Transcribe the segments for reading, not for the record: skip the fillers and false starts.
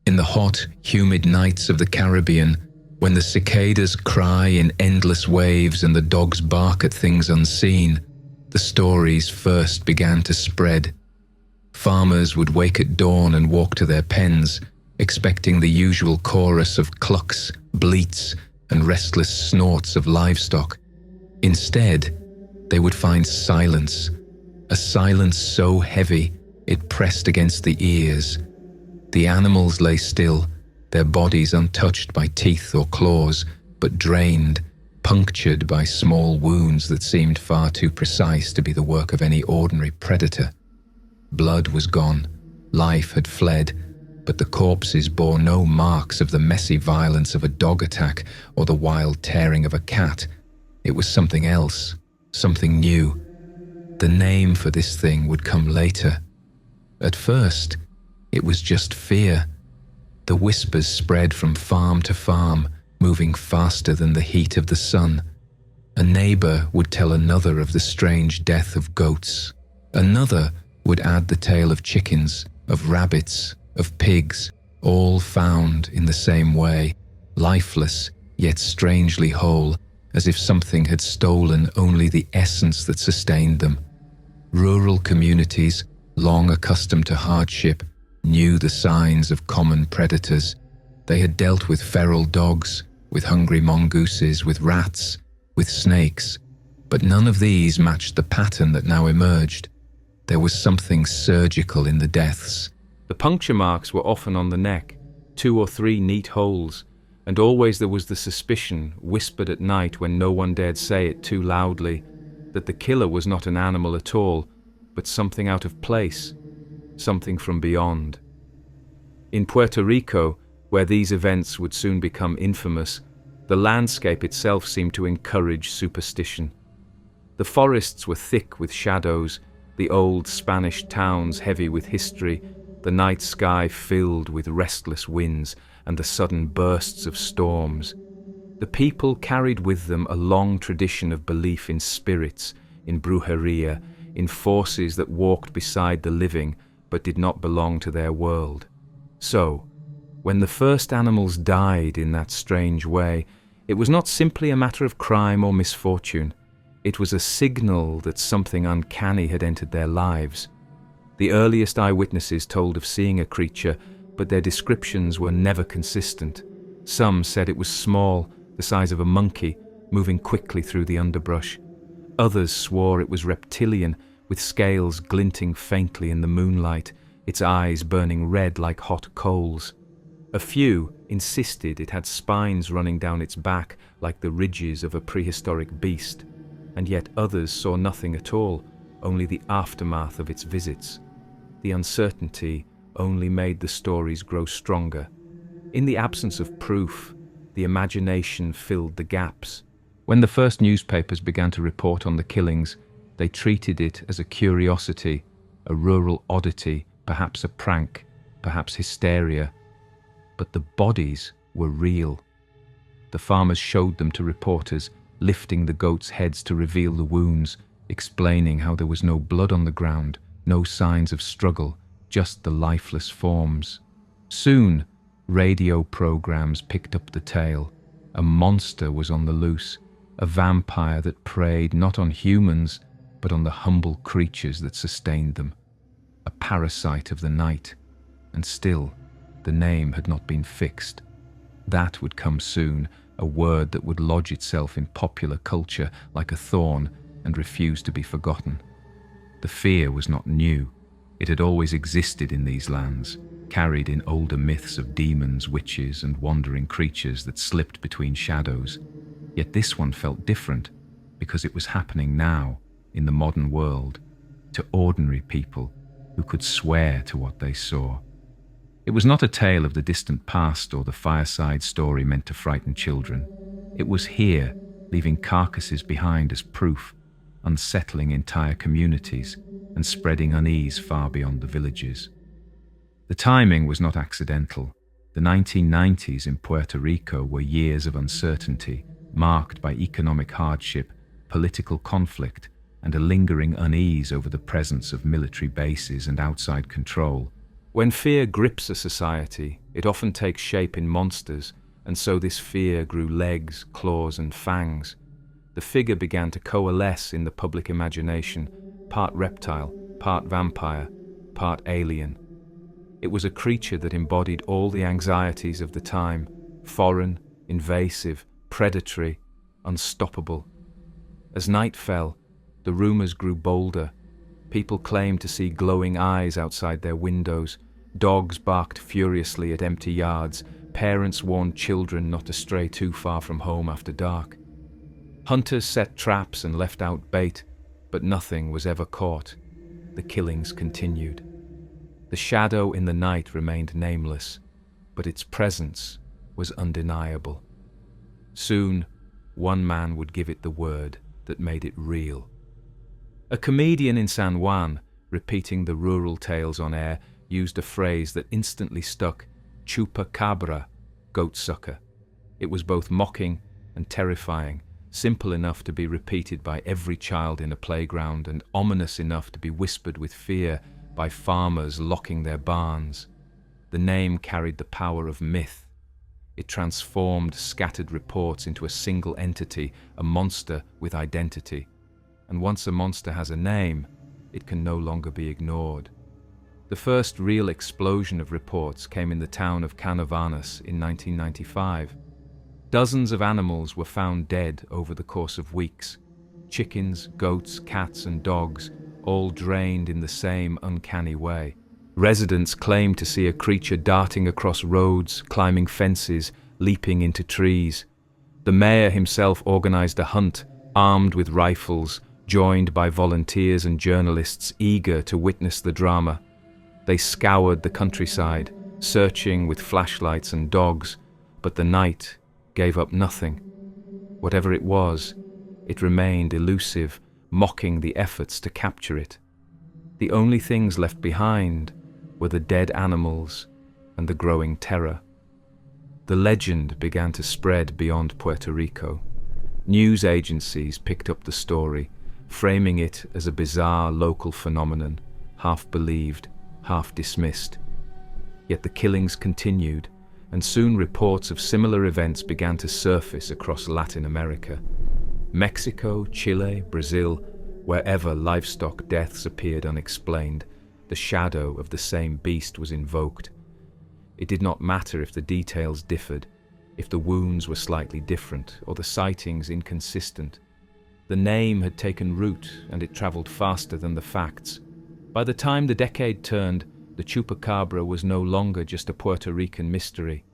In the hot, humid nights of the Caribbean, when the cicadas cry in endless waves and the dogs bark at things unseen, the stories first began to spread. Farmers would wake at dawn and walk to their pens, expecting the usual chorus of clucks, bleats, and restless snorts of livestock. Instead, they would find silence, a silence so heavy it pressed against the ears. The animals lay still, their bodies untouched by teeth or claws, but drained, punctured by small wounds that seemed far too precise to be the work of any ordinary predator. Blood was gone, life had fled, but the corpses bore no marks of the messy violence of a dog attack or the wild tearing of a cat. It was something else, something new. The name for this thing would come later. At first, it was just fear. The whispers spread from farm to farm, moving faster than the heat of the sun. A neighbor would tell another of the strange death of goats. Another would add the tale of chickens, of rabbits, of pigs, all found in the same way, lifeless yet strangely whole, as if something had stolen only the essence that sustained them. Rural communities, long accustomed to hardship, knew the signs of common predators. They had dealt with feral dogs, with hungry mongooses, with rats, with snakes, but none of these matched the pattern that now emerged. There was something surgical in the deaths. The puncture marks were often on the neck, 2 or 3 neat holes, and always there was the suspicion, whispered at night when no one dared say it too loudly, that the killer was not an animal at all, but something out of place, something from beyond. In Puerto Rico, where these events would soon become infamous, the landscape itself seemed to encourage superstition. The forests were thick with shadows, the old Spanish towns heavy with history, the night sky filled with restless winds and the sudden bursts of storms. The people carried with them a long tradition of belief in spirits, in brujeria, in forces that walked beside the living but did not belong to their world. So, when the first animals died in that strange way, it was not simply a matter of crime or misfortune. It was a signal that something uncanny had entered their lives. The earliest eyewitnesses told of seeing a creature, but their descriptions were never consistent. Some said it was small, the size of a monkey, moving quickly through the underbrush. Others swore it was reptilian, with scales glinting faintly in the moonlight, its eyes burning red like hot coals. A few insisted it had spines running down its back like the ridges of a prehistoric beast, and yet others saw nothing at all, only the aftermath of its visits. The uncertainty only made the stories grow stronger. In the absence of proof, the imagination filled the gaps. When the first newspapers began to report on the killings, they treated it as a curiosity, a rural oddity, perhaps a prank, perhaps hysteria. But the bodies were real. The farmers showed them to reporters, lifting the goats' heads to reveal the wounds, explaining how there was no blood on the ground, no signs of struggle, just the lifeless forms. Soon, radio programs picked up the tale. A monster was on the loose, a vampire that preyed not on humans, but on the humble creatures that sustained them. A parasite of the night, and still, the name had not been fixed. That would come soon, a word that would lodge itself in popular culture like a thorn and refuse to be forgotten. The fear was not new. It had always existed in these lands, carried in older myths of demons, witches, and wandering creatures that slipped between shadows. Yet this one felt different, because it was happening now, in the modern world, to ordinary people who could swear to what they saw. It was not a tale of the distant past or the fireside story meant to frighten children. It was here, leaving carcasses behind as proof, unsettling entire communities and spreading unease far beyond the villages. The timing was not accidental. The 1990s in Puerto Rico were years of uncertainty, marked by economic hardship, political conflict, and a lingering unease over the presence of military bases and outside control. When fear grips a society, it often takes shape in monsters, and so this fear grew legs, claws, and fangs. The figure began to coalesce in the public imagination, part reptile, part vampire, part alien. It was a creature that embodied all the anxieties of the time: foreign, invasive, predatory, unstoppable. As night fell, the rumors grew bolder. People claimed to see glowing eyes outside their windows. Dogs barked furiously at empty yards. Parents warned children not to stray too far from home after dark. Hunters set traps and left out bait, but nothing was ever caught. The killings continued. The shadow in the night remained nameless, but its presence was undeniable. Soon, one man would give it the word that made it real. A comedian in San Juan, repeating the rural tales on air, used a phrase that instantly stuck: chupacabra, goatsucker. It was both mocking and terrifying, simple enough to be repeated by every child in a playground and ominous enough to be whispered with fear by farmers locking their barns. The name carried the power of myth. It transformed scattered reports into a single entity, a monster with identity. And once a monster has a name, it can no longer be ignored. The first real explosion of reports came in the town of Canovanas in 1995. Dozens of animals were found dead over the course of weeks. Chickens, goats, cats, and dogs, all drained in the same uncanny way. Residents claimed to see a creature darting across roads, climbing fences, leaping into trees. The mayor himself organized a hunt, armed with rifles, joined by volunteers and journalists eager to witness the drama. They scoured the countryside, searching with flashlights and dogs, but the night gave up nothing. Whatever it was, it remained elusive, mocking the efforts to capture it. The only things left behind were the dead animals and the growing terror. The legend began to spread beyond Puerto Rico. News agencies picked up the story, framing it as a bizarre local phenomenon, half believed, half dismissed. Yet the killings continued, and soon reports of similar events began to surface across Latin America. Mexico, Chile, Brazil, wherever livestock deaths appeared unexplained, the shadow of the same beast was invoked. It did not matter if the details differed, if the wounds were slightly different, or the sightings inconsistent. The name had taken root, and it traveled faster than the facts. By the time the decade turned, the chupacabra was no longer just a Puerto Rican mystery.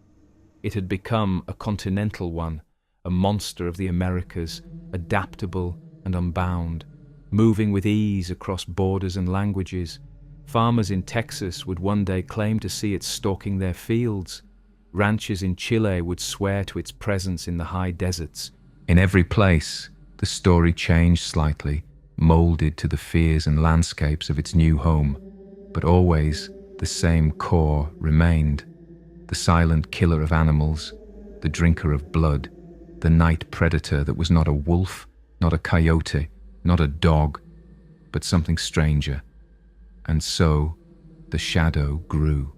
It had become a continental one, a monster of the Americas, adaptable and unbound, moving with ease across borders and languages. Farmers in Texas would one day claim to see it stalking their fields. Ranchers in Chile would swear to its presence in the high deserts. In every place, the story changed slightly, molded to the fears and landscapes of its new home. But always, the same core remained. The silent killer of animals, the drinker of blood, the night predator that was not a wolf, not a coyote, not a dog, but something stranger. And so, the shadow grew.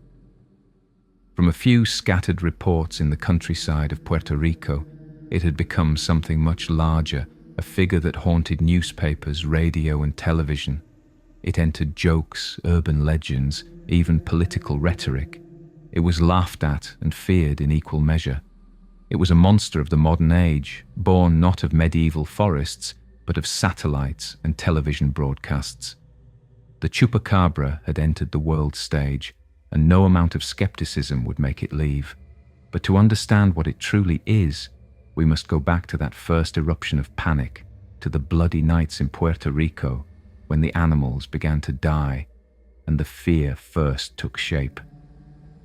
From a few scattered reports in the countryside of Puerto Rico, it had become something much larger, a figure that haunted newspapers, radio, and television. It entered jokes, urban legends, even political rhetoric. It was laughed at and feared in equal measure. It was a monster of the modern age, born not of medieval forests, but of satellites and television broadcasts. The chupacabra had entered the world stage, and no amount of skepticism would make it leave. But to understand what it truly is, we must go back to that first eruption of panic, to the bloody nights in Puerto Rico, when the animals began to die, and the fear first took shape.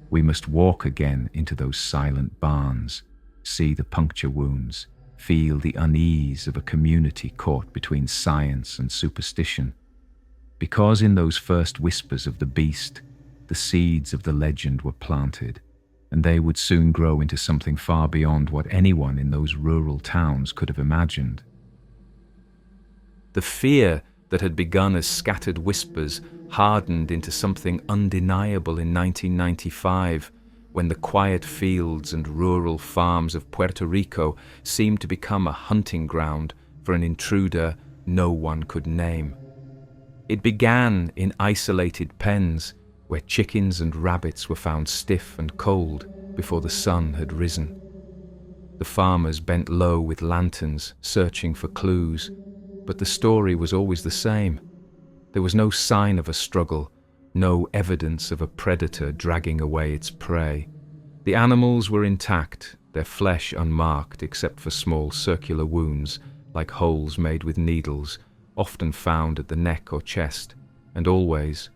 We must walk again into those silent barns, see the puncture wounds, feel the unease of a community caught between science and superstition. Because in those first whispers of the beast, the seeds of the legend were planted, and they would soon grow into something far beyond what anyone in those rural towns could have imagined. The fear that had begun as scattered whispers hardened into something undeniable in 1995, when the quiet fields and rural farms of Puerto Rico seemed to become a hunting ground for an intruder no one could name. It began in isolated pens, where chickens and rabbits were found stiff and cold before the sun had risen. The farmers bent low with lanterns, searching for clues, but the story was always the same. There was no sign of a struggle, no evidence of a predator dragging away its prey. The animals were intact, their flesh unmarked except for small circular wounds, like holes made with needles, often found at the neck or chest, and always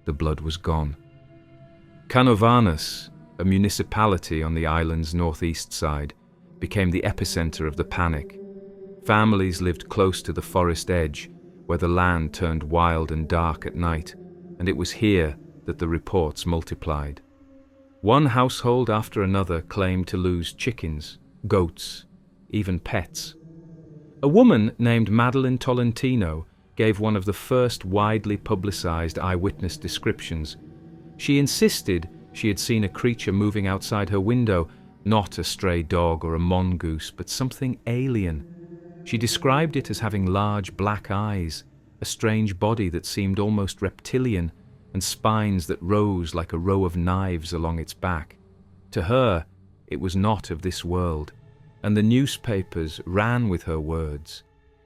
the blood was gone. Canovanas, a municipality on the island's northeast side, became the epicenter of the panic. Families lived close to the forest edge, where the land turned wild and dark at night, and it was here that the reports multiplied. One household after another claimed to lose chickens, goats, even pets. A woman named Madeline Tolentino gave one of the first widely publicized eyewitness descriptions. She insisted she had seen a creature moving outside her window, not a stray dog or a mongoose, but something alien. She described it as having large black eyes, a strange body that seemed almost reptilian, and spines that rose like a row of knives along its back. To her, it was not of this world, and the newspapers ran with her words.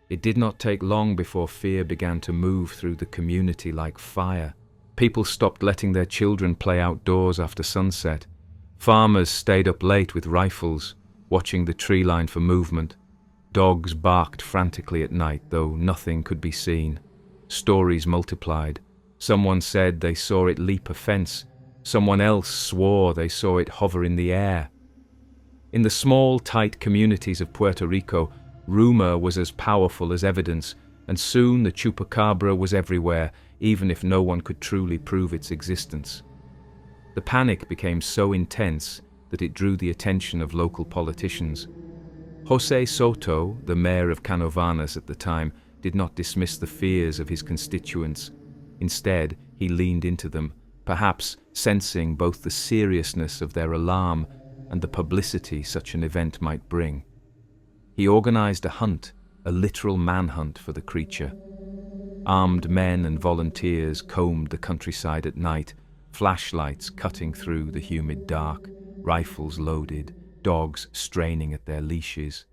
It did not take long before fear began to move through the community like fire. People stopped letting their children play outdoors after sunset. Farmers stayed up late with rifles, watching the tree line for movement. Dogs barked frantically at night, though nothing could be seen. Stories multiplied. Someone said they saw it leap a fence. Someone else swore they saw it hover in the air. In the small, tight communities of Puerto Rico, rumor was as powerful as evidence, and soon the chupacabra was everywhere, even if no one could truly prove its existence. The panic became so intense that it drew the attention of local politicians. José Soto, the mayor of Canovanas at the time, did not dismiss the fears of his constituents. Instead, he leaned into them, perhaps sensing both the seriousness of their alarm and the publicity such an event might bring. He organized a hunt, a literal manhunt for the creature. Armed men and volunteers combed the countryside at night, flashlights cutting through the humid dark, rifles loaded, dogs straining at their leashes.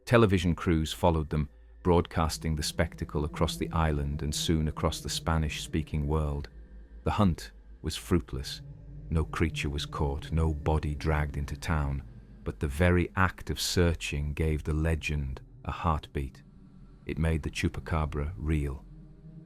Television crews followed them, broadcasting the spectacle across the island and soon across the Spanish-speaking world. The hunt was fruitless. No creature was caught, no body dragged into town, but the very act of searching gave the legend a heartbeat. It made the chupacabra real.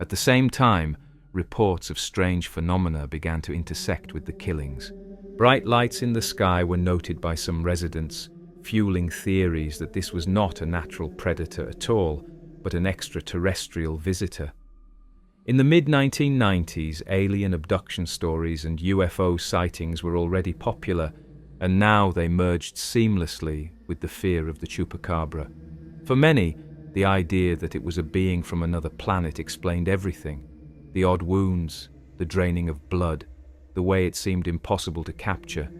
At the same time, reports of strange phenomena began to intersect with the killings. Bright lights in the sky were noted by some residents, fueling theories that this was not a natural predator at all, but an extraterrestrial visitor. In the mid-1990s, alien abduction stories and UFO sightings were already popular, and now they merged seamlessly with the fear of the chupacabra. For many, the idea that it was a being from another planet explained everything. The odd wounds, the draining of blood, the way it seemed impossible to capture.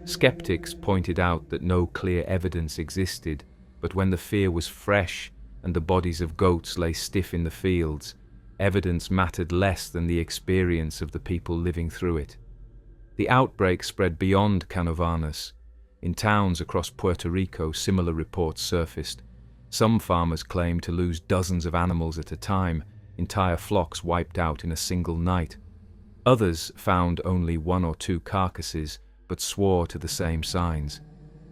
Skeptics pointed out that no clear evidence existed, but when the fear was fresh and the bodies of goats lay stiff in the fields, evidence mattered less than the experience of the people living through it. The outbreak spread beyond Canovanas. In towns across Puerto Rico, similar reports surfaced. Some farmers claimed to lose dozens of animals at a time, entire flocks wiped out in a single night. Others found only one or two carcasses, but swore to the same signs.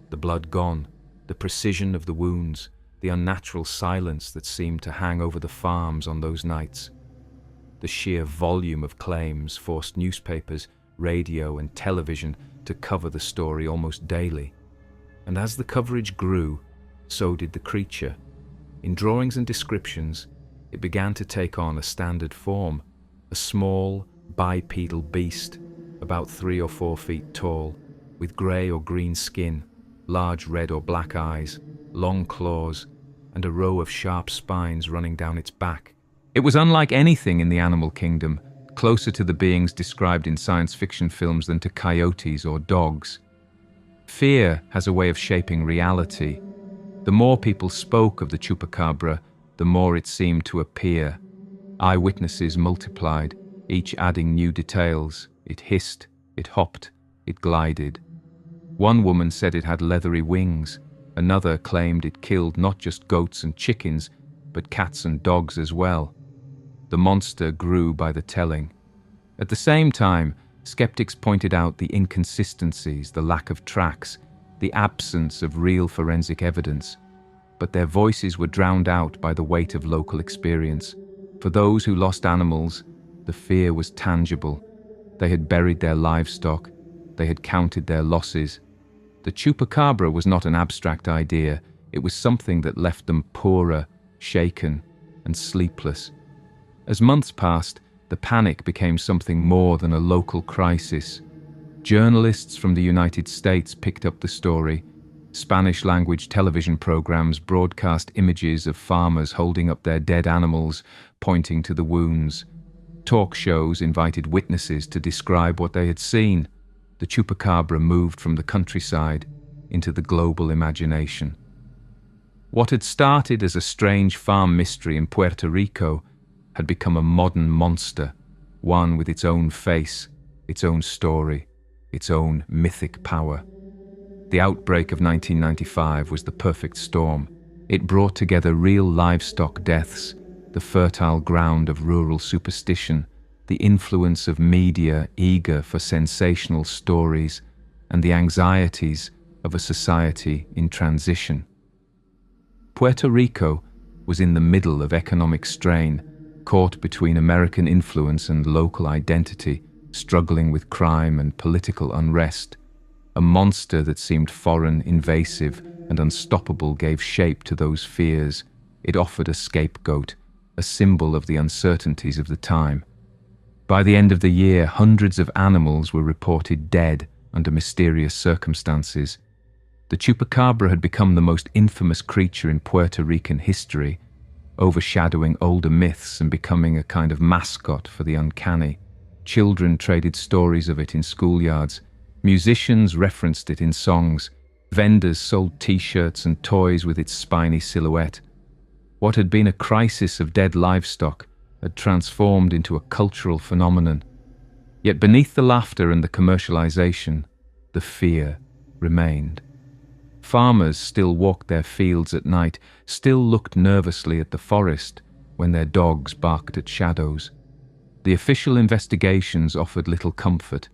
The blood gone, the precision of the wounds, the unnatural silence that seemed to hang over the farms on those nights. The sheer volume of claims forced newspapers, radio, and television to cover the story almost daily. And as the coverage grew, so did the creature. In drawings and descriptions, it began to take on a standard form, a small, bipedal beast, about 3 or 4 feet tall, with grey or green skin, large red or black eyes, long claws, and a row of sharp spines running down its back. It was unlike anything in the animal kingdom, closer to the beings described in science fiction films than to coyotes or dogs. Fear has a way of shaping reality. The more people spoke of the chupacabra, the more it seemed to appear. Eyewitnesses multiplied, each adding new details. It hissed, it hopped, it glided. One woman said it had leathery wings. Another claimed it killed not just goats and chickens, but cats and dogs as well. The monster grew by the telling. At the same time, skeptics pointed out the inconsistencies, the lack of tracks, the absence of real forensic evidence. But their voices were drowned out by the weight of local experience. For those who lost animals, the fear was tangible. They had buried their livestock. They had counted their losses. The chupacabra was not an abstract idea. It was something that left them poorer, shaken, and sleepless. As months passed, the panic became something more than a local crisis. Journalists from the United States picked up the story. Spanish-language television programs broadcast images of farmers holding up their dead animals, pointing to the wounds. Talk shows invited witnesses to describe what they had seen. The chupacabra moved from the countryside into the global imagination. What had started as a strange farm mystery in Puerto Rico had become a modern monster, one with its own face, its own story, its own mythic power. The outbreak of 1995 was the perfect storm. It brought together real livestock deaths, the fertile ground of rural superstition, the influence of media eager for sensational stories, and the anxieties of a society in transition. Puerto Rico was in the middle of economic strain, caught between American influence and local identity, struggling with crime and political unrest. A monster that seemed foreign, invasive, and unstoppable gave shape to those fears. It offered a scapegoat, a symbol of the uncertainties of the time. By the end of the year, hundreds of animals were reported dead under mysterious circumstances. The chupacabra had become the most infamous creature in Puerto Rican history, overshadowing older myths and becoming a kind of mascot for the uncanny. Children traded stories of it in schoolyards. Musicians referenced it in songs. Vendors sold t-shirts and toys with its spiny silhouette. What had been a crisis of dead livestock had transformed into a cultural phenomenon. Yet beneath the laughter and the commercialization, the fear remained. Farmers still walked their fields at night, still looked nervously at the forest when their dogs barked at shadows. The official investigations offered little comfort.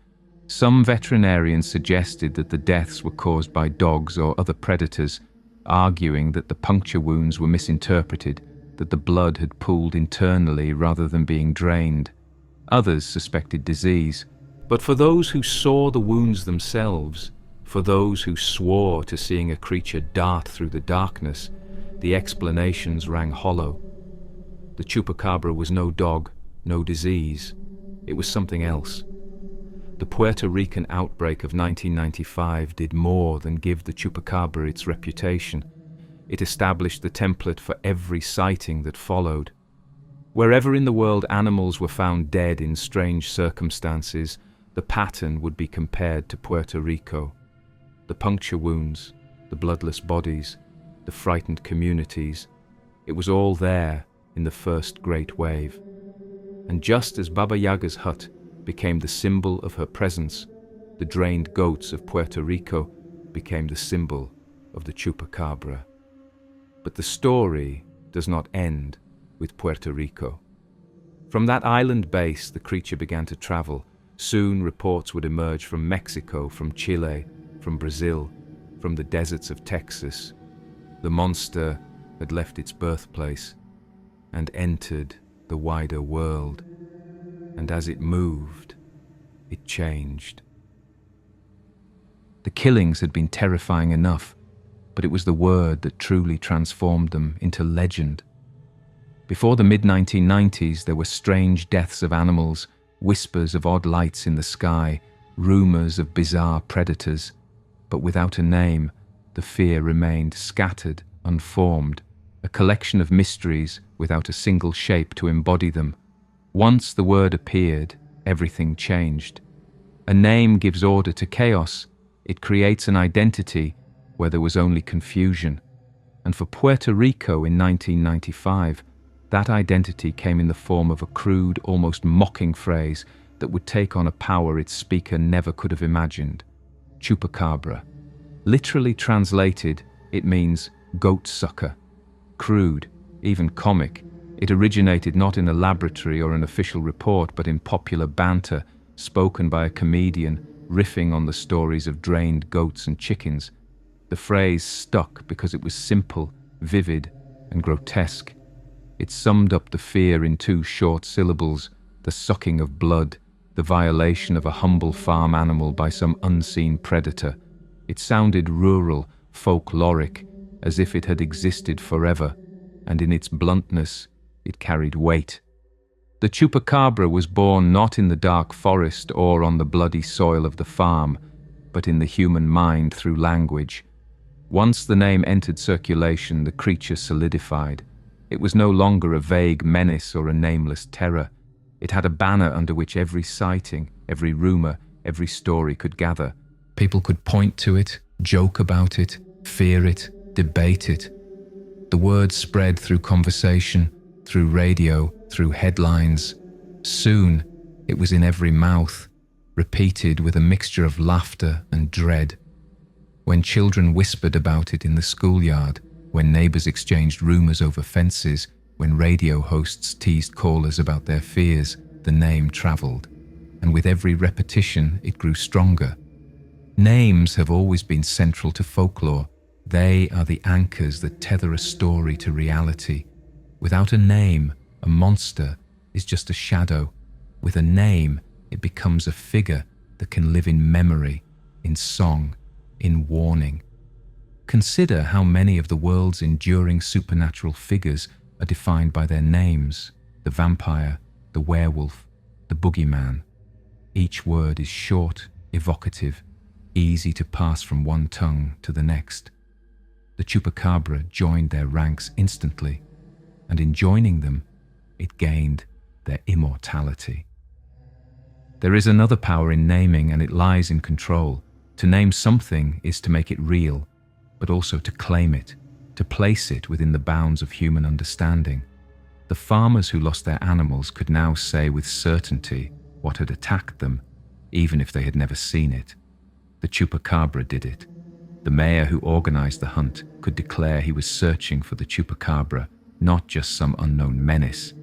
Some veterinarians suggested that the deaths were caused by dogs or other predators, arguing that the puncture wounds were misinterpreted, that the blood had pooled internally rather than being drained. Others suspected disease. But for those who saw the wounds themselves, for those who swore to seeing a creature dart through the darkness, the explanations rang hollow. The chupacabra was no dog, no disease. It was something else. The Puerto Rican outbreak of 1995 did more than give the chupacabra its reputation. It established the template for every sighting that followed. Wherever in the world animals were found dead in strange circumstances, the pattern would be compared to Puerto Rico. The puncture wounds, the bloodless bodies, the frightened communities, it was all there in the first great wave. And just as Baba Yaga's hut became the symbol of her presence, the drained goats of Puerto Rico became the symbol of the chupacabra. But the story does not end with Puerto Rico. From that island base, the creature began to travel. Soon reports would emerge from Mexico, from Chile, from Brazil, from the deserts of Texas. The monster had left its birthplace and entered the wider world. And as it moved, it changed. The killings had been terrifying enough, but it was the word that truly transformed them into legend. Before the mid-1990s, there were strange deaths of animals, whispers of odd lights in the sky, rumors of bizarre predators. But without a name, the fear remained scattered, unformed, a collection of mysteries without a single shape to embody them. Once the word appeared, everything changed. A name gives order to chaos. It creates an identity where there was only confusion. And for Puerto Rico in 1995, that identity came in the form of a crude, almost mocking phrase that would take on a power its speaker never could have imagined. Chupacabra. Literally translated, it means goat sucker. Crude, even comic, it originated not in a laboratory or an official report, but in popular banter, spoken by a comedian, riffing on the stories of drained goats and chickens. The phrase stuck because it was simple, vivid, and grotesque. It summed up the fear in two short syllables: the sucking of blood, the violation of a humble farm animal by some unseen predator. It sounded rural, folkloric, as if it had existed forever, and in its bluntness, it carried weight. The chupacabra was born not in the dark forest or on the bloody soil of the farm, but in the human mind through language. Once the name entered circulation, the creature solidified. It was no longer a vague menace or a nameless terror. It had a banner under which every sighting, every rumor, every story could gather. People could point to it, joke about it, fear it, debate it. The word spread through conversation, through radio, through headlines. Soon, it was in every mouth, repeated with a mixture of laughter and dread. When children whispered about it in the schoolyard, when neighbors exchanged rumors over fences, when radio hosts teased callers about their fears, the name traveled. And with every repetition, it grew stronger. Names have always been central to folklore. They are the anchors that tether a story to reality. Without a name, a monster is just a shadow. With a name, it becomes a figure that can live in memory, in song, in warning. Consider how many of the world's enduring supernatural figures are defined by their names: the vampire, the werewolf, the boogeyman. Each word is short, evocative, easy to pass from one tongue to the next. The chupacabra joined their ranks instantly, and in joining them, it gained their immortality. There is another power in naming, and it lies in control. To name something is to make it real, but also to claim it, to place it within the bounds of human understanding. The farmers who lost their animals could now say with certainty what had attacked them, even if they had never seen it. The chupacabra did it. The mayor who organized the hunt could declare he was searching for the chupacabra, not just some unknown menace.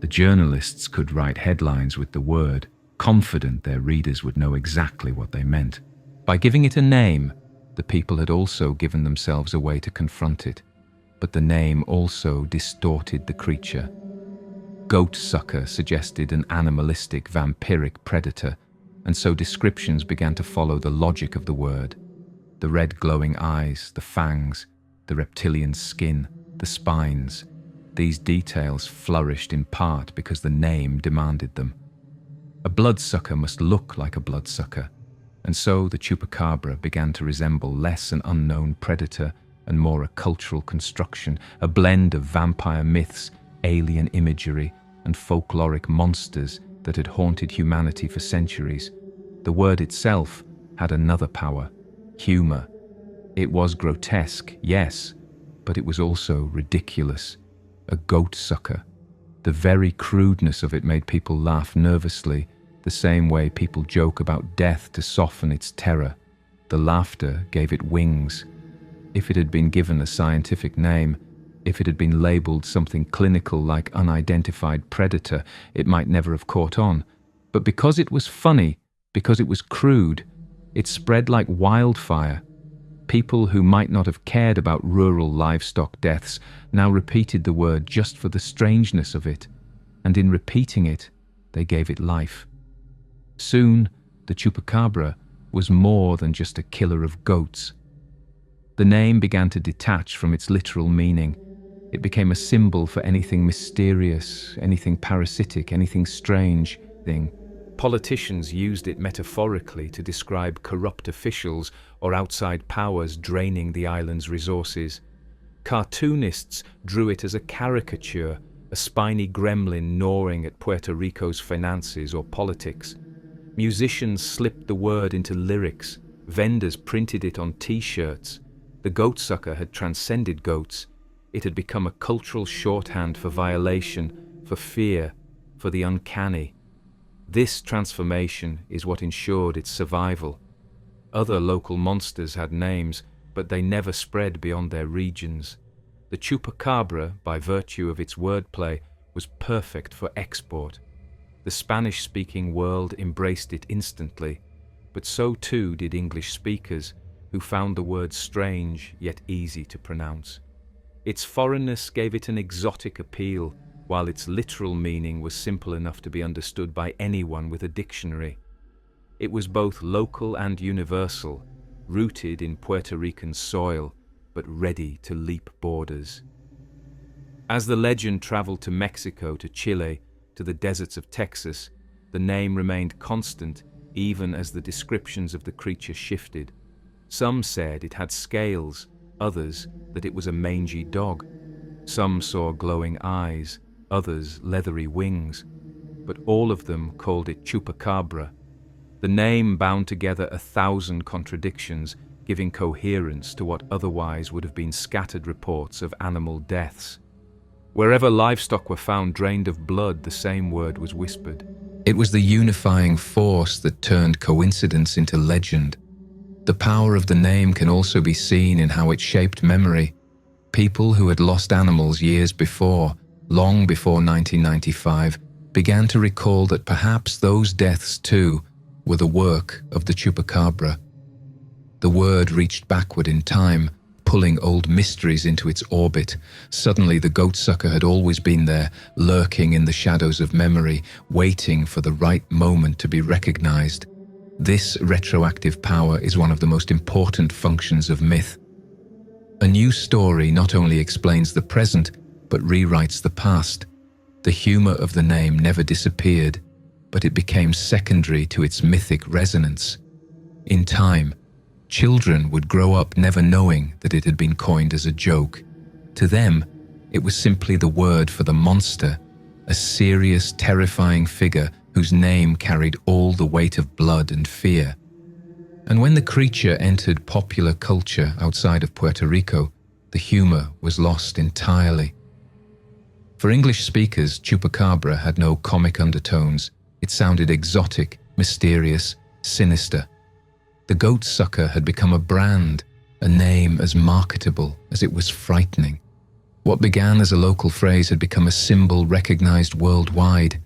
The journalists could write headlines with the word, confident their readers would know exactly what they meant. By giving it a name, the people had also given themselves a way to confront it, but the name also distorted the creature. Goat-sucker suggested an animalistic, vampiric predator, and so descriptions began to follow the logic of the word. The red glowing eyes, the fangs, the reptilian skin, the spines. These details flourished in part because the name demanded them. A bloodsucker must look like a bloodsucker, and so the chupacabra began to resemble less an unknown predator and more a cultural construction, a blend of vampire myths, alien imagery, and folkloric monsters that had haunted humanity for centuries. The word itself had another power: humor. It was grotesque, yes, but it was also ridiculous. A goat-sucker. The very crudeness of it made people laugh nervously, the same way people joke about death to soften its terror. The laughter gave it wings. If it had been given a scientific name, if it had been labeled something clinical like unidentified predator, it might never have caught on. But because it was funny, because it was crude, it spread like wildfire. People who might not have cared about rural livestock deaths now repeated the word just for the strangeness of it, and in repeating it, they gave it life. Soon, the chupacabra was more than just a killer of goats. The name began to detach from its literal meaning. It became a symbol for anything mysterious, anything parasitic, anything strange. Politicians used it metaphorically to describe corrupt officials or outside powers draining the island's resources. Cartoonists drew it as a caricature, a spiny gremlin gnawing at Puerto Rico's finances or politics. Musicians slipped the word into lyrics, vendors printed it on t-shirts. The goatsucker had transcended goats. It had become a cultural shorthand for violation, for fear, for the uncanny. This transformation is what ensured its survival. Other local monsters had names, but they never spread beyond their regions. The chupacabra, by virtue of its wordplay, was perfect for export. The Spanish-speaking world embraced it instantly, but so too did English speakers, who found the word strange yet easy to pronounce. Its foreignness gave it an exotic appeal, while its literal meaning was simple enough to be understood by anyone with a dictionary. It was both local and universal, rooted in Puerto Rican soil, but ready to leap borders. As the legend traveled to Mexico, to Chile, to the deserts of Texas, the name remained constant even as the descriptions of the creature shifted. Some said it had scales, others that it was a mangy dog. Some saw glowing eyes, others leathery wings, but all of them called it chupacabra. The name bound together 1,000 contradictions, giving coherence to what otherwise would have been scattered reports of animal deaths. Wherever livestock were found drained of blood, the same word was whispered. It was the unifying force that turned coincidence into legend. The power of the name can also be seen in how it shaped memory. People who had lost animals years before, long before 1995, began to recall that perhaps those deaths too were the work of the chupacabra. The word reached backward in time, pulling old mysteries into its orbit. Suddenly the goatsucker had always been there, lurking in the shadows of memory, waiting for the right moment to be recognized. This retroactive power is one of the most important functions of myth. A new story not only explains the present, but rewrites the past. The humor of the name never disappeared, but it became secondary to its mythic resonance. In time, children would grow up never knowing that it had been coined as a joke. To them, it was simply the word for the monster, a serious, terrifying figure whose name carried all the weight of blood and fear. And when the creature entered popular culture outside of Puerto Rico, the humor was lost entirely. For English speakers, chupacabra had no comic undertones. It sounded exotic, mysterious, sinister. The goatsucker had become a brand, a name as marketable as it was frightening. What began as a local phrase had become a symbol recognized worldwide.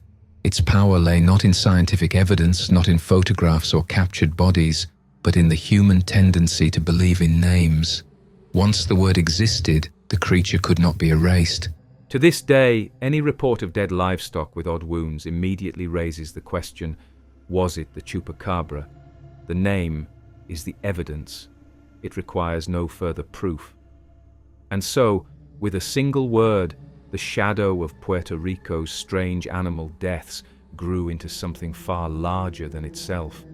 Its power lay not in scientific evidence, not in photographs or captured bodies, but in the human tendency to believe in names. Once the word existed, the creature could not be erased. To this day, any report of dead livestock with odd wounds immediately raises the question, was it the chupacabra? The name is the evidence. It requires no further proof. And so, with a single word, the shadow of Puerto Rico's strange animal deaths grew into something far larger than itself.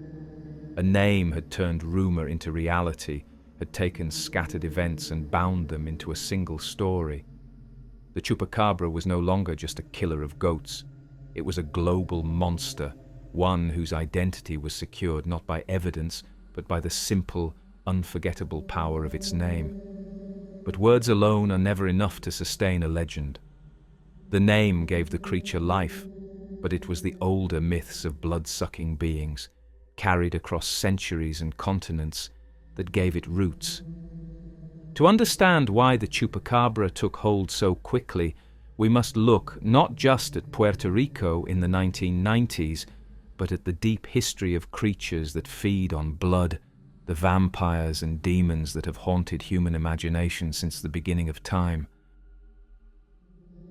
A name had turned rumor into reality, had taken scattered events and bound them into a single story. The chupacabra was no longer just a killer of goats. It was a global monster, one whose identity was secured not by evidence, but by the simple, unforgettable power of its name. But words alone are never enough to sustain a legend. The name gave the creature life, but it was the older myths of blood-sucking beings, carried across centuries and continents, that gave it roots. To understand why the chupacabra took hold so quickly, we must look not just at Puerto Rico in the 1990s, but at the deep history of creatures that feed on blood, the vampires and demons that have haunted human imagination since the beginning of time.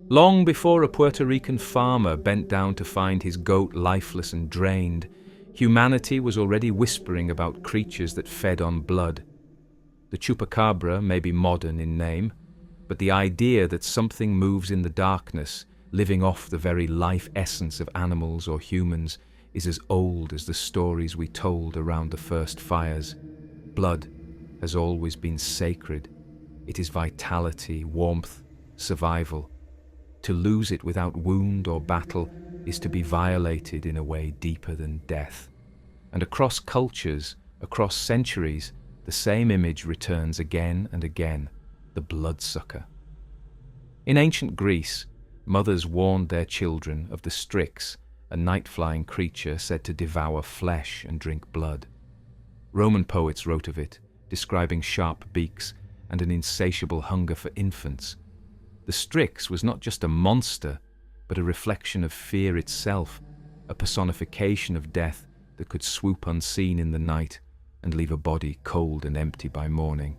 Long before a Puerto Rican farmer bent down to find his goat lifeless and drained, humanity was already whispering about creatures that fed on blood. The chupacabra may be modern in name, but the idea that something moves in the darkness, living off the very life essence of animals or humans, is as old as the stories we told around the first fires. Blood has always been sacred. It is vitality, warmth, survival. To lose it without wound or battle is to be violated in a way deeper than death. And across cultures, across centuries, the same image returns again and again, the bloodsucker. In ancient Greece, mothers warned their children of the Strix, a night-flying creature said to devour flesh and drink blood. Roman poets wrote of it, describing sharp beaks and an insatiable hunger for infants. The Strix was not just a monster, but a reflection of fear itself, a personification of death that could swoop unseen in the night and leave a body cold and empty by morning.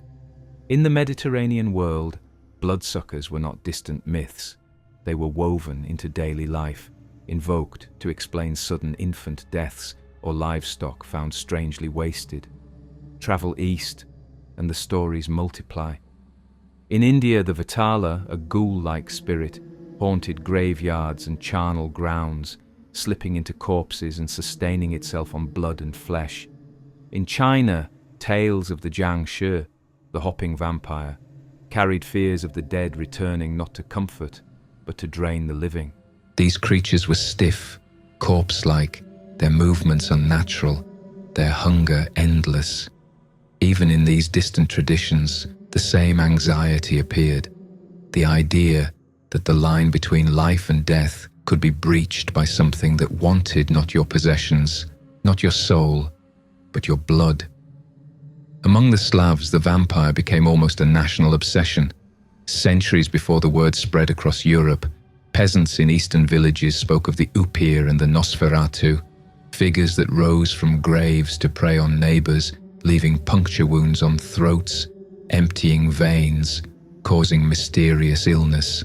In the Mediterranean world, bloodsuckers were not distant myths. They were woven into daily life, invoked to explain sudden infant deaths or livestock found strangely wasted. Travel east, and the stories multiply. In India, the Vatala, a ghoul-like spirit, haunted graveyards and charnel grounds, slipping into corpses and sustaining itself on blood and flesh. In China, tales of the Jiangshi, the hopping vampire, carried fears of the dead returning not to comfort, but to drain the living. These creatures were stiff, corpse-like, their movements unnatural, their hunger endless. Even in these distant traditions, the same anxiety appeared, the idea that the line between life and death could be breached by something that wanted not your possessions, not your soul, but your blood. Among the Slavs, the vampire became almost a national obsession. Centuries before the word spread across Europe, peasants in eastern villages spoke of the Upir and the Nosferatu, figures that rose from graves to prey on neighbors, leaving puncture wounds on throats, emptying veins, causing mysterious illness.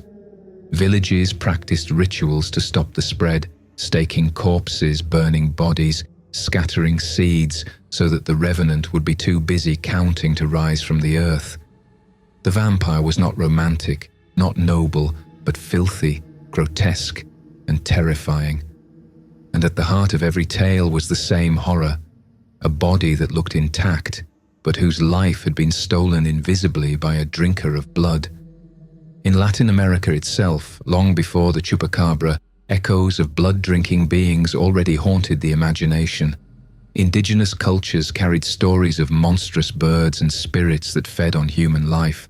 Villages practiced rituals to stop the spread, staking corpses, burning bodies, scattering seeds so that the revenant would be too busy counting to rise from the earth. The vampire was not romantic, not noble, but filthy, grotesque, and terrifying. And at the heart of every tale was the same horror, a body that looked intact, but whose life had been stolen invisibly by a drinker of blood. In Latin America itself, long before the Chupacabra, echoes of blood-drinking beings already haunted the imagination. Indigenous cultures carried stories of monstrous birds and spirits that fed on human life.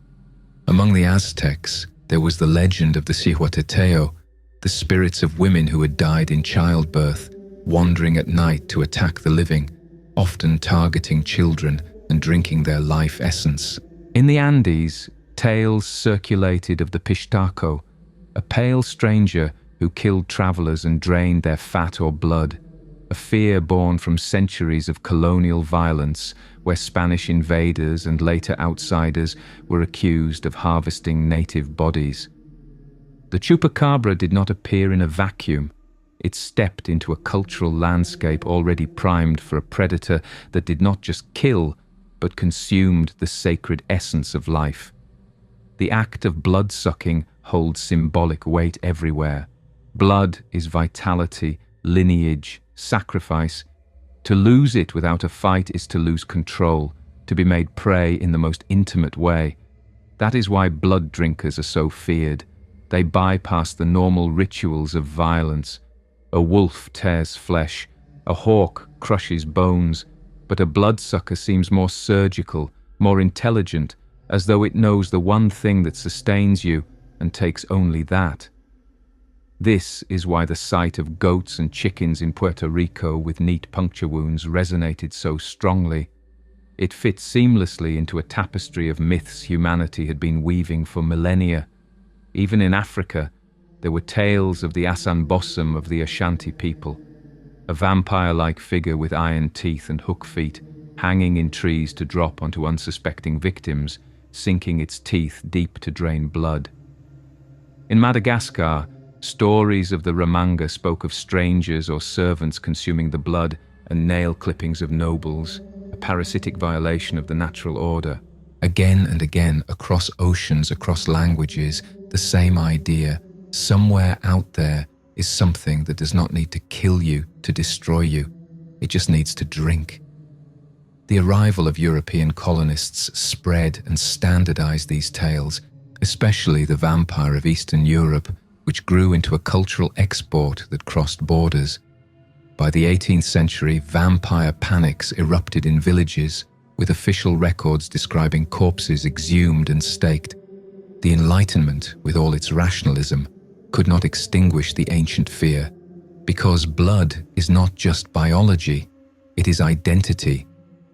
Among the Aztecs, there was the legend of the Cihuateteo, the spirits of women who had died in childbirth, wandering at night to attack the living, often targeting children and drinking their life essence. In the Andes, tales circulated of the Pishtaco, a pale stranger who killed travelers and drained their fat or blood, a fear born from centuries of colonial violence where Spanish invaders and later outsiders were accused of harvesting native bodies. The Chupacabra did not appear in a vacuum. It stepped into a cultural landscape already primed for a predator that did not just kill, but consumed the sacred essence of life. The act of blood-sucking holds symbolic weight everywhere. Blood is vitality, lineage, sacrifice. To lose it without a fight is to lose control, to be made prey in the most intimate way. That is why blood drinkers are so feared. They bypass the normal rituals of violence. A wolf tears flesh, a hawk crushes bones, but a bloodsucker seems more surgical, more intelligent, as though it knows the one thing that sustains you and takes only that. This is why the sight of goats and chickens in Puerto Rico with neat puncture wounds resonated so strongly. It fits seamlessly into a tapestry of myths humanity had been weaving for millennia. Even in Africa, there were tales of the Asan-Bossum of the Ashanti people, a vampire-like figure with iron teeth and hook feet, hanging in trees to drop onto unsuspecting victims, sinking its teeth deep to drain blood. In Madagascar, stories of the Ramanga spoke of strangers or servants consuming the blood and nail clippings of nobles, a parasitic violation of the natural order. Again and again, across oceans, across languages, the same idea. Somewhere out there is something that does not need to kill you, to destroy you. It just needs to drink. The arrival of European colonists spread and standardized these tales, especially the vampire of Eastern Europe, which grew into a cultural export that crossed borders. By the 18th century, vampire panics erupted in villages, with official records describing corpses exhumed and staked. The Enlightenment, with all its rationalism, could not extinguish the ancient fear, because blood is not just biology, it is identity,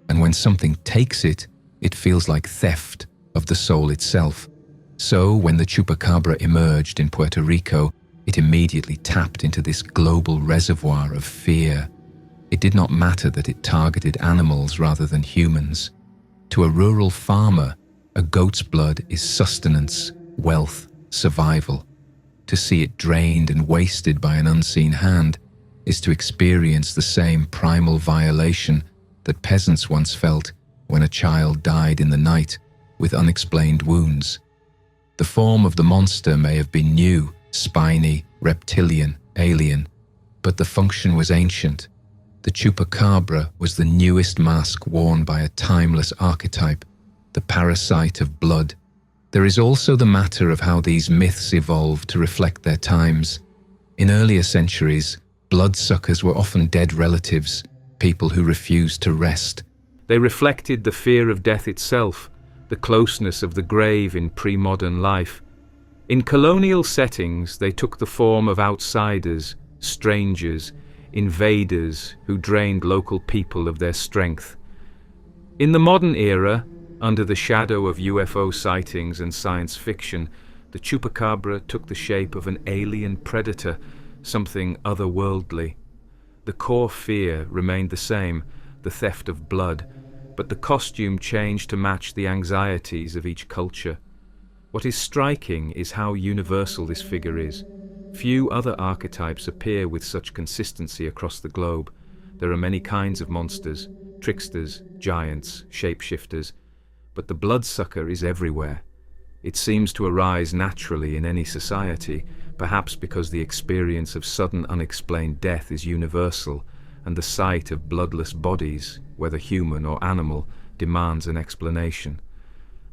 and when something takes it, it feels like theft of the soul itself. So, when the chupacabra emerged in Puerto Rico, it immediately tapped into this global reservoir of fear. It did not matter that it targeted animals rather than humans. To a rural farmer, a goat's blood is sustenance, wealth, survival. To see it drained and wasted by an unseen hand is to experience the same primal violation that peasants once felt when a child died in the night with unexplained wounds. The form of the monster may have been new, spiny, reptilian, alien, but the function was ancient. The chupacabra was the newest mask worn by a timeless archetype, the parasite of blood. There is also the matter of how these myths evolved to reflect their times. In earlier centuries, bloodsuckers were often dead relatives, people who refused to rest. They reflected the fear of death itself, the closeness of the grave in pre-modern life. In colonial settings, they took the form of outsiders, strangers, invaders who drained local people of their strength. In the modern era, under the shadow of UFO sightings and science fiction, the chupacabra took the shape of an alien predator, something otherworldly. The core fear remained the same, the theft of blood, but the costume changed to match the anxieties of each culture. What is striking is how universal this figure is. Few other archetypes appear with such consistency across the globe. There are many kinds of monsters, tricksters, giants, shapeshifters, but the bloodsucker is everywhere. It seems to arise naturally in any society, perhaps because the experience of sudden unexplained death is universal, and the sight of bloodless bodies, whether human or animal, demands an explanation.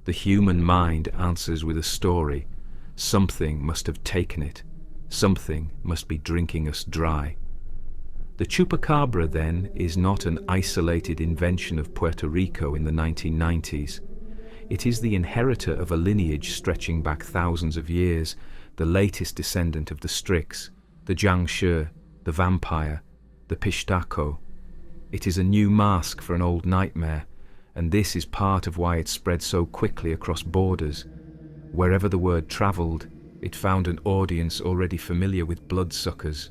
The human mind answers with a story. Something must have taken it. Something must be drinking us dry. The chupacabra, then, is not an isolated invention of Puerto Rico in the 1990s. It is the inheritor of a lineage stretching back thousands of years, the latest descendant of the Strix, the Jiangshi, the vampire, the Pishtaco. It is a new mask for an old nightmare, and this is part of why it spread so quickly across borders. Wherever the word traveled, it found an audience already familiar with bloodsuckers.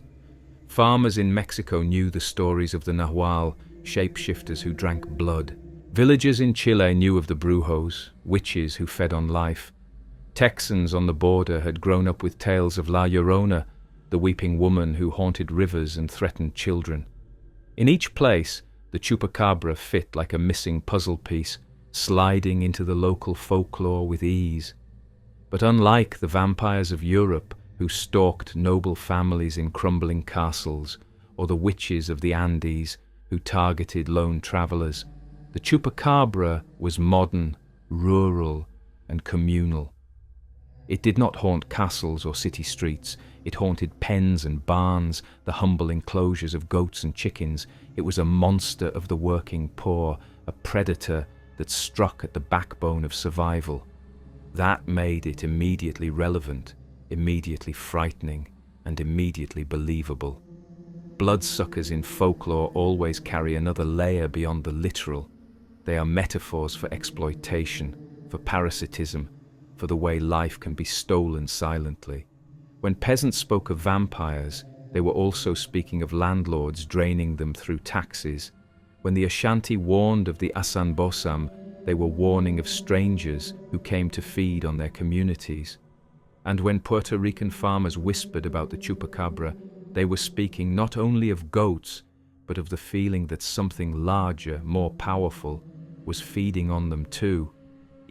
Farmers in Mexico knew the stories of the Nahual, shapeshifters who drank blood. Villagers in Chile knew of the brujos, witches who fed on life. Texans on the border had grown up with tales of La Llorona, the weeping woman who haunted rivers and threatened children. In each place, the chupacabra fit like a missing puzzle piece, sliding into the local folklore with ease. But unlike the vampires of Europe, who stalked noble families in crumbling castles, or the witches of the Andes, who targeted lone travelers, the chupacabra was modern, rural, and communal. It did not haunt castles or city streets. It haunted pens and barns, the humble enclosures of goats and chickens. It was a monster of the working poor, a predator that struck at the backbone of survival. That made it immediately relevant, immediately frightening, and immediately believable. Bloodsuckers in folklore always carry another layer beyond the literal. They are metaphors for exploitation, for parasitism, for the way life can be stolen silently. When peasants spoke of vampires, they were also speaking of landlords draining them through taxes. When the Ashanti warned of the Asanbosam, they were warning of strangers who came to feed on their communities. And when Puerto Rican farmers whispered about the chupacabra, they were speaking not only of goats, but of the feeling that something larger, more powerful, was feeding on them too.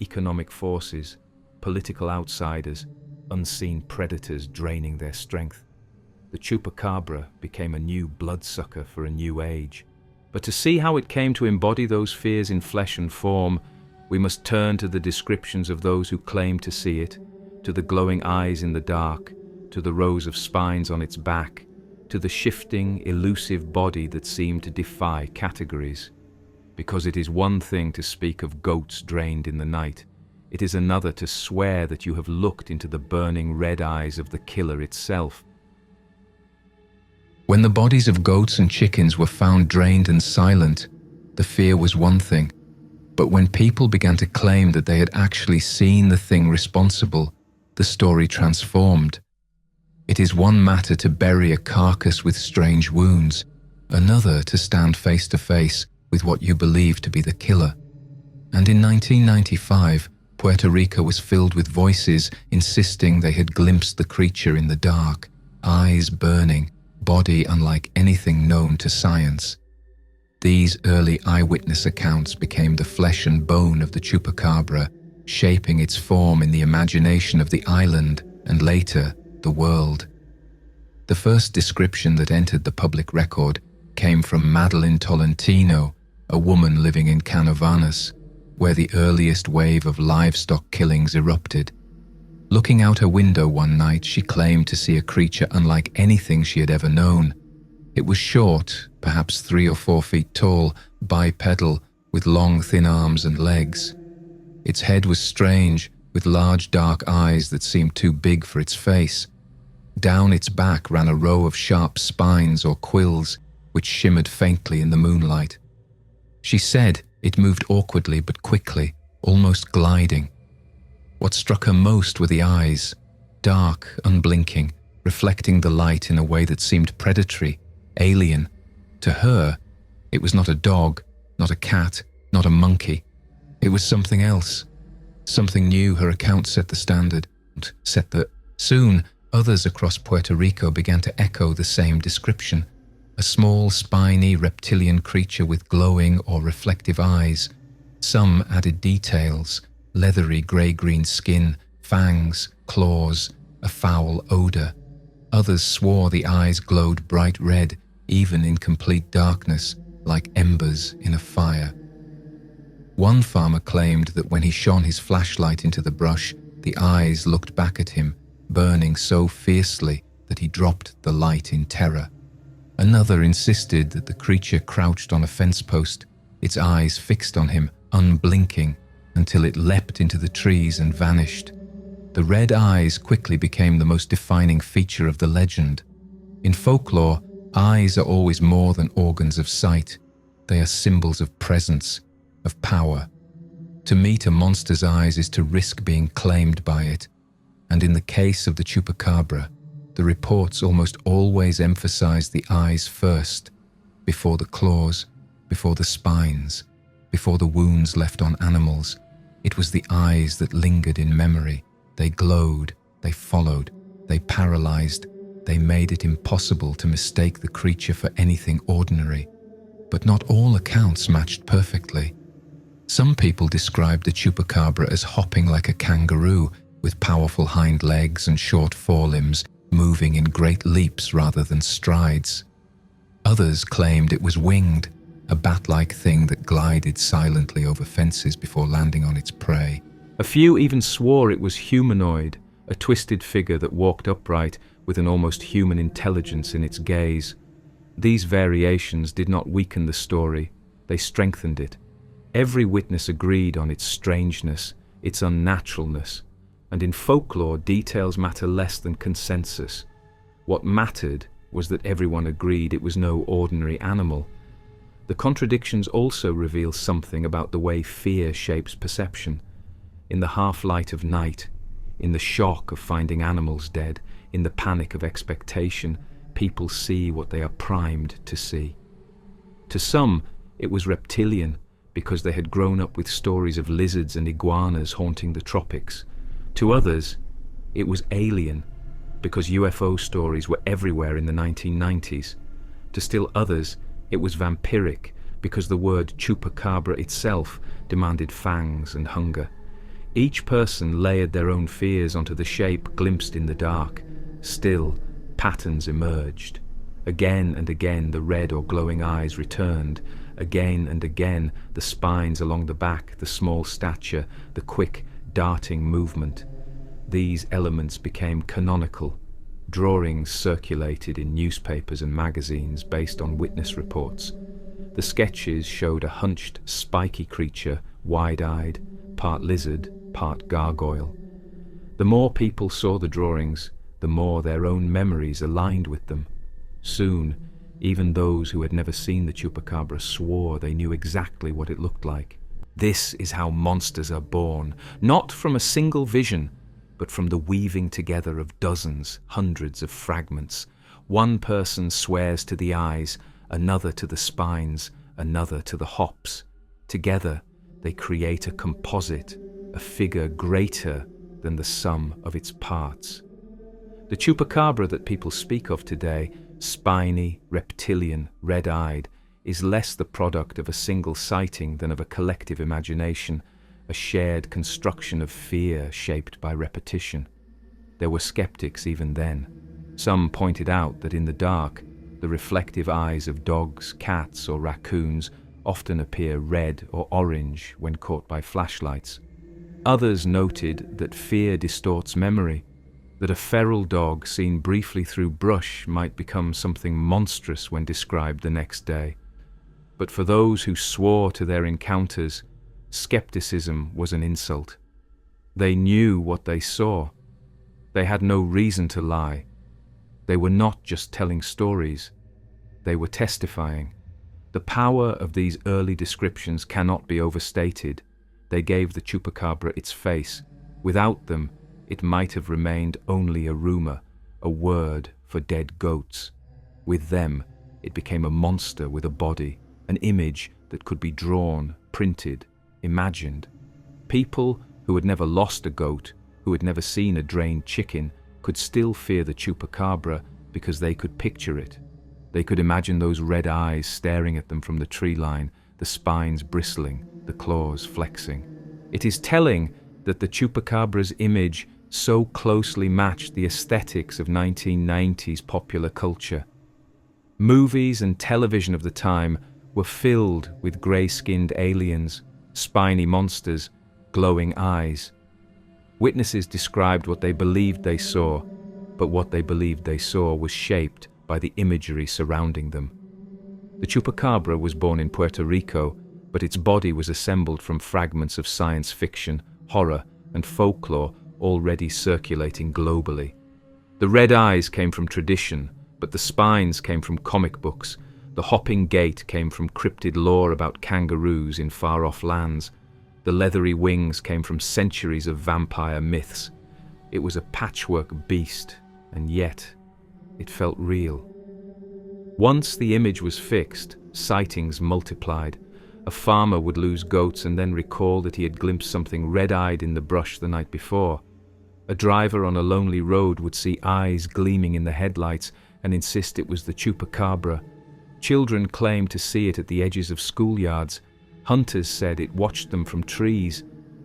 Economic forces, political outsiders, unseen predators draining their strength. The chupacabra became a new bloodsucker for a new age. But to see how it came to embody those fears in flesh and form, we must turn to the descriptions of those who claim to see it, to the glowing eyes in the dark, to the rows of spines on its back, to the shifting, elusive body that seemed to defy categories. Because it is one thing to speak of goats drained in the night, it is another to swear that you have looked into the burning red eyes of the killer itself. When the bodies of goats and chickens were found drained and silent, the fear was one thing. But when people began to claim that they had actually seen the thing responsible, the story transformed. It is one matter to bury a carcass with strange wounds, another to stand face to face with what you believe to be the killer. And in 1995, Puerto Rico was filled with voices insisting they had glimpsed the creature in the dark, eyes burning, body unlike anything known to science. These early eyewitness accounts became the flesh and bone of the chupacabra, shaping its form in the imagination of the island and later the world. The first description that entered the public record came from Madeline Tolentino, a woman living in Canovanas, where the earliest wave of livestock killings erupted. Looking out her window one night, she claimed to see a creature unlike anything she had ever known. It was short, perhaps 3 or 4 feet tall, bipedal, with long thin arms and legs. Its head was strange, with large dark eyes that seemed too big for its face. Down its back ran a row of sharp spines or quills, which shimmered faintly in the moonlight. She said it moved awkwardly but quickly, almost gliding. What struck her most were the eyes, dark, unblinking, reflecting the light in a way that seemed predatory, alien. To her, it was not a dog, not a cat, not a monkey. It was something else, something new. Her account set the standard, Soon, others across Puerto Rico began to echo the same description. A small, spiny, reptilian creature with glowing or reflective eyes. Some added details, leathery grey-green skin, fangs, claws, a foul odour. Others swore the eyes glowed bright red, even in complete darkness, like embers in a fire. One farmer claimed that when he shone his flashlight into the brush, the eyes looked back at him, burning so fiercely that he dropped the light in terror. Another insisted that the creature crouched on a fence post, its eyes fixed on him, unblinking, until it leapt into the trees and vanished. The red eyes quickly became the most defining feature of the legend. In folklore, eyes are always more than organs of sight. They are symbols of presence, of power. To meet a monster's eyes is to risk being claimed by it. And in the case of the chupacabra, the reports almost always emphasize the eyes first, before the claws, before the spines, before the wounds left on animals. It was the eyes that lingered in memory. They glowed, they followed, they paralyzed, they made it impossible to mistake the creature for anything ordinary. But not all accounts matched perfectly. Some people described the chupacabra as hopping like a kangaroo, with powerful hind legs and short forelimbs, moving in great leaps rather than strides. Others claimed it was winged, a bat-like thing that glided silently over fences before landing on its prey. A few even swore it was humanoid, a twisted figure that walked upright with an almost human intelligence in its gaze. These variations did not weaken the story, they strengthened it. Every witness agreed on its strangeness, its unnaturalness, and in folklore details matter less than consensus. What mattered was that everyone agreed it was no ordinary animal. The contradictions also reveal something about the way fear shapes perception. In the half-light of night, in the shock of finding animals dead, in the panic of expectation, people see what they are primed to see. To some, it was reptilian, because they had grown up with stories of lizards and iguanas haunting the tropics. To others, it was alien, because UFO stories were everywhere in the 1990s. To still others, it was vampiric, because the word chupacabra itself demanded fangs and hunger. Each person layered their own fears onto the shape glimpsed in the dark. Still, patterns emerged. Again and again the red or glowing eyes returned. Again and again the spines along the back, the small stature, the quick, darting movement. These elements became canonical, Drawings circulated in newspapers and magazines based on witness reports. The sketches showed a hunched, spiky creature, wide-eyed, part lizard, part gargoyle. The more people saw the drawings, the more their own memories aligned with them. Soon, even those who had never seen the chupacabra swore they knew exactly what it looked like. This is how monsters are born, not from a single vision, but from the weaving together of dozens, hundreds of fragments. One person swears to the eyes, another to the spines, another to the hops. Together, they create a composite, a figure greater than the sum of its parts. The chupacabra that people speak of today, spiny, reptilian, red-eyed, is less the product of a single sighting than of a collective imagination, a shared construction of fear shaped by repetition. There were skeptics even then. Some pointed out that in the dark, the reflective eyes of dogs, cats, or raccoons often appear red or orange when caught by flashlights. Others noted that fear distorts memory, that a feral dog seen briefly through brush might become something monstrous when described the next day. But for those who swore to their encounters, skepticism was an insult. They knew what they saw. They had no reason to lie. They were not just telling stories. They were testifying. The power of these early descriptions cannot be overstated. They gave the chupacabra its face. Without them, it might have remained only a rumor, a word for dead goats. With them, it became a monster with a body, an image that could be drawn, printed, imagined. People who had never lost a goat, who had never seen a drained chicken, could still fear the chupacabra because they could picture it. They could imagine those red eyes staring at them from the tree line, the spines bristling, the claws flexing. It is telling that the chupacabra's image so closely matched the aesthetics of 1990s popular culture. Movies and television of the time were filled with grey-skinned aliens, spiny monsters, glowing eyes. Witnesses described what they believed they saw, but what they believed they saw was shaped by the imagery surrounding them. The chupacabra was born in Puerto Rico, but its body was assembled from fragments of science fiction, horror, and folklore already circulating globally. The red eyes came from tradition, but the spines came from comic books. The hopping gait came from cryptid lore about kangaroos in far-off lands. The leathery wings came from centuries of vampire myths. It was a patchwork beast, and yet it felt real. Once the image was fixed, sightings multiplied. A farmer would lose goats and then recall that he had glimpsed something red-eyed in the brush the night before. A driver on a lonely road would see eyes gleaming in the headlights and insist it was the chupacabra. Children claimed to see it at the edges of schoolyards. Hunters said it watched them from trees.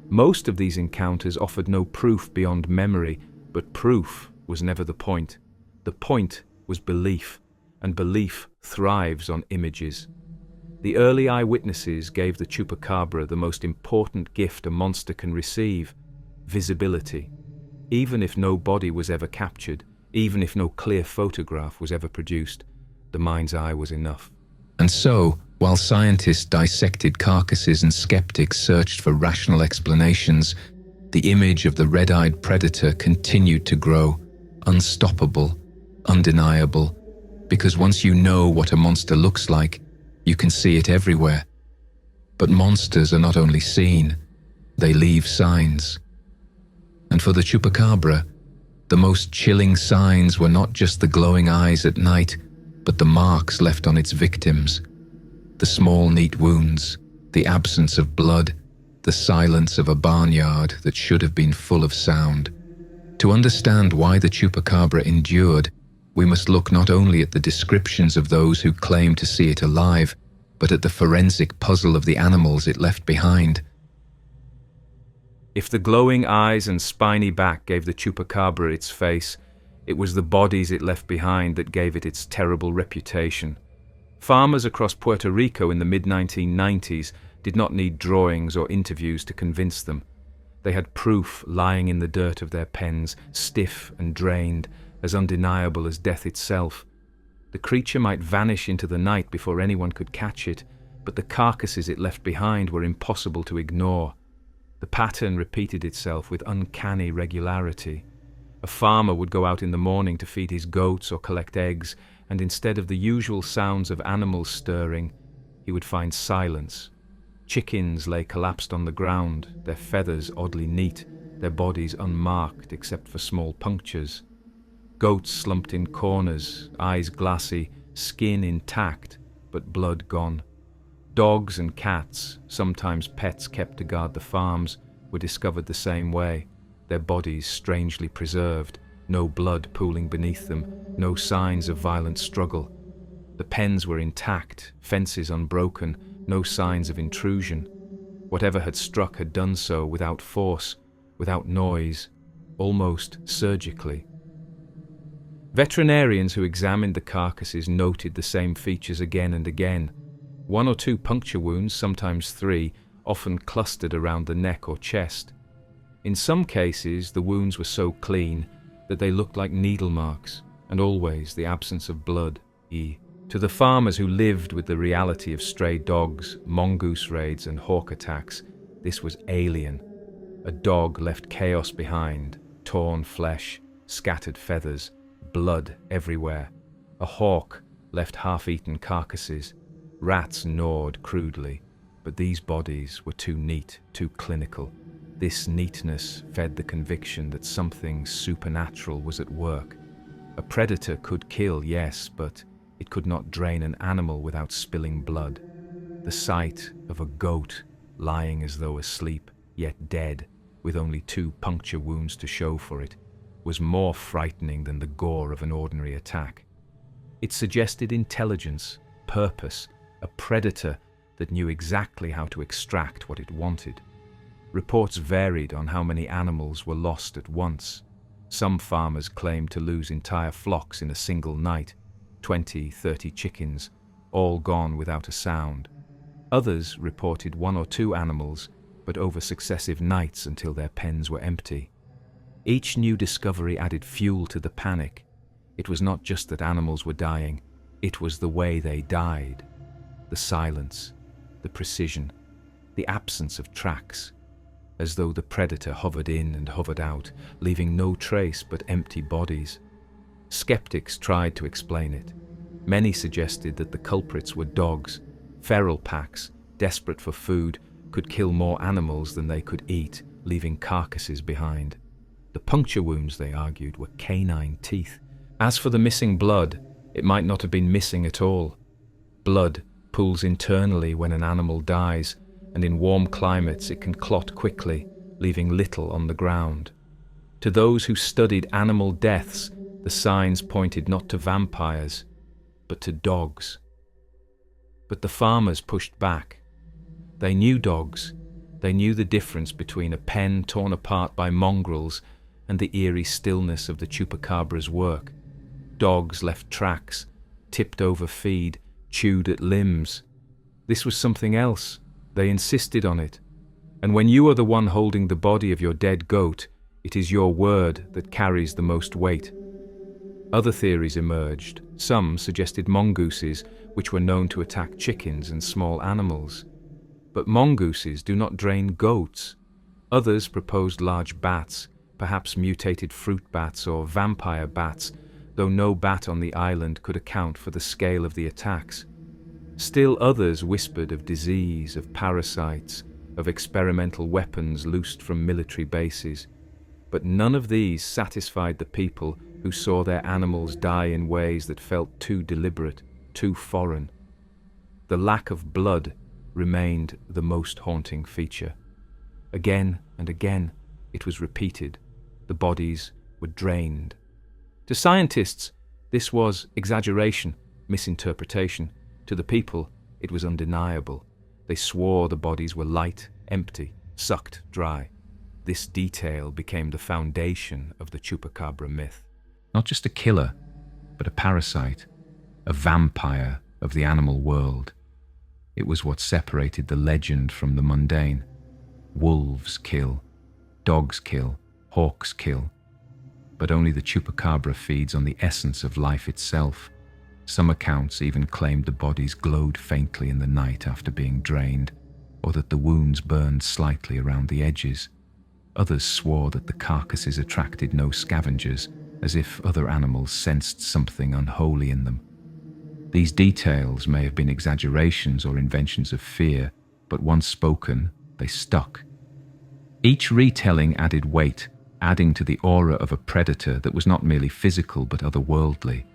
Most of these encounters offered no proof beyond memory, but proof was never the point. The point was belief, and belief thrives on images. The early eyewitnesses gave the chupacabra the most important gift a monster can receive: visibility. Even if no body was ever captured, even if no clear photograph was ever produced, the mind's eye was enough. And so, while scientists dissected carcasses and skeptics searched for rational explanations, the image of the red-eyed predator continued to grow, unstoppable, undeniable, because once you know what a monster looks like, you can see it everywhere. But monsters are not only seen, they leave signs. And for the chupacabra, the most chilling signs were not just the glowing eyes at night, but the marks left on its victims. The small, neat wounds, the absence of blood, the silence of a barnyard that should have been full of sound. To understand why the chupacabra endured, we must look not only at the descriptions of those who claim to see it alive, but at the forensic puzzle of the animals it left behind. If the glowing eyes and spiny back gave the chupacabra its face, it was the bodies it left behind that gave it its terrible reputation. Farmers across Puerto Rico in the mid-1990s did not need drawings or interviews to convince them. They had proof lying in the dirt of their pens, stiff and drained, as undeniable as death itself. The creature might vanish into the night before anyone could catch it, but the carcasses it left behind were impossible to ignore. The pattern repeated itself with uncanny regularity. A farmer would go out in the morning to feed his goats or collect eggs, and instead of the usual sounds of animals stirring, he would find silence. Chickens lay collapsed on the ground, their feathers oddly neat, their bodies unmarked except for small punctures. Goats slumped in corners, eyes glassy, skin intact, but blood gone. Dogs and cats, sometimes pets kept to guard the farms, were discovered the same way, their bodies strangely preserved, no blood pooling beneath them, no signs of violent struggle. The pens were intact, fences unbroken, no signs of intrusion. Whatever had struck had done so without force, without noise, almost surgically. Veterinarians who examined the carcasses noted the same features again and again. 1 or 2 puncture wounds, sometimes 3, often clustered around the neck or chest. In some cases, the wounds were so clean that they looked like needle marks, and always the absence of blood. To the farmers who lived with the reality of stray dogs, mongoose raids, and hawk attacks, this was alien. A dog left chaos behind, torn flesh, scattered feathers, blood everywhere. A hawk left half-eaten carcasses. Rats gnawed crudely, but these bodies were too neat, too clinical. This neatness fed the conviction that something supernatural was at work. A predator could kill, yes, but it could not drain an animal without spilling blood. The sight of a goat lying as though asleep, yet dead, with only 2 puncture wounds to show for it, was more frightening than the gore of an ordinary attack. It suggested intelligence, purpose, a predator that knew exactly how to extract what it wanted. Reports varied on how many animals were lost at once. Some farmers claimed to lose entire flocks in a single night, 20, 30 chickens, all gone without a sound. Others reported 1 or 2 animals, but over successive nights until their pens were empty. Each new discovery added fuel to the panic. It was not just that animals were dying, it was the way they died. The silence, the precision, the absence of tracks, as though the predator hovered in and hovered out, leaving no trace but empty bodies. Skeptics tried to explain it. Many suggested that the culprits were dogs. Feral packs, desperate for food, could kill more animals than they could eat, leaving carcasses behind. The puncture wounds, they argued, were canine teeth. As for the missing blood, it might not have been missing at all. Blood pools internally when an animal dies, and in warm climates it can clot quickly, leaving little on the ground. To those who studied animal deaths, the signs pointed not to vampires, but to dogs. But the farmers pushed back. They knew dogs. They knew the difference between a pen torn apart by mongrels and the eerie stillness of the chupacabra's work. Dogs left tracks, tipped over feed, chewed at limbs. This was something else. They insisted on it. And when you are the one holding the body of your dead goat, it is your word that carries the most weight. Other theories emerged. Some suggested mongooses, which were known to attack chickens and small animals. But mongooses do not drain goats. Others proposed large bats, perhaps mutated fruit bats or vampire bats, though no bat on the island could account for the scale of the attacks. Still others whispered of disease, of parasites, of experimental weapons loosed from military bases. But none of these satisfied the people who saw their animals die in ways that felt too deliberate, too foreign. The lack of blood remained the most haunting feature. Again and again, it was repeated. The bodies were drained. To scientists, this was exaggeration, misinterpretation. To the people, it was undeniable. They swore the bodies were light, empty, sucked dry. This detail became the foundation of the chupacabra myth. Not just a killer, but a parasite, a vampire of the animal world. It was what separated the legend from the mundane. Wolves kill, dogs kill, hawks kill. but only the chupacabra feeds on the essence of life itself. Some accounts even claimed the bodies glowed faintly in the night after being drained, or that the wounds burned slightly around the edges. Others swore that the carcasses attracted no scavengers, as if other animals sensed something unholy in them. These details may have been exaggerations or inventions of fear, but once spoken, they stuck. Each retelling added weight, adding to the aura of a predator that was not merely physical but otherworldly.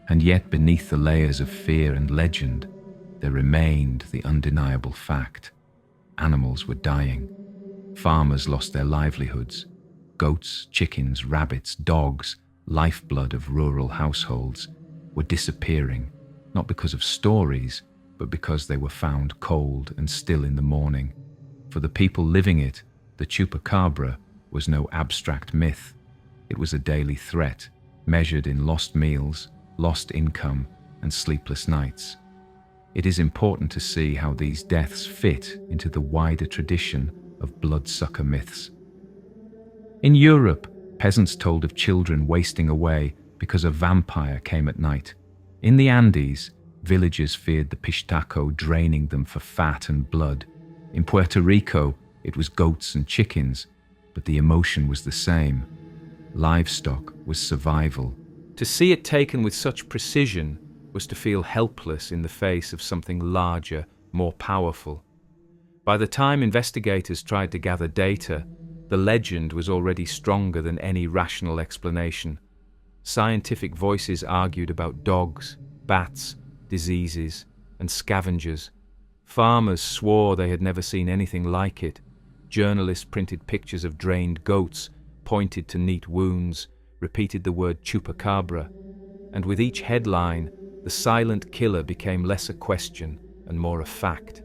And yet beneath the layers of fear and legend, there remained the undeniable fact. Animals were dying. Farmers lost their livelihoods. Goats, chickens, rabbits, dogs, lifeblood of rural households, were disappearing, not because of stories, but because they were found cold and still in the morning. For the people living it, the chupacabra was no abstract myth. It was a daily threat, measured in lost meals, lost income, and sleepless nights. It is important to see how these deaths fit into the wider tradition of bloodsucker myths. In Europe, peasants told of children wasting away because a vampire came at night. In the Andes, villagers feared the pistaco draining them for fat and blood. In Puerto Rico, it was goats and chickens, but the emotion was the same. Livestock was survival. To see it taken with such precision was to feel helpless in the face of something larger, more powerful. By the time investigators tried to gather data, the legend was already stronger than any rational explanation. Scientific voices argued about dogs, bats, diseases, and scavengers. Farmers swore they had never seen anything like it. Journalists printed pictures of drained goats, pointed to neat wounds, repeated the word chupacabra, and with each headline, the silent killer became less a question and more a fact.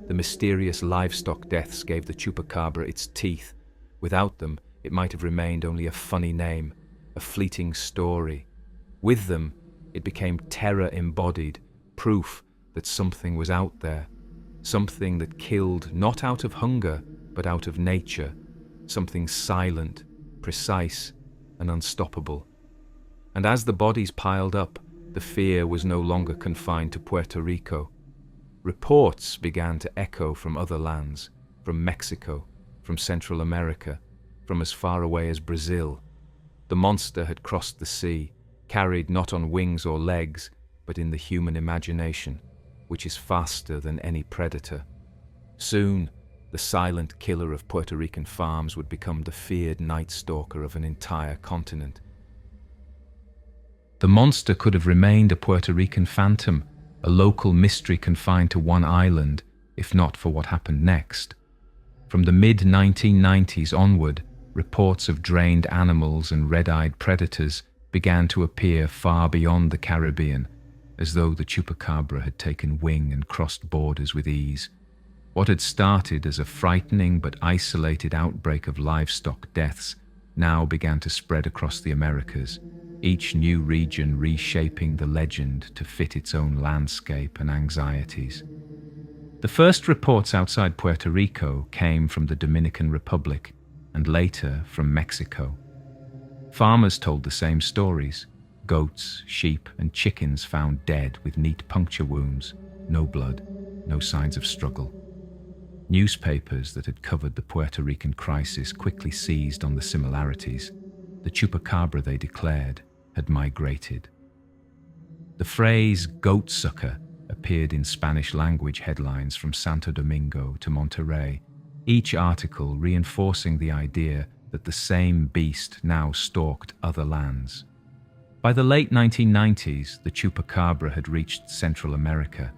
The mysterious livestock deaths gave the chupacabra its teeth. Without them, it might have remained only a funny name, a fleeting story. With them, it became terror embodied, proof that something was out there, something that killed not out of hunger, but out of nature, something silent, precise, and unstoppable. And as the bodies piled up, the fear was no longer confined to Puerto Rico. Reports began to echo from other lands, from Mexico, from Central America, from as far away as Brazil. The monster had crossed the sea, carried not on wings or legs, but in the human imagination, which is faster than any predator. Soon, the silent killer of Puerto Rican farms would become the feared night stalker of an entire continent. The monster could have remained a Puerto Rican phantom, a local mystery confined to one island, if not for what happened next. From the mid-1990s onward, reports of drained animals and red-eyed predators began to appear far beyond the Caribbean, as though the chupacabra had taken wing and crossed borders with ease. What had started as a frightening but isolated outbreak of livestock deaths now began to spread across the Americas, each new region reshaping the legend to fit its own landscape and anxieties. The first reports outside Puerto Rico came from the Dominican Republic and later from Mexico. Farmers told the same stories: goats, sheep, and chickens found dead with neat puncture wounds, no blood, no signs of struggle. Newspapers that had covered the Puerto Rican crisis quickly seized on the similarities. The chupacabra, they declared, had migrated. The phrase "goatsucker" appeared in Spanish-language headlines from Santo Domingo to Monterrey, each article reinforcing the idea that the same beast now stalked other lands. By the late 1990s, the chupacabra had reached Central America.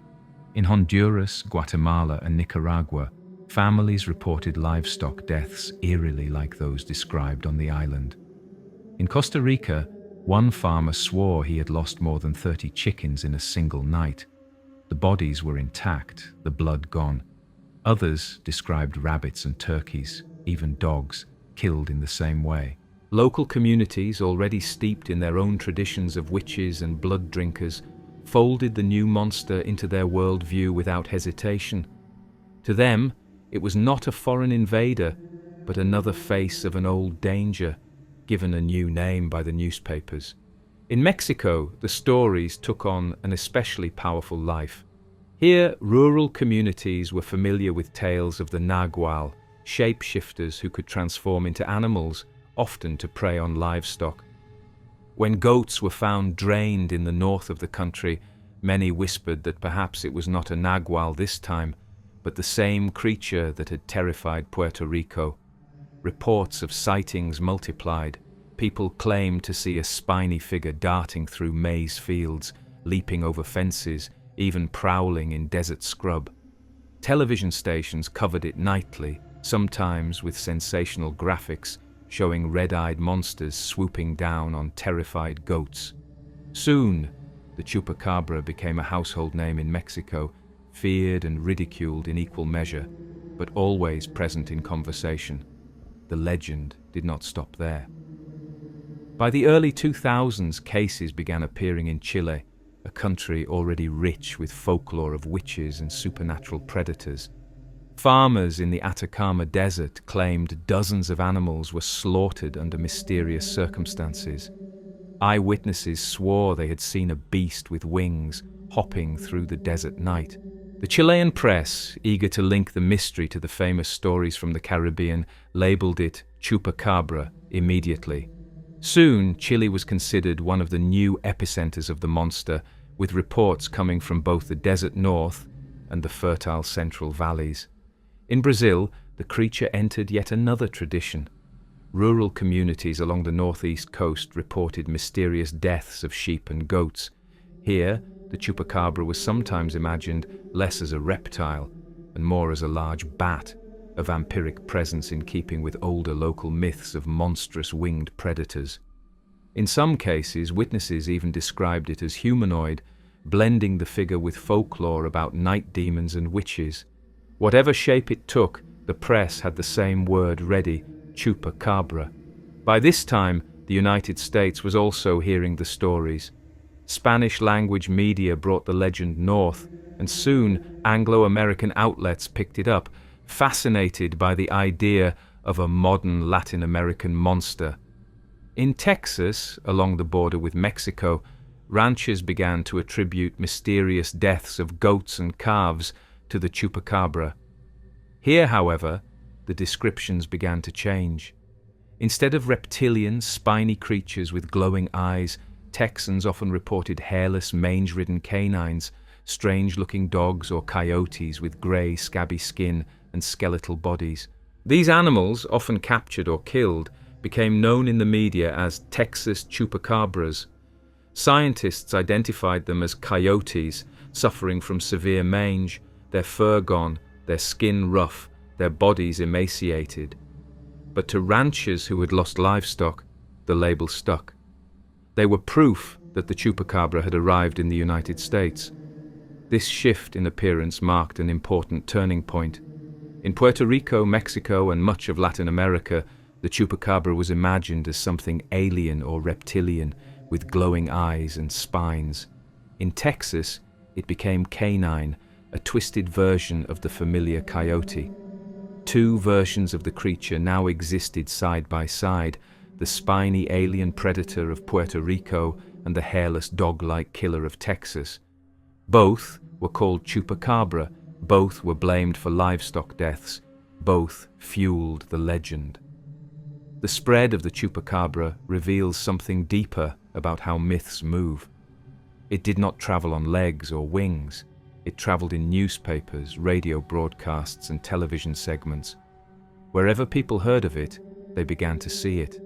In Honduras, Guatemala, and Nicaragua, families reported livestock deaths eerily like those described on the island. In Costa Rica, one farmer swore he had lost more than 30 chickens in a single night. The bodies were intact, the blood gone. Others described rabbits and turkeys, even dogs, killed in the same way. Local communities, already steeped in their own traditions of witches and blood drinkers, folded the new monster into their worldview without hesitation. To them, it was not a foreign invader, but another face of an old danger, given a new name by the newspapers. In Mexico, the stories took on an especially powerful life. Here, rural communities were familiar with tales of the nagual, shapeshifters who could transform into animals, often to prey on livestock. When goats were found drained in the north of the country, many whispered that perhaps it was not a nagual this time, but the same creature that had terrified Puerto Rico. Reports of sightings multiplied. People claimed to see a spiny figure darting through maize fields, leaping over fences, even prowling in desert scrub. Television stations covered it nightly, sometimes with sensational graphics showing red-eyed monsters swooping down on terrified goats. Soon, the chupacabra became a household name in Mexico, feared and ridiculed in equal measure, but always present in conversation. The legend did not stop there. By the early 2000s, cases began appearing in Chile, a country already rich with folklore of witches and supernatural predators. Farmers in the Atacama Desert claimed dozens of animals were slaughtered under mysterious circumstances. Eyewitnesses swore they had seen a beast with wings hopping through the desert night. The Chilean press, eager to link the mystery to the famous stories from the Caribbean, labeled it Chupacabra immediately. Soon, Chile was considered one of the new epicenters of the monster, with reports coming from both the desert north and the fertile central valleys. In Brazil, the creature entered yet another tradition. Rural communities along the northeast coast reported mysterious deaths of sheep and goats. Here, the chupacabra was sometimes imagined less as a reptile and more as a large bat, a vampiric presence in keeping with older local myths of monstrous winged predators. In some cases, witnesses even described it as humanoid, blending the figure with folklore about night demons and witches. Whatever shape it took, the press had the same word ready: chupacabra. By this time, the United States was also hearing the stories. Spanish-language media brought the legend north, and soon Anglo-American outlets picked it up, fascinated by the idea of a modern Latin American monster. In Texas, along the border with Mexico, ranchers began to attribute mysterious deaths of goats and calves to the chupacabra. Here, however, the descriptions began to change. Instead of reptilian, spiny creatures with glowing eyes, Texans often reported hairless, mange-ridden canines, strange-looking dogs or coyotes with grey, scabby skin and skeletal bodies. These animals, often captured or killed, became known in the media as Texas chupacabras. Scientists identified them as coyotes, suffering from severe mange, their fur gone, their skin rough, their bodies emaciated. But to ranchers who had lost livestock, the label stuck. They were proof that the chupacabra had arrived in the United States. This shift in appearance marked an important turning point. In Puerto Rico, Mexico, and much of Latin America, the chupacabra was imagined as something alien or reptilian, with glowing eyes and spines. In Texas, it became canine, a twisted version of the familiar coyote. Two versions of the creature now existed side by side: the spiny alien predator of Puerto Rico and the hairless dog-like killer of Texas. Both were called chupacabra, both were blamed for livestock deaths, both fueled the legend. The spread of the chupacabra reveals something deeper about how myths move. It did not travel on legs or wings. It traveled in newspapers, radio broadcasts, and television segments. Wherever people heard of it, they began to see it.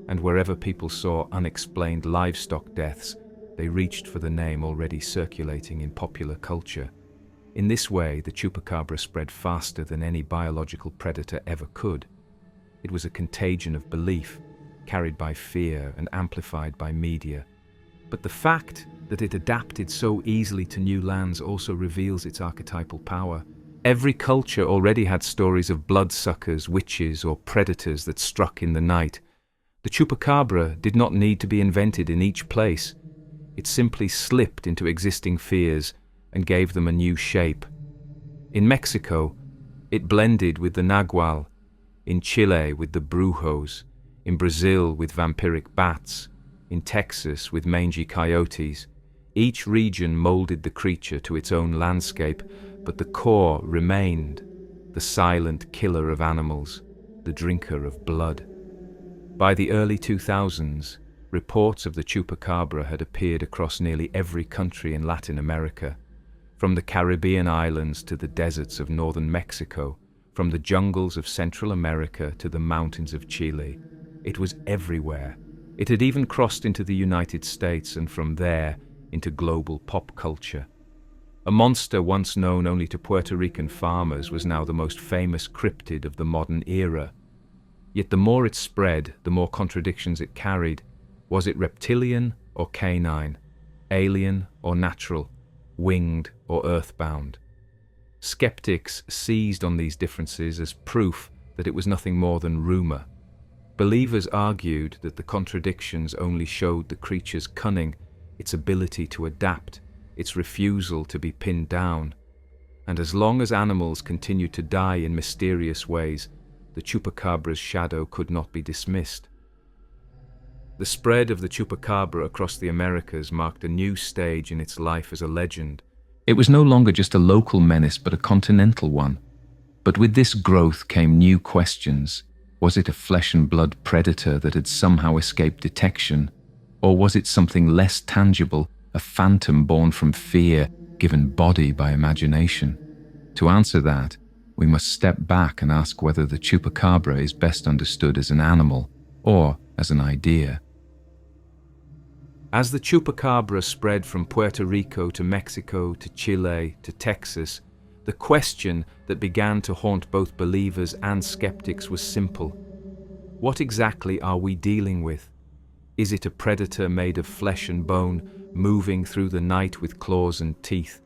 And wherever people saw unexplained livestock deaths, they reached for the name already circulating in popular culture. In this way, the chupacabra spread faster than any biological predator ever could. It was a contagion of belief, carried by fear and amplified by media. But the fact that it adapted so easily to new lands also reveals its archetypal power. Every culture already had stories of bloodsuckers, witches, or predators that struck in the night. The chupacabra did not need to be invented in each place. It simply slipped into existing fears and gave them a new shape. In Mexico, it blended with the nagual, in Chile with the brujos, in Brazil with vampiric bats, in Texas with mangy coyotes. Each region molded the creature to its own landscape, but the core remained: the silent killer of animals, the drinker of blood. By the early 2000s, reports of the chupacabra had appeared across nearly every country in Latin America, from the Caribbean islands to the deserts of northern Mexico, from the jungles of Central America to the mountains of Chile. It was everywhere. It had even crossed into the United States and from there into global pop culture. A monster once known only to Puerto Rican farmers was now the most famous cryptid of the modern era. Yet the more it spread, the more contradictions it carried. Was it reptilian or canine, alien or natural, winged or earthbound? Skeptics seized on these differences as proof that it was nothing more than rumor. Believers argued that the contradictions only showed the creature's cunning, its ability to adapt, its refusal to be pinned down. And as long as animals continued to die in mysterious ways, the chupacabra's shadow could not be dismissed. The spread of the chupacabra across the Americas marked a new stage in its life as a legend. It was no longer just a local menace, but a continental one. But with this growth came new questions. Was it a flesh and blood predator that had somehow escaped detection? Or was it something less tangible, a phantom born from fear, given body by imagination? To answer that, we must step back and ask whether the chupacabra is best understood as an animal or as an idea. As the chupacabra spread from Puerto Rico to Mexico to Chile to Texas, the question that began to haunt both believers and skeptics was simple. What exactly are we dealing with? Is it a predator made of flesh and bone, moving through the night with claws and teeth?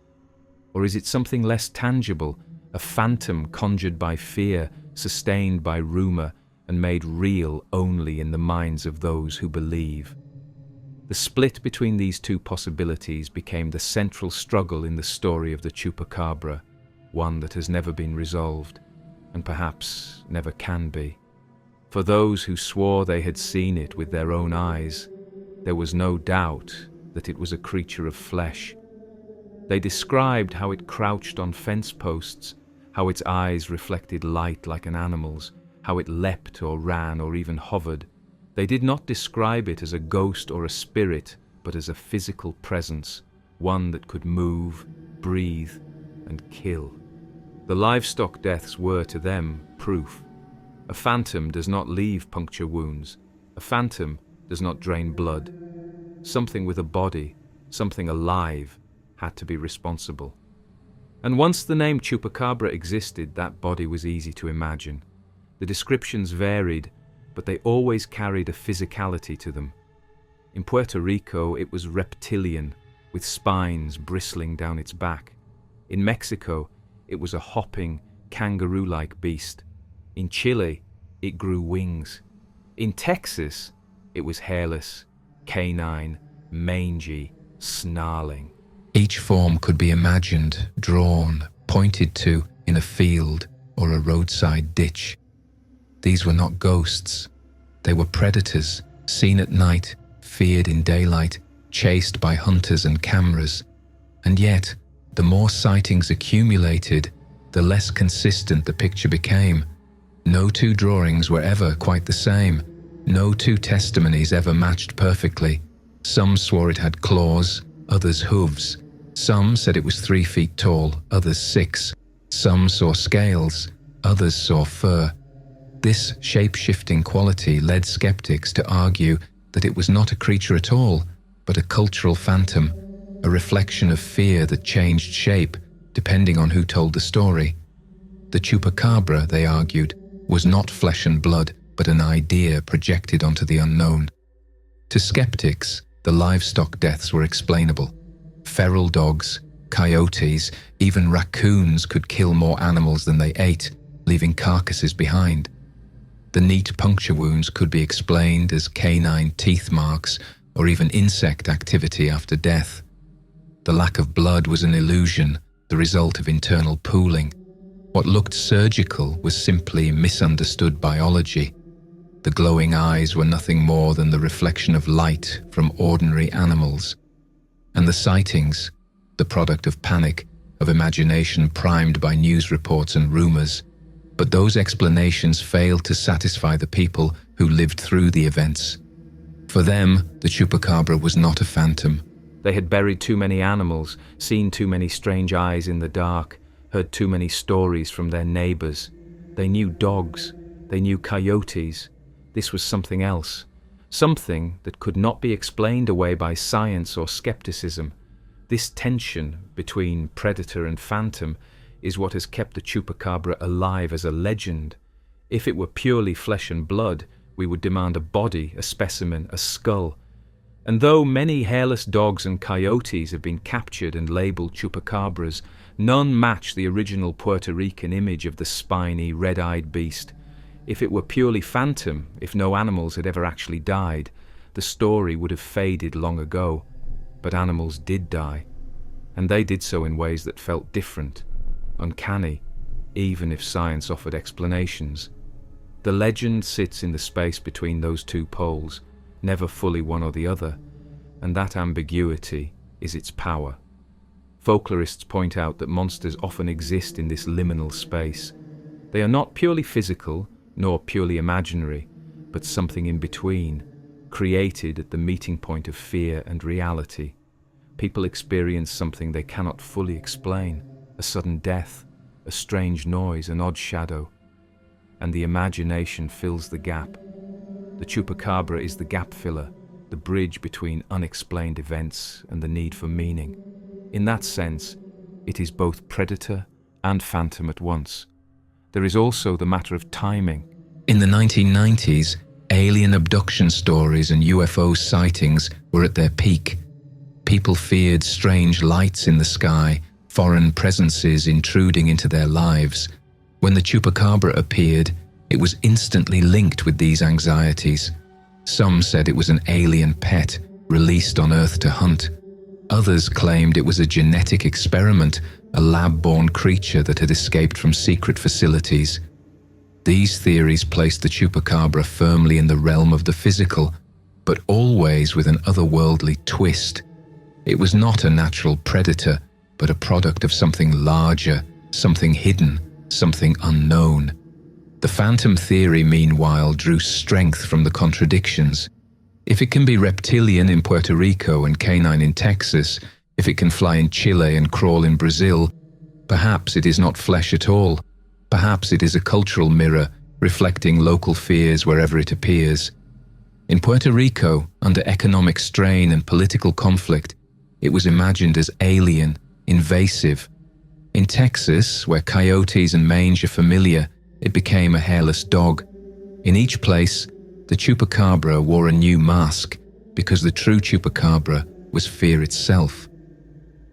Or is it something less tangible, a phantom conjured by fear, sustained by rumor, and made real only in the minds of those who believe? The split between these two possibilities became the central struggle in the story of the chupacabra, one that has never been resolved, and perhaps never can be. For those who swore they had seen it with their own eyes, there was no doubt that it was a creature of flesh. They described how it crouched on fence posts, how its eyes reflected light like an animal's, how it leapt or ran or even hovered. They did not describe it as a ghost or a spirit, but as a physical presence, one that could move, breathe, and kill. The livestock deaths were, to them, proof. A phantom does not leave puncture wounds. A phantom does not drain blood. Something with a body, something alive, had to be responsible. And once the name chupacabra existed, that body was easy to imagine. The descriptions varied, but they always carried a physicality to them. In Puerto Rico, it was reptilian, with spines bristling down its back. In Mexico, it was a hopping, kangaroo-like beast. In Chile, it grew wings. In Texas, it was hairless, canine, mangy, snarling. Each form could be imagined, drawn, pointed to in a field or a roadside ditch. These were not ghosts. They were predators, seen at night, feared in daylight, chased by hunters and cameras. And yet, the more sightings accumulated, the less consistent the picture became. No two drawings were ever quite the same. No two testimonies ever matched perfectly. Some swore it had claws, others hooves. Some said it was 3 feet tall, others 6. Some saw scales, others saw fur. This shape-shifting quality led skeptics to argue that it was not a creature at all, but a cultural phantom, a reflection of fear that changed shape depending on who told the story. The chupacabra, they argued, was not flesh and blood, but an idea projected onto the unknown. To skeptics, the livestock deaths were explainable. Feral dogs, coyotes, even raccoons could kill more animals than they ate, leaving carcasses behind. The neat puncture wounds could be explained as canine teeth marks or even insect activity after death. The lack of blood was an illusion, the result of internal pooling. What looked surgical was simply misunderstood biology. The glowing eyes were nothing more than the reflection of light from ordinary animals. And the sightings, the product of panic, of imagination primed by news reports and rumors. But those explanations failed to satisfy the people who lived through the events. For them, the chupacabra was not a phantom. They had buried too many animals, seen too many strange eyes in the dark, heard too many stories from their neighbors. They knew dogs, they knew coyotes. This was something else, something that could not be explained away by science or skepticism. This tension between predator and phantom is what has kept the chupacabra alive as a legend. If it were purely flesh and blood, we would demand a body, a specimen, a skull. And though many hairless dogs and coyotes have been captured and labeled chupacabras, none match the original Puerto Rican image of the spiny, red-eyed beast. If it were purely phantom, if no animals had ever actually died, the story would have faded long ago. But animals did die, and they did so in ways that felt different, uncanny, even if science offered explanations. The legend sits in the space between those two poles, never fully one or the other, and that ambiguity is its power. Folklorists point out that monsters often exist in this liminal space. They are not purely physical, nor purely imaginary, but something in between, created at the meeting point of fear and reality. People experience something they cannot fully explain, a sudden death, a strange noise, an odd shadow, and the imagination fills the gap. The chupacabra is the gap filler, the bridge between unexplained events and the need for meaning. In that sense, it is both predator and phantom at once. There is also the matter of timing. In the 1990s, alien abduction stories and UFO sightings were at their peak. People feared strange lights in the sky, foreign presences intruding into their lives. When the chupacabra appeared, it was instantly linked with these anxieties. Some said it was an alien pet released on Earth to hunt. Others claimed it was a genetic experiment, a lab-born creature that had escaped from secret facilities. These theories placed the chupacabra firmly in the realm of the physical, but always with an otherworldly twist. It was not a natural predator, but a product of something larger, something hidden, something unknown. The phantom theory, meanwhile, drew strength from the contradictions. If it can be reptilian in Puerto Rico and canine in Texas, if it can fly in Chile and crawl in Brazil, perhaps it is not flesh at all. Perhaps it is a cultural mirror, reflecting local fears wherever it appears. In Puerto Rico, under economic strain and political conflict, it was imagined as alien, invasive. In Texas, where coyotes and mange are familiar, it became a hairless dog. In each place, the chupacabra wore a new mask, because the true chupacabra was fear itself.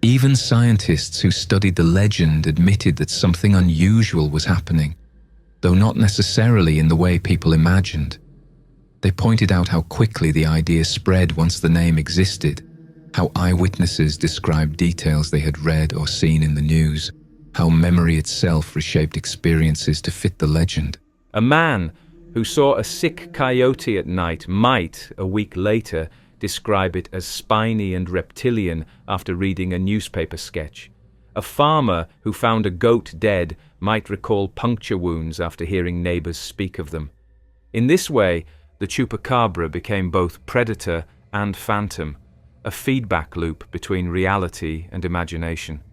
Even scientists who studied the legend admitted that something unusual was happening, though not necessarily in the way people imagined. They pointed out how quickly the idea spread once the name existed, how eyewitnesses described details they had read or seen in the news, how memory itself reshaped experiences to fit the legend. A man who saw a sick coyote at night might, a week later, describe it as spiny and reptilian after reading a newspaper sketch. A farmer who found a goat dead might recall puncture wounds after hearing neighbors speak of them. In this way, the chupacabra became both predator and phantom, a feedback loop between reality and imagination.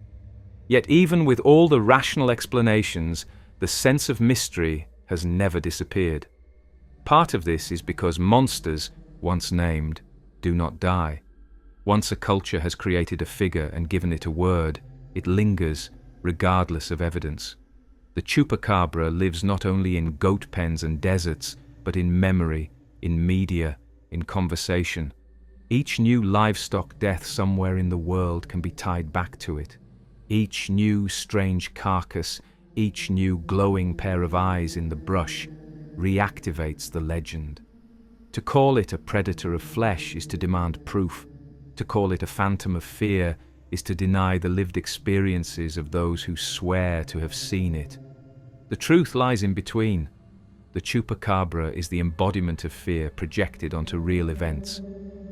Yet even with all the rational explanations, the sense of mystery has never disappeared. Part of this is because monsters, once named, do not die. Once a culture has created a figure and given it a word, it lingers, regardless of evidence. The chupacabra lives not only in goat pens and deserts, but in memory, in media, in conversation. Each new livestock death somewhere in the world can be tied back to it. Each new strange carcass, each new glowing pair of eyes in the brush, reactivates the legend. To call it a predator of flesh is to demand proof. To call it a phantom of fear is to deny the lived experiences of those who swear to have seen it. The truth lies in between. The The chupacabra is the embodiment of fear projected onto real events.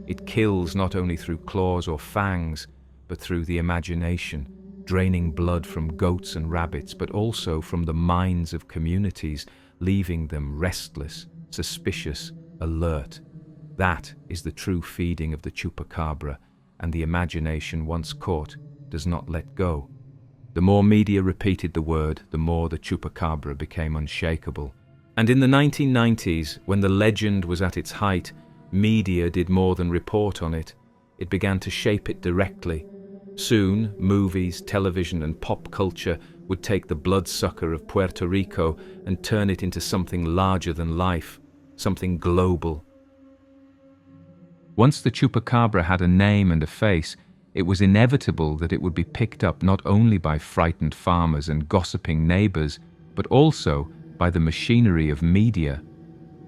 It kills not only through claws or fangs, but through the imagination, draining blood from goats and rabbits, but also from the minds of communities, leaving them restless, suspicious, alert. That is the true feeding of the chupacabra, and the imagination, once caught, does not let go. The more media repeated the word, the more the chupacabra became unshakable. And in the 1990s, when the legend was at its height, media did more than report on it. It began to shape it directly. Soon, movies, television, and pop culture would take the bloodsucker of Puerto Rico and turn it into something larger than life, something global. Once the chupacabra had a name and a face, it was inevitable that it would be picked up not only by frightened farmers and gossiping neighbors, but also by the machinery of media.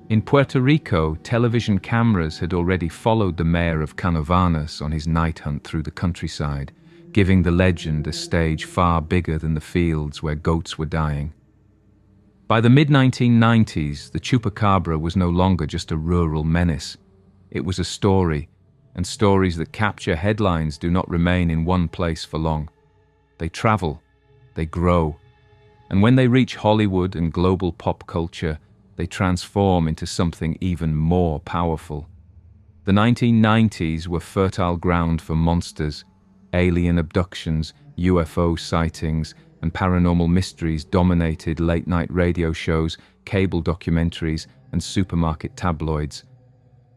In Puerto Rico, television cameras had already followed the mayor of Canovanas on his night hunt through the countryside, giving the legend a stage far bigger than the fields where goats were dying. By the mid-1990s, the chupacabra was no longer just a rural menace. It was a story, and stories that capture headlines do not remain in one place for long. They travel, they grow, and when they reach Hollywood and global pop culture, they transform into something even more powerful. The 1990s were fertile ground for monsters. Alien abductions, UFO sightings, and paranormal mysteries dominated late-night radio shows, cable documentaries, and supermarket tabloids.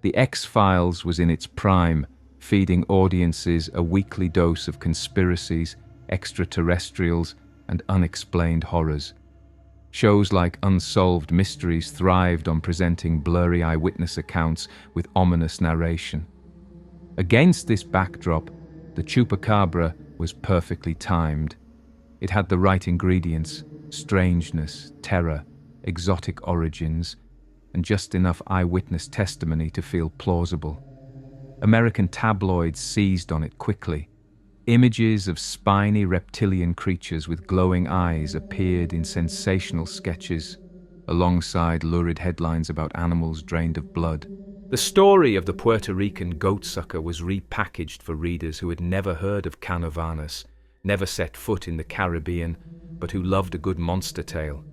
The X-Files was in its prime, feeding audiences a weekly dose of conspiracies, extraterrestrials, and unexplained horrors. Shows like Unsolved Mysteries thrived on presenting blurry eyewitness accounts with ominous narration. Against this backdrop, the chupacabra was perfectly timed. It had the right ingredients: strangeness, terror, exotic origins, and just enough eyewitness testimony to feel plausible. American tabloids seized on it quickly. Images of spiny reptilian creatures with glowing eyes appeared in sensational sketches, alongside lurid headlines about animals drained of blood. The story of the Puerto Rican goatsucker was repackaged for readers who had never heard of Canovanas, never set foot in the Caribbean, but who loved a good monster tale.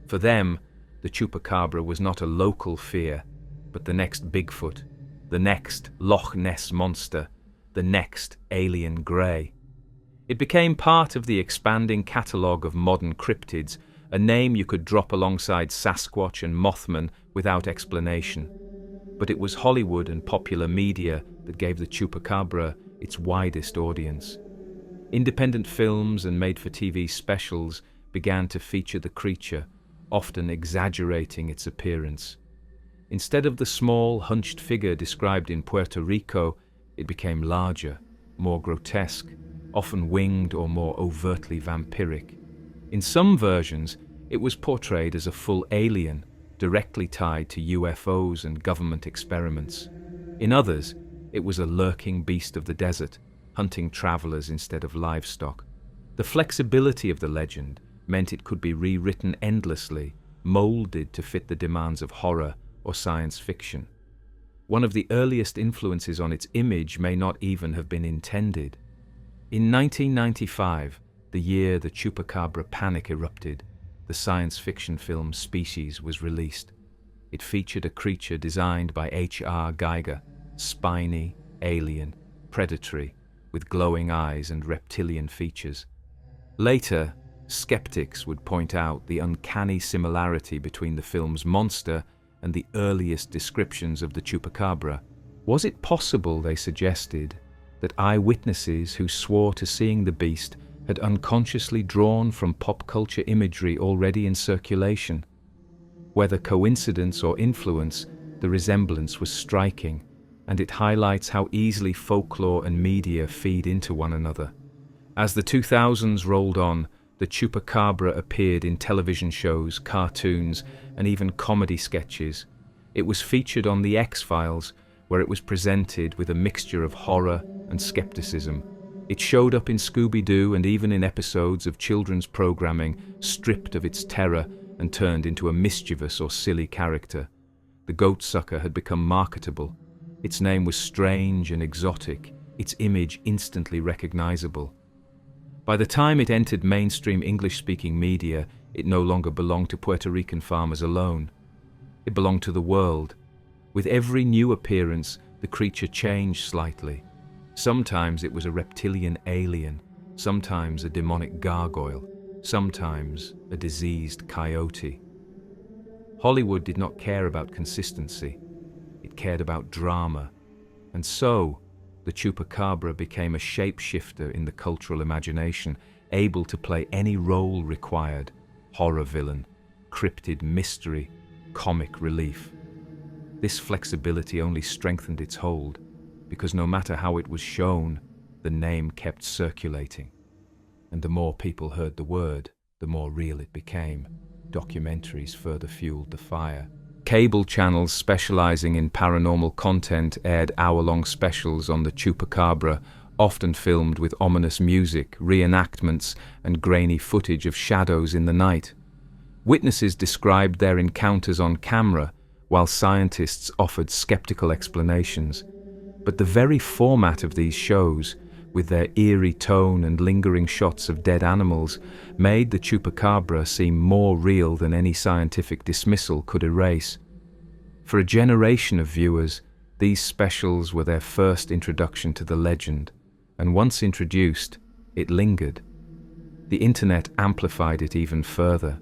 For them, the chupacabra was not a local fear, but the next Bigfoot, the next Loch Ness monster, the next alien grey. It became part of the expanding catalogue of modern cryptids, a name you could drop alongside Sasquatch and Mothman without explanation. But it was Hollywood and popular media that gave the chupacabra its widest audience. Independent films and made-for-TV specials began to feature the creature, often exaggerating its appearance. Instead of the small, hunched figure described in Puerto Rico, it became larger, more grotesque, often winged or more overtly vampiric. In some versions, it was portrayed as a full alien, directly tied to UFOs and government experiments. In others, it was a lurking beast of the desert, hunting travelers instead of livestock. The flexibility of the legend meant it could be rewritten endlessly, molded to fit the demands of horror or science fiction. One of the earliest influences on its image may not even have been intended. In 1995, the year the chupacabra panic erupted, the science fiction film Species was released. It featured a creature designed by H.R. Giger, spiny, alien, predatory, with glowing eyes and reptilian features. Later, skeptics would point out the uncanny similarity between the film's monster and the earliest descriptions of the chupacabra. Was it possible, they suggested, that eyewitnesses who swore to seeing the beast had unconsciously drawn from pop culture imagery already in circulation? Whether coincidence or influence, the resemblance was striking, and it highlights how easily folklore and media feed into one another. As the 2000s rolled on, the chupacabra appeared in television shows, cartoons, and even comedy sketches. It was featured on The X-Files, where it was presented with a mixture of horror and skepticism. It showed up in Scooby-Doo and even in episodes of children's programming, stripped of its terror, and turned into a mischievous or silly character. The goat-sucker had become marketable. Its name was strange and exotic, its image instantly recognizable. By the time it entered mainstream English-speaking media, it no longer belonged to Puerto Rican farmers alone. It belonged to the world. With every new appearance, the creature changed slightly. Sometimes it was a reptilian alien, sometimes a demonic gargoyle, sometimes a diseased coyote. Hollywood did not care about consistency. It cared about drama. And so, the Chupacabra became a shapeshifter in the cultural imagination, able to play any role required: horror villain, cryptid mystery, comic relief. This flexibility only strengthened its hold, because no matter how it was shown, the name kept circulating. And the more people heard the word, the more real it became. Documentaries further fueled the fire. Cable channels specializing in paranormal content aired hour-long specials on the Chupacabra, often filmed with ominous music, reenactments, and grainy footage of shadows in the night. Witnesses described their encounters on camera, while scientists offered skeptical explanations. But the very format of these shows, with their eerie tone and lingering shots of dead animals, made the Chupacabra seem more real than any scientific dismissal could erase. For a generation of viewers, these specials were their first introduction to the legend, and once introduced, it lingered. The internet amplified it even further.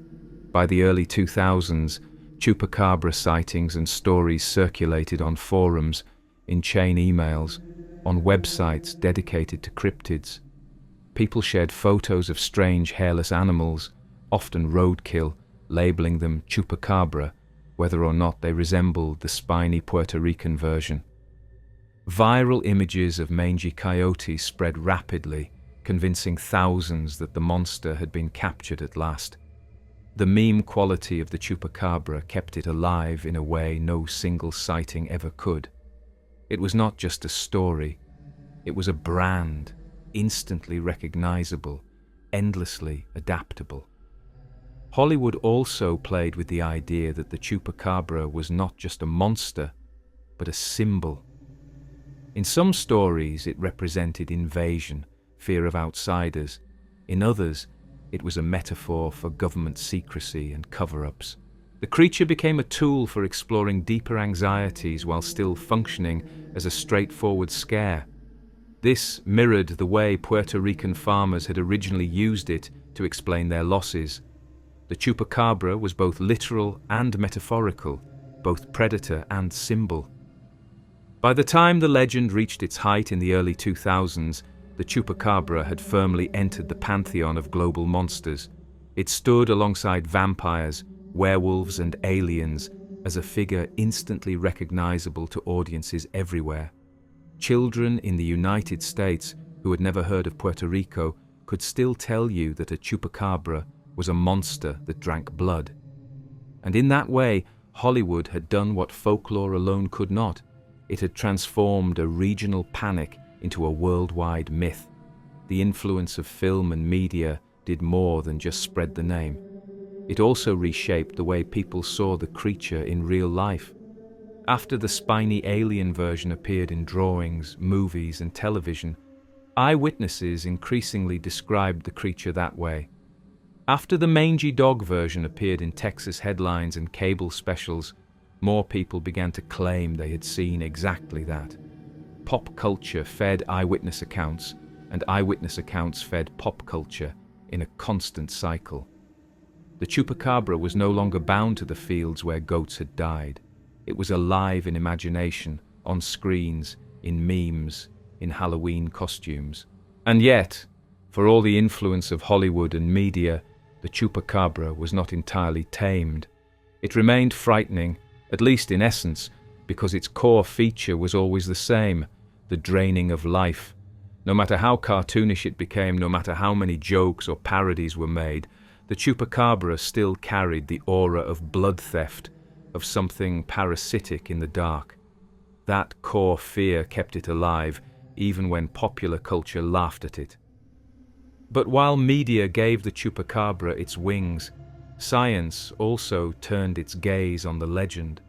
By the early 2000s, Chupacabra sightings and stories circulated on forums, in chain emails, on websites dedicated to cryptids. People shared photos of strange hairless animals, often roadkill, labeling them Chupacabra, whether or not they resembled the spiny Puerto Rican version. Viral images of mangy coyotes spread rapidly, convincing thousands that the monster had been captured at last. The meme quality of the Chupacabra kept it alive in a way no single sighting ever could. It was not just a story, it was a brand, instantly recognizable, endlessly adaptable. Hollywood also played with the idea that the Chupacabra was not just a monster, but a symbol. In some stories, it represented invasion, fear of outsiders. In others, it was a metaphor for government secrecy and cover-ups. The creature became a tool for exploring deeper anxieties while still functioning as a straightforward scare. This mirrored the way Puerto Rican farmers had originally used it to explain their losses. The Chupacabra was both literal and metaphorical, both predator and symbol. By the time the legend reached its height in the early 2000s, the Chupacabra had firmly entered the pantheon of global monsters. It stood alongside vampires, werewolves, and aliens as a figure instantly recognizable to audiences everywhere. Children in the United States who had never heard of Puerto Rico could still tell you that a Chupacabra was a monster that drank blood. And in that way, Hollywood had done what folklore alone could not. It had transformed a regional panic into a worldwide myth. The influence of film and media did more than just spread the name. It also reshaped the way people saw the creature in real life. After the spiny alien version appeared in drawings, movies, and television, eyewitnesses increasingly described the creature that way. After the mangy dog version appeared in Texas headlines and cable specials, more people began to claim they had seen exactly that. Pop culture fed eyewitness accounts, and eyewitness accounts fed pop culture in a constant cycle. The Chupacabra was no longer bound to the fields where goats had died. It was alive in imagination, on screens, in memes, in Halloween costumes. And yet, for all the influence of Hollywood and media, the Chupacabra was not entirely tamed. It remained frightening, at least in essence, because its core feature was always the same: the draining of life. No matter how cartoonish it became, no matter how many jokes or parodies were made, the Chupacabra still carried the aura of blood theft, of something parasitic in the dark. That core fear kept it alive, even when popular culture laughed at it. But while media gave the Chupacabra its wings, Science also turned its gaze on the legend.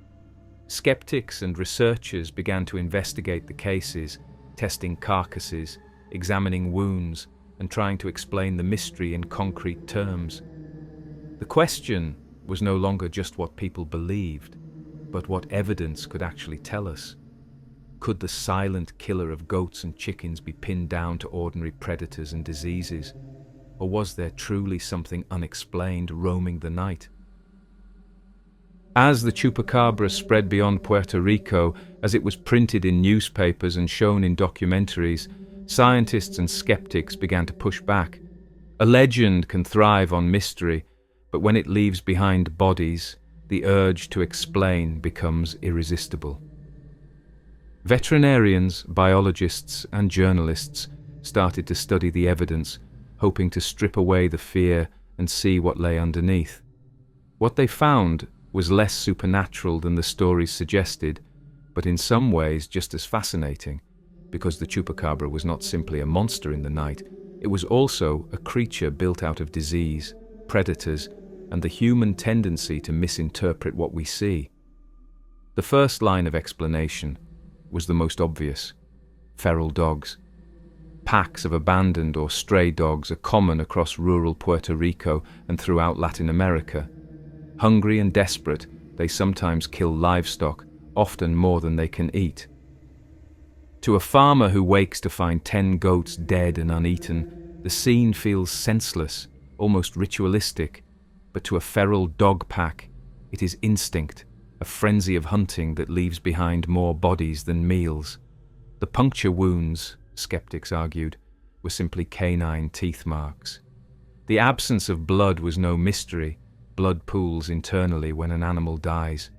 Skeptics and researchers began to investigate the cases, testing carcasses, examining wounds, and trying to explain the mystery in concrete terms. The question was no longer just what people believed, but what evidence could actually tell us. Could the silent killer of goats and chickens be pinned down to ordinary predators and diseases? Or was there truly something unexplained roaming the night? As the chupacabra spread beyond Puerto Rico, as it was printed in newspapers and shown in documentaries, scientists and skeptics began to push back. A legend can thrive on mystery, but when it leaves behind bodies, the urge to explain becomes irresistible. Veterinarians, biologists, and journalists started to study the evidence, hoping to strip away the fear and see what lay underneath. What they found was less supernatural than the stories suggested, but in some ways just as fascinating, because the chupacabra was not simply a monster in the night, it was also a creature built out of disease, predators, and the human tendency to misinterpret what we see. The first line of explanation was the most obvious: feral dogs. Packs of abandoned or stray dogs are common across rural Puerto Rico and throughout Latin America. Hungry and desperate, they sometimes kill livestock, often more than they can eat. To a farmer who wakes to find 10 goats dead and uneaten, the scene feels senseless, almost ritualistic. But to a feral dog pack, it is instinct, a frenzy of hunting that leaves behind more bodies than meals. The puncture wounds, skeptics argued, were simply canine teeth marks. The absence of blood was no mystery. Blood pools internally when an animal dies.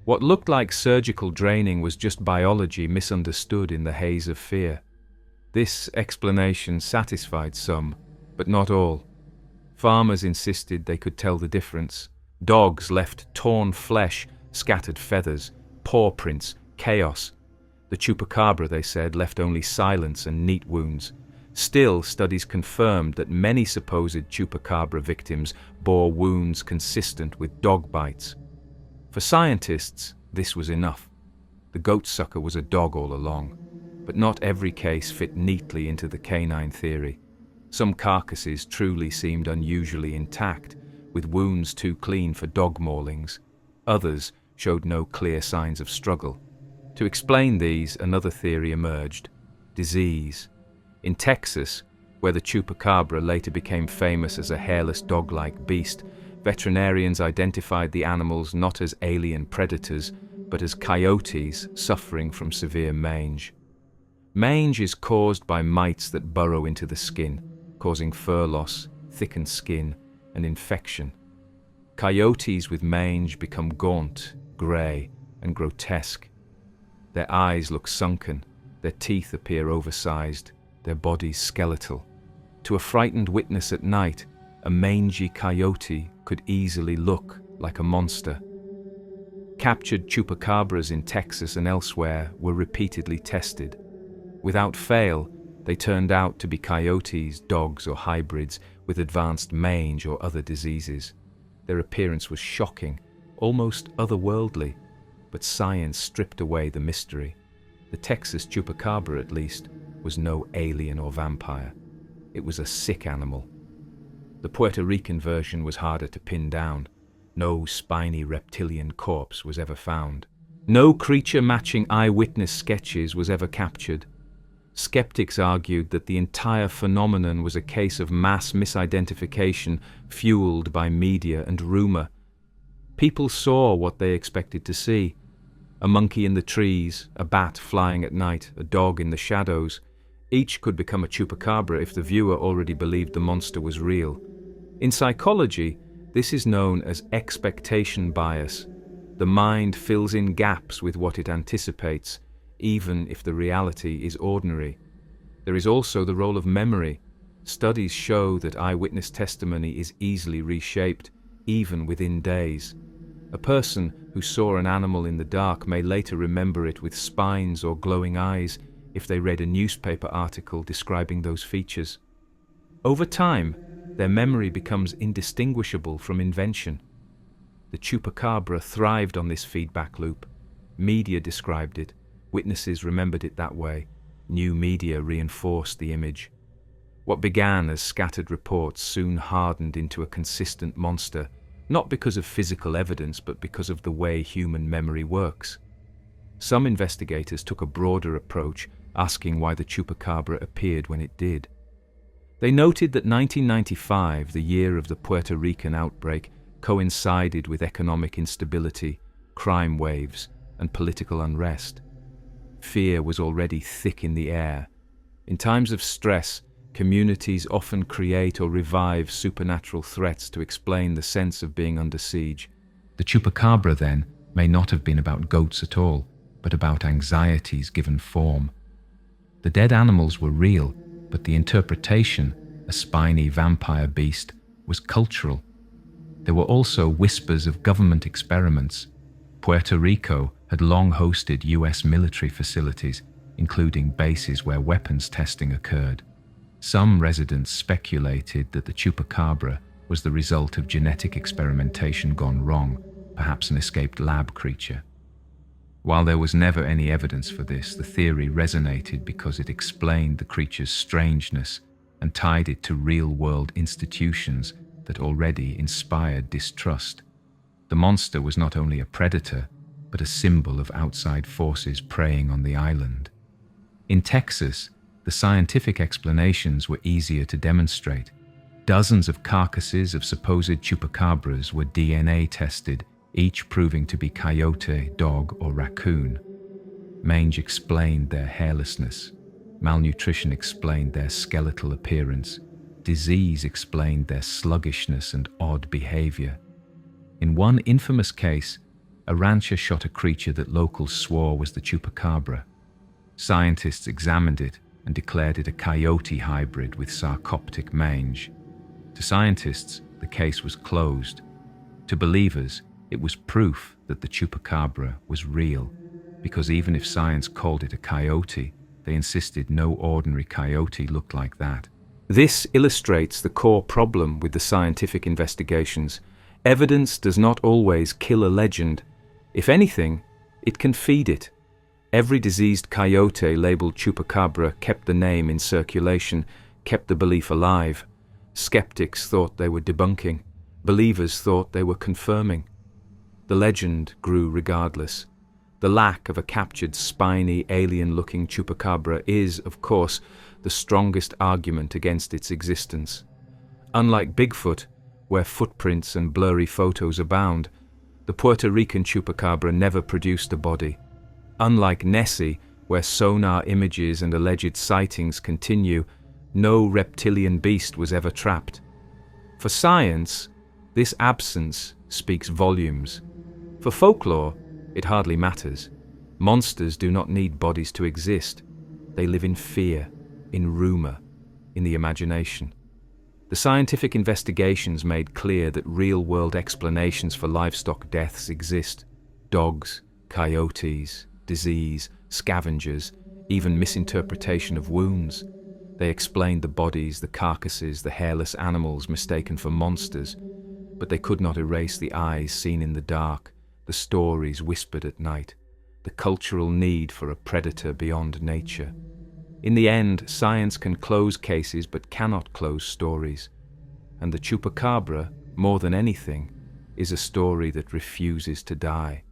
What looked like surgical draining was just biology misunderstood in the haze of fear. This explanation satisfied some, but not all. Farmers insisted they could tell the difference. Dogs left torn flesh, scattered feathers, paw prints, chaos. The chupacabra, they said, left only silence and neat wounds. Still, studies confirmed that many supposed chupacabra victims bore wounds consistent with dog bites. For scientists, this was enough. The goatsucker was a dog all along, but not every case fit neatly into the canine theory. Some carcasses truly seemed unusually intact, with wounds too clean for dog maulings. Others showed no clear signs of struggle. To explain these, another theory emerged: disease. In Texas, where the chupacabra later became famous as a hairless dog-like beast, veterinarians identified the animals not as alien predators, but as coyotes suffering from severe mange. Mange is caused by mites that burrow into the skin, causing fur loss, thickened skin, and infection. Coyotes with mange become gaunt, grey, and grotesque. Their eyes look sunken, their teeth appear oversized, their bodies skeletal. To a frightened witness at night, a mangy coyote could easily look like a monster. Captured chupacabras in Texas and elsewhere were repeatedly tested. Without fail, they turned out to be coyotes, dogs, or hybrids with advanced mange or other diseases. Their appearance was shocking, almost otherworldly, but science stripped away the mystery. The Texas chupacabra, at least, was no alien or vampire. It was a sick animal. The Puerto Rican version was harder to pin down. No spiny reptilian corpse was ever found. No creature-matching eyewitness sketches was ever captured. Skeptics argued that the entire phenomenon was a case of mass misidentification fueled by media and rumor. People saw what they expected to see. A monkey in the trees, a bat flying at night, a dog in the shadows. Each could become a chupacabra if the viewer already believed the monster was real. In psychology, this is known as expectation bias. The mind fills in gaps with what it anticipates, even if the reality is ordinary. There is also the role of memory. Studies show that eyewitness testimony is easily reshaped, even within days. A person who saw an animal in the dark may later remember it with spines or glowing eyes if they read a newspaper article describing those features. Over time, their memory becomes indistinguishable from invention. The chupacabra thrived on this feedback loop. Media described it, witnesses remembered it that way, new media reinforced the image. What began as scattered reports soon hardened into a consistent monster, not because of physical evidence but because of the way human memory works. Some investigators took a broader approach, asking why the chupacabra appeared when it did. They noted that 1995, the year of the Puerto Rican outbreak, coincided with economic instability, crime waves, and political unrest. Fear was already thick in the air. In times of stress, communities often create or revive supernatural threats to explain the sense of being under siege. The chupacabra, then, may not have been about goats at all, but about anxieties given form. The dead animals were real, but the interpretation, a spiny vampire beast, was cultural. There were also whispers of government experiments. Puerto Rico had long hosted US military facilities, including bases where weapons testing occurred. Some residents speculated that the chupacabra was the result of genetic experimentation gone wrong, perhaps an escaped lab creature. While there was never any evidence for this, the theory resonated because it explained the creature's strangeness and tied it to real-world institutions that already inspired distrust. The monster was not only a predator, but a symbol of outside forces preying on the island. In Texas, the scientific explanations were easier to demonstrate. Dozens of carcasses of supposed chupacabras were DNA tested, each proving to be coyote, dog, or raccoon. Mange explained their hairlessness. Malnutrition explained their skeletal appearance. Disease explained their sluggishness and odd behavior. In one infamous case, a rancher shot a creature that locals swore was the chupacabra. Scientists examined it and declared it a coyote hybrid with sarcoptic mange. To scientists, the case was closed. To believers, it was proof that the chupacabra was real, because even if science called it a coyote, they insisted no ordinary coyote looked like that. This illustrates the core problem with the scientific investigations. Evidence does not always kill a legend. If anything, it can feed it. Every diseased coyote labeled chupacabra kept the name in circulation, kept the belief alive. Skeptics thought they were debunking. Believers thought they were confirming. The legend grew regardless. The lack of a captured, spiny, alien-looking chupacabra is, of course, the strongest argument against its existence. Unlike Bigfoot, where footprints and blurry photos abound, the Puerto Rican chupacabra never produced a body. Unlike Nessie, where sonar images and alleged sightings continue, no reptilian beast was ever trapped. For science, this absence speaks volumes. For folklore, it hardly matters. Monsters do not need bodies to exist. They live in fear, in rumor, in the imagination. The scientific investigations made clear that real-world explanations for livestock deaths exist. Dogs, coyotes, disease, scavengers, even misinterpretation of wounds. They explained the bodies, the carcasses, the hairless animals mistaken for monsters, but they could not erase the eyes seen in the dark, the stories whispered at night, the cultural need for a predator beyond nature. In the end, science can close cases but cannot close stories. And the chupacabra, more than anything, is a story that refuses to die.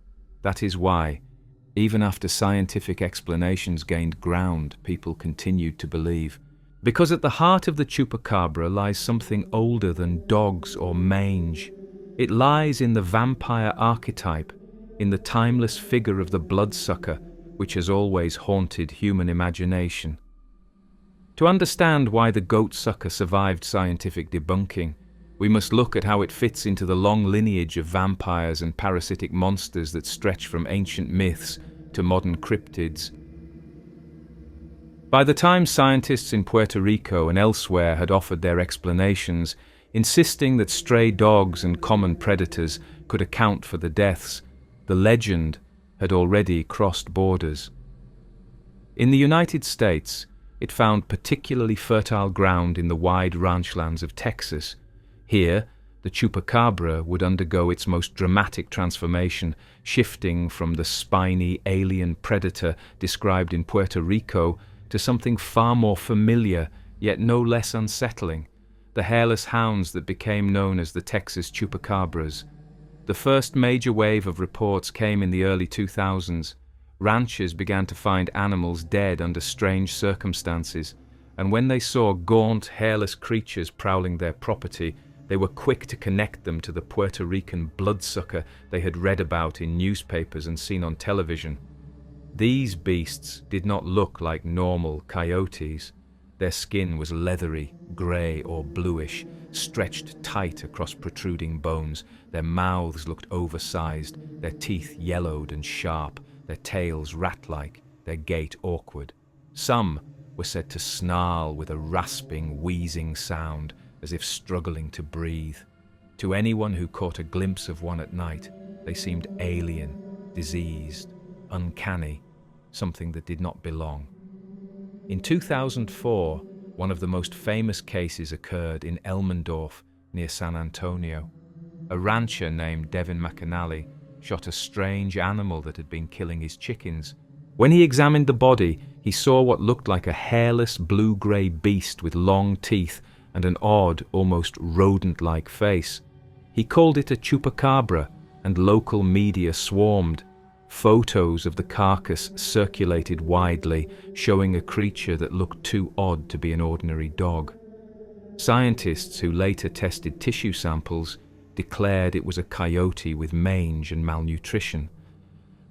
That is why, even after scientific explanations gained ground, people continued to believe. Because at the heart of the chupacabra lies something older than dogs or mange. It lies in the vampire archetype, in the timeless figure of the bloodsucker, which has always haunted human imagination. To understand why the goat-sucker survived scientific debunking, we must look at how it fits into the long lineage of vampires and parasitic monsters that stretch from ancient myths to modern cryptids. By the time scientists in Puerto Rico and elsewhere had offered their explanations, insisting that stray dogs and common predators could account for the deaths, the legend had already crossed borders. In the United States, It found particularly fertile ground in the wide ranchlands of Texas. Here, the chupacabra would undergo its most dramatic transformation, shifting from the spiny alien predator described in Puerto Rico to something far more familiar, yet no less unsettling: the hairless hounds that became known as the Texas chupacabras. The first major wave of reports came in the early 2000s. Ranchers began to find animals dead under strange circumstances, and when they saw gaunt, hairless creatures prowling their property, they were quick to connect them to the Puerto Rican bloodsucker they had read about in newspapers and seen on television. These beasts did not look like normal coyotes. Their skin was leathery, grey or bluish, stretched tight across protruding bones. Their mouths looked oversized, their teeth yellowed and sharp, their tails rat-like, their gait awkward. Some were said to snarl with a rasping, wheezing sound, as if struggling to breathe. To anyone who caught a glimpse of one at night, they seemed alien, diseased, uncanny, something that did not belong. In 2004, one of the most famous cases occurred in Elmendorf, near San Antonio. A rancher named Devin McAnally shot a strange animal that had been killing his chickens. When he examined the body, he saw what looked like a hairless blue-grey beast with long teeth and an odd, almost rodent-like face. He called it a chupacabra, and local media swarmed. Photos of the carcass circulated widely, showing a creature that looked too odd to be an ordinary dog. Scientists who later tested tissue samples declared it was a coyote with mange and malnutrition.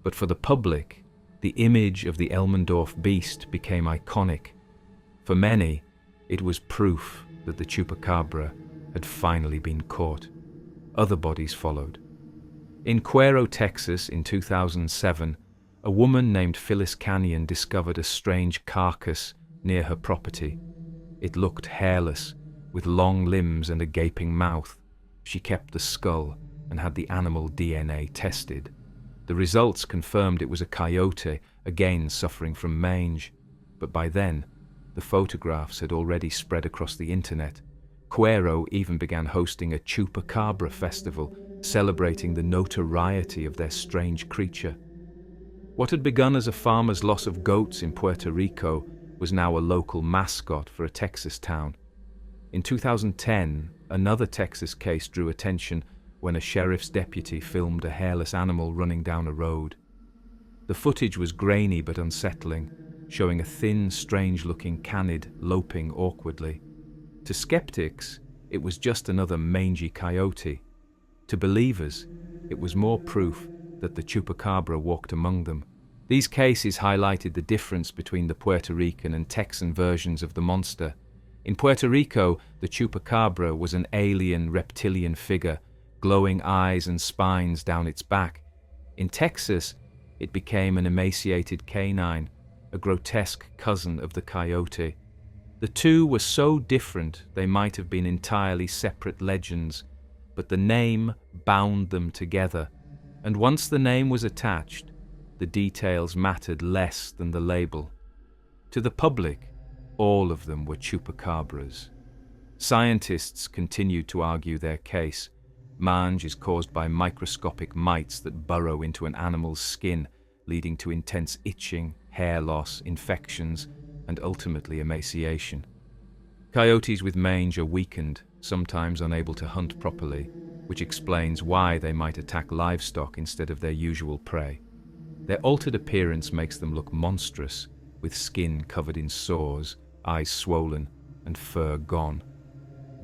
But for the public, the image of the Elmendorf beast became iconic. For many, it was proof that the chupacabra had finally been caught. Other bodies followed. In Cuero, Texas, in 2007, a woman named Phyllis Canyon discovered a strange carcass near her property. It looked hairless, with long limbs and a gaping mouth. She kept the skull and had the animal DNA tested. The results confirmed it was a coyote, again suffering from mange. But by then, the photographs had already spread across the internet. Cuero even began hosting a chupacabra festival, celebrating the notoriety of their strange creature. What had begun as a farmer's loss of goats in Puerto Rico was now a local mascot for a Texas town. In 2010, another Texas case drew attention when a sheriff's deputy filmed a hairless animal running down a road. The footage was grainy but unsettling, showing a thin, strange-looking canid loping awkwardly. To skeptics, it was just another mangy coyote. To believers, it was more proof that the chupacabra walked among them. These cases highlighted the difference between the Puerto Rican and Texan versions of the monster. In Puerto Rico, the chupacabra was an alien reptilian figure, glowing eyes and spines down its back. In Texas, it became an emaciated canine, a grotesque cousin of the coyote. The two were so different they might have been entirely separate legends, but the name bound them together, and once the name was attached, the details mattered less than the label. To the public, all of them were chupacabras. Scientists continued to argue their case. Mange is caused by microscopic mites that burrow into an animal's skin, leading to intense itching, hair loss, infections, and ultimately emaciation. Coyotes with mange are weakened, sometimes unable to hunt properly, which explains why they might attack livestock instead of their usual prey. Their altered appearance makes them look monstrous, with skin covered in sores, eyes swollen, and fur gone.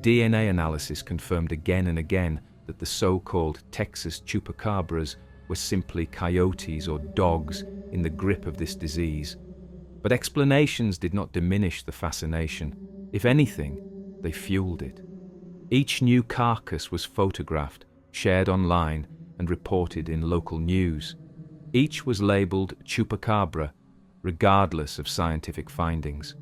DNA analysis confirmed again and again that the so-called Texas chupacabras were simply coyotes or dogs in the grip of this disease. But explanations did not diminish the fascination. If anything, they fueled it. Each new carcass was photographed, shared online, and reported in local news. Each was labeled chupacabra, regardless of scientific findings.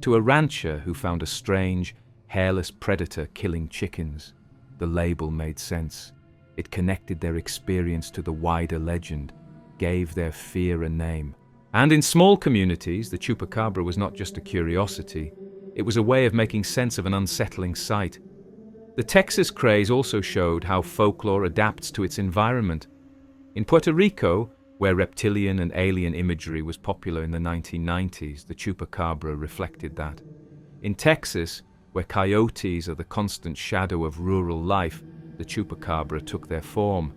To a rancher who found a strange, hairless predator killing chickens, the label made sense. It connected their experience to the wider legend, gave their fear a name. And in small communities, the chupacabra was not just a curiosity, it was a way of making sense of an unsettling sight. The Texas craze also showed how folklore adapts to its environment. In Puerto Rico, where reptilian and alien imagery was popular in the 1990s, the chupacabra reflected that. In Texas, where coyotes are the constant shadow of rural life, the chupacabra took their form.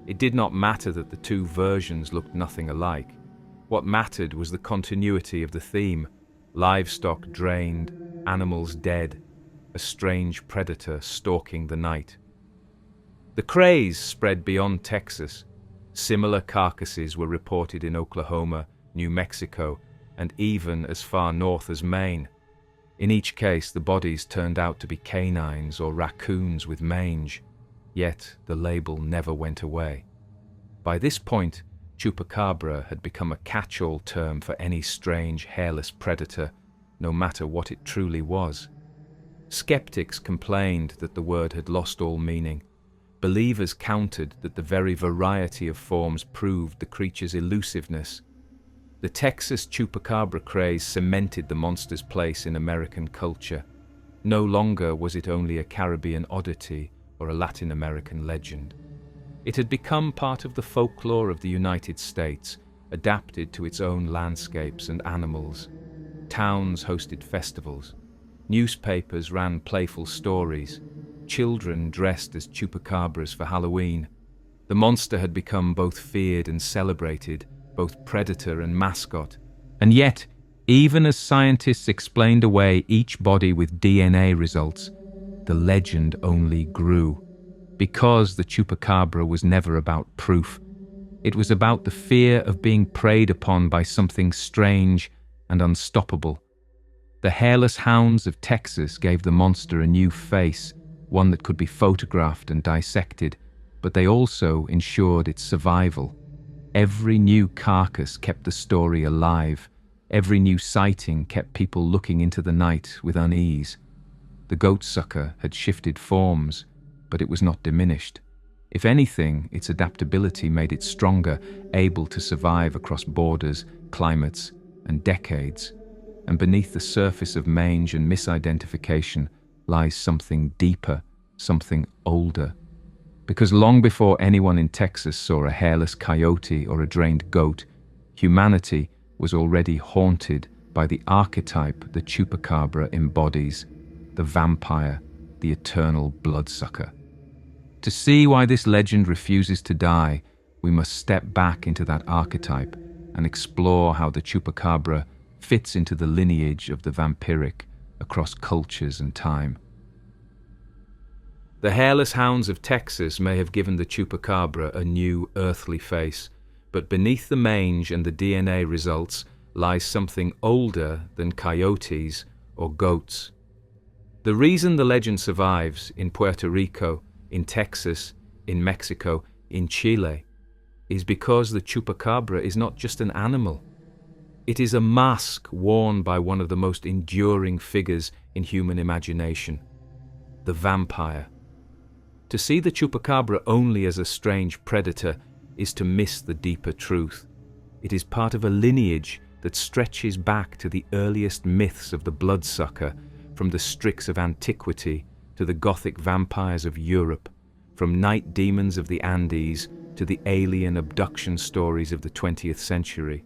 It did not matter that the two versions looked nothing alike. What mattered was the continuity of the theme: livestock drained, animals dead, a strange predator stalking the night. The craze spread beyond Texas. Similar carcasses were reported in Oklahoma, New Mexico, and even as far north as Maine. In each case, the bodies turned out to be canines or raccoons with mange, yet the label never went away. By this point, chupacabra had become a catch-all term for any strange, hairless predator, no matter what it truly was. Skeptics complained that the word had lost all meaning. Believers countered that the very variety of forms proved the creature's elusiveness. The Texas chupacabra craze cemented the monster's place in American culture. No longer was it only a Caribbean oddity or a Latin American legend. It had become part of the folklore of the United States, adapted to its own landscapes and animals. Towns hosted festivals. Newspapers ran playful stories. Children dressed as chupacabras for Halloween. The monster had become both feared and celebrated, both predator and mascot. And yet, even as scientists explained away each body with DNA results, the legend only grew. Because the chupacabra was never about proof. It was about the fear of being preyed upon by something strange and unstoppable. The hairless hounds of Texas gave the monster a new face, one that could be photographed and dissected, but they also ensured its survival. Every new carcass kept the story alive. Every new sighting kept people looking into the night with unease. The goatsucker had shifted forms, but it was not diminished. If anything, its adaptability made it stronger, able to survive across borders, climates, and decades. And beneath the surface of mange and misidentification lies something deeper, something older. Because long before anyone in Texas saw a hairless coyote or a drained goat, humanity was already haunted by the archetype the chupacabra embodies, the vampire, the eternal bloodsucker. To see why this legend refuses to die, we must step back into that archetype and explore how the chupacabra fits into the lineage of the vampiric across cultures and time. The hairless hounds of Texas may have given the chupacabra a new earthly face, but beneath the mange and the DNA results lies something older than coyotes or goats. The reason the legend survives in Puerto Rico, in Texas, in Mexico, in Chile, is because the chupacabra is not just an animal. It is a mask worn by one of the most enduring figures in human imagination, the vampire. To see the chupacabra only as a strange predator is to miss the deeper truth. It is part of a lineage that stretches back to the earliest myths of the bloodsucker, from the Strix of antiquity to the Gothic vampires of Europe, from night demons of the Andes to the alien abduction stories of the 20th century.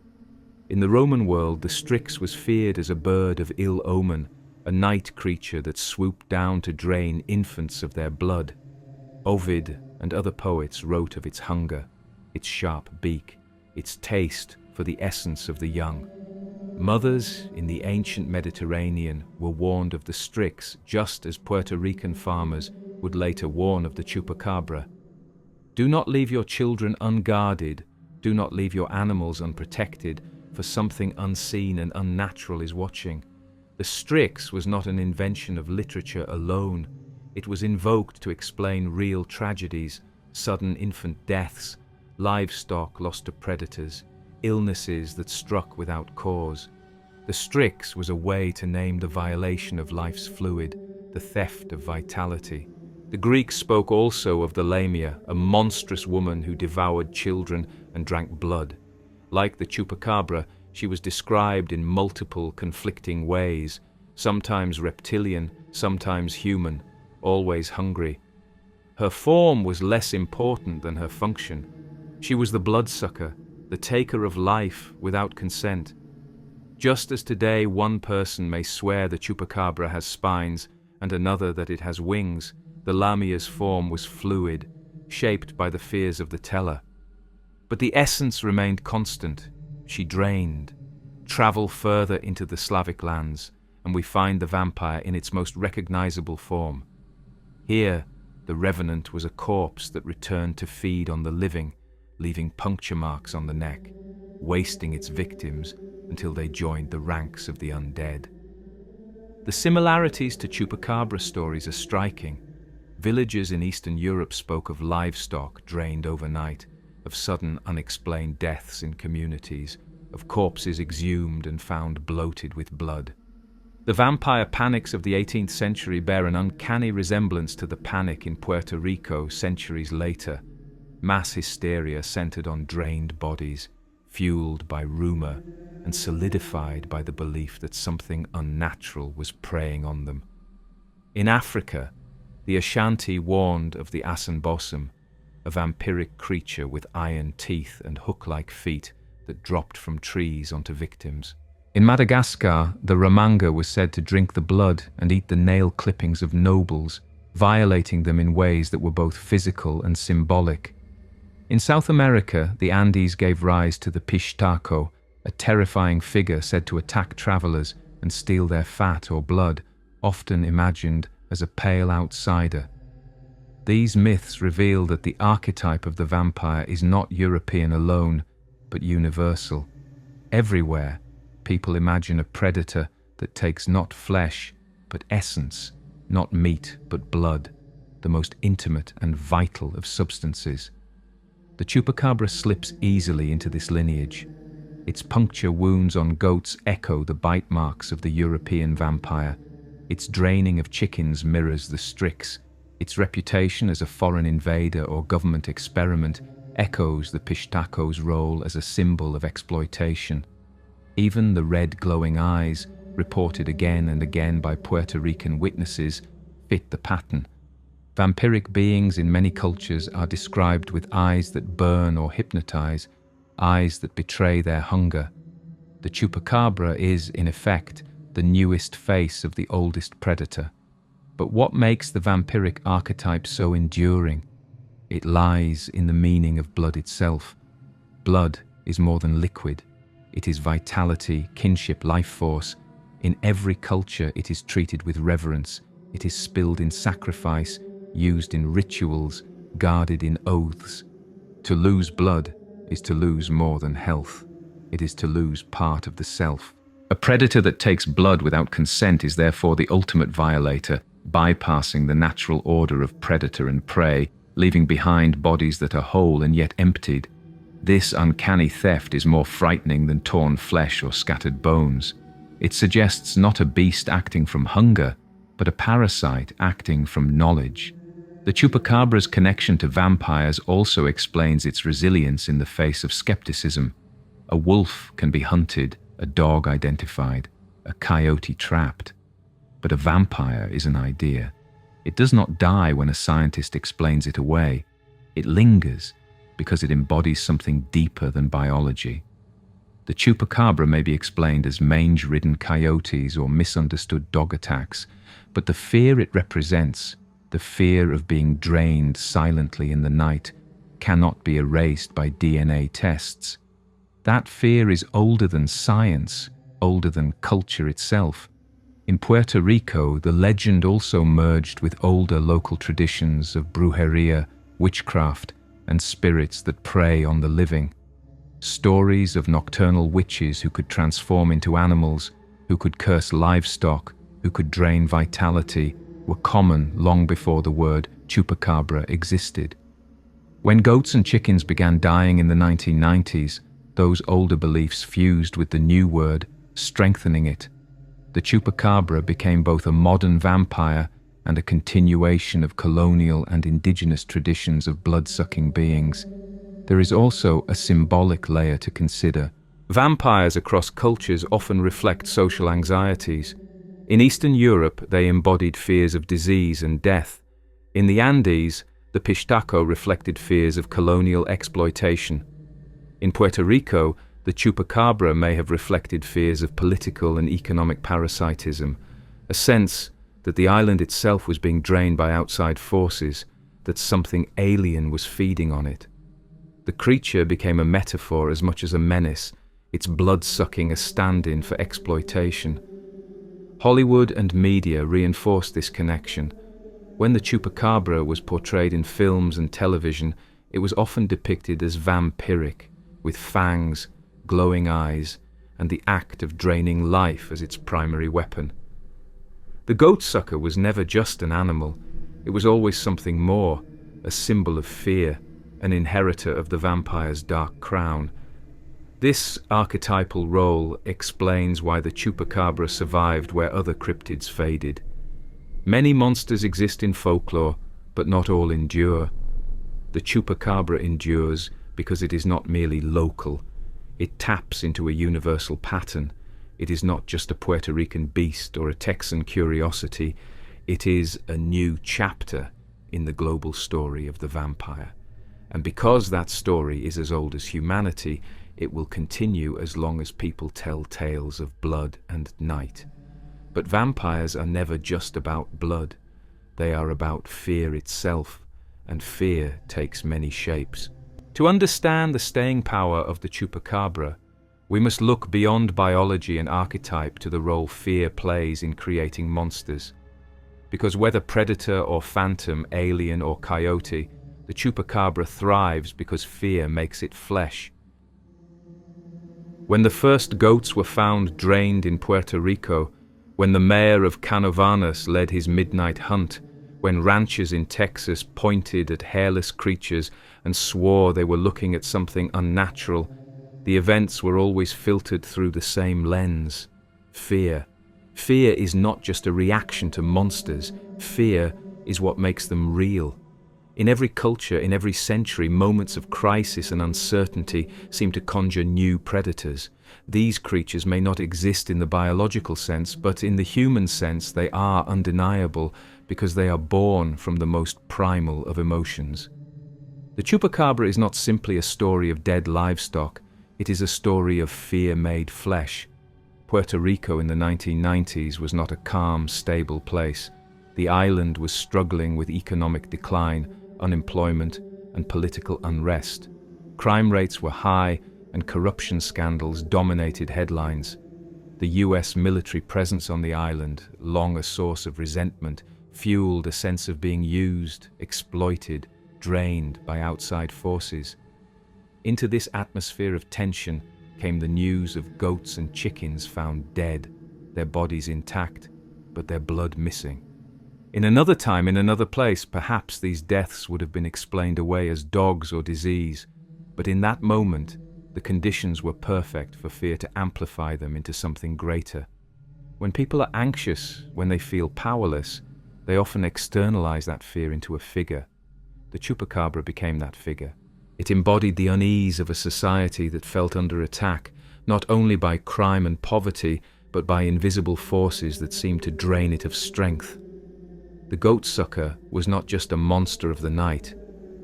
In the Roman world, the Strix was feared as a bird of ill omen, a night creature that swooped down to drain infants of their blood. Ovid and other poets wrote of its hunger, its sharp beak, its taste for the essence of the young. Mothers in the ancient Mediterranean were warned of the Strix just as Puerto Rican farmers would later warn of the chupacabra. Do not leave your children unguarded, do not leave your animals unprotected, for something unseen and unnatural is watching. The Strix was not an invention of literature alone. It was invoked to explain real tragedies, sudden infant deaths, livestock lost to predators, illnesses that struck without cause. The Strix was a way to name the violation of life's fluid, the theft of vitality. The Greeks spoke also of the Lamia, a monstrous woman who devoured children and drank blood. Like the chupacabra, She was described in multiple conflicting ways, sometimes reptilian, sometimes human, always hungry. Her form was less important than her function. She was the bloodsucker, the taker of life without consent. Just as today one person may swear the chupacabra has spines and another that it has wings, the lamia's form was fluid, shaped by the fears of the teller. But the essence remained constant. She drained. Travel further into the Slavic lands, and we find the vampire in its most recognizable form. Here, the revenant was a corpse that returned to feed on the living, leaving puncture marks on the neck, wasting its victims until they joined the ranks of the undead. The similarities to chupacabra stories are striking. Villagers in Eastern Europe spoke of livestock drained overnight, of sudden unexplained deaths in communities, of corpses exhumed and found bloated with blood. The vampire panics of the 18th century bear an uncanny resemblance to the panic in Puerto Rico centuries later. Mass hysteria centered on drained bodies, fueled by rumor and solidified by the belief that something unnatural was preying on them. In Africa, the Ashanti warned of the Asanbosom, a vampiric creature with iron teeth and hook-like feet that dropped from trees onto victims. In Madagascar, the Ramanga was said to drink the blood and eat the nail clippings of nobles, violating them in ways that were both physical and symbolic. In South America, the Andes gave rise to the Pishtaco, a terrifying figure said to attack travelers and steal their fat or blood, often imagined as a pale outsider. These myths reveal that the archetype of the vampire is not European alone, but universal. Everywhere, people imagine a predator that takes not flesh, but essence, not meat, but blood, the most intimate and vital of substances. The chupacabra slips easily into this lineage. Its puncture wounds on goats echo the bite marks of the European vampire. Its draining of chickens mirrors the Strix. Its reputation as a foreign invader or government experiment echoes the Pishtaco's role as a symbol of exploitation. Even the red glowing eyes, reported again and again by Puerto Rican witnesses, fit the pattern. Vampiric beings in many cultures are described with eyes that burn or hypnotize, eyes that betray their hunger. The chupacabra is, in effect, the newest face of the oldest predator. But what makes the vampiric archetype so enduring? It lies in the meaning of blood itself. Blood is more than liquid. It is vitality, kinship, life force. In every culture, it is treated with reverence. It is spilled in sacrifice, used in rituals, guarded in oaths. To lose blood is to lose more than health. It is to lose part of the self. A predator that takes blood without consent is therefore the ultimate violator, bypassing the natural order of predator and prey, leaving behind bodies that are whole and yet emptied. This uncanny theft is more frightening than torn flesh or scattered bones. It suggests not a beast acting from hunger, but a parasite acting from knowledge. The chupacabra's connection to vampires also explains its resilience in the face of skepticism. A wolf can be hunted, a dog identified, a coyote trapped. But a vampire is an idea. It does not die when a scientist explains it away. It lingers because it embodies something deeper than biology. The chupacabra may be explained as mange-ridden coyotes or misunderstood dog attacks, but the fear it represents, the fear of being drained silently in the night, cannot be erased by DNA tests. That fear is older than science, older than culture itself. In Puerto Rico, the legend also merged with older local traditions of brujeria, witchcraft, and spirits that prey on the living. Stories of nocturnal witches who could transform into animals, who could curse livestock, who could drain vitality, were common long before the word chupacabra existed. When goats and chickens began dying in the 1990s, those older beliefs fused with the new word, strengthening it. The chupacabra became both a modern vampire and a continuation of colonial and indigenous traditions of blood-sucking beings. There is also a symbolic layer to consider. Vampires across cultures often reflect social anxieties. In Eastern Europe, they embodied fears of disease and death. In the Andes, the Pistaco reflected fears of colonial exploitation. In Puerto Rico, the Chupacabra may have reflected fears of political and economic parasitism, a sense that the island itself was being drained by outside forces, that something alien was feeding on it. The creature became a metaphor as much as a menace, its blood-sucking a stand-in for exploitation. Hollywood and media reinforced this connection. When the Chupacabra was portrayed in films and television, it was often depicted as vampiric, with fangs, glowing eyes, and the act of draining life as its primary weapon. The goat-sucker was never just an animal. It was always something more, a symbol of fear, an inheritor of the vampire's dark crown. This archetypal role explains why the Chupacabra survived where other cryptids faded. Many monsters exist in folklore, but not all endure. The Chupacabra endures because it is not merely local. It taps into a universal pattern. It is not just a Puerto Rican beast or a Texan curiosity. It is a new chapter in the global story of the vampire. And because that story is as old as humanity, it will continue as long as people tell tales of blood and night. But vampires are never just about blood. They are about fear itself, and fear takes many shapes. To understand the staying power of the Chupacabra, we must look beyond biology and archetype to the role fear plays in creating monsters. Because whether predator or phantom, alien or coyote, the Chupacabra thrives because fear makes it flesh. When the first goats were found drained in Puerto Rico, when the mayor of Canovanas led his midnight hunt, when ranchers in Texas pointed at hairless creatures and swore they were looking at something unnatural, the events were always filtered through the same lens: fear. Fear is not just a reaction to monsters. Fear is what makes them real. In every culture, in every century, moments of crisis and uncertainty seem to conjure new predators. These creatures may not exist in the biological sense, but in the human sense they are undeniable because they are born from the most primal of emotions. The Chupacabra is not simply a story of dead livestock, it is a story of fear made flesh. Puerto Rico in the 1990s was not a calm, stable place. The island was struggling with economic decline, unemployment, and political unrest. Crime rates were high, and corruption scandals dominated headlines. The US military presence on the island, long a source of resentment, fueled a sense of being used, exploited, drained by outside forces. Into this atmosphere of tension came the news of goats and chickens found dead, their bodies intact, but their blood missing. In another time, in another place, perhaps these deaths would have been explained away as dogs or disease, but in that moment, the conditions were perfect for fear to amplify them into something greater. When people are anxious, when they feel powerless, they often externalize that fear into a figure. The Chupacabra became that figure. It embodied the unease of a society that felt under attack, not only by crime and poverty, but by invisible forces that seemed to drain it of strength. The goat-sucker was not just a monster of the night.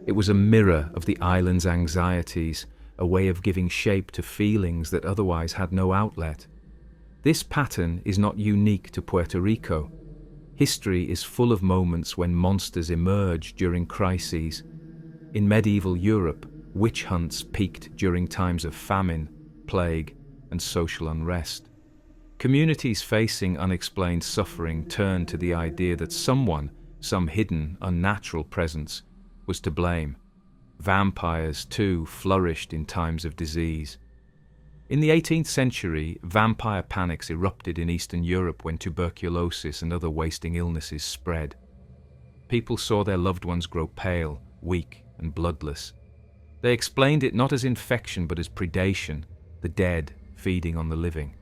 It was a mirror of the island's anxieties, a way of giving shape to feelings that otherwise had no outlet. This pattern is not unique to Puerto Rico. History is full of moments when monsters emerge during crises. In medieval Europe, witch hunts peaked during times of famine, plague, and social unrest. Communities facing unexplained suffering turned to the idea that someone, some hidden, unnatural presence, was to blame. Vampires, too, flourished in times of disease. In the 18th century, vampire panics erupted in Eastern Europe when tuberculosis and other wasting illnesses spread. People saw their loved ones grow pale, weak, and bloodless. They explained it not as infection but as predation, the dead feeding on the living.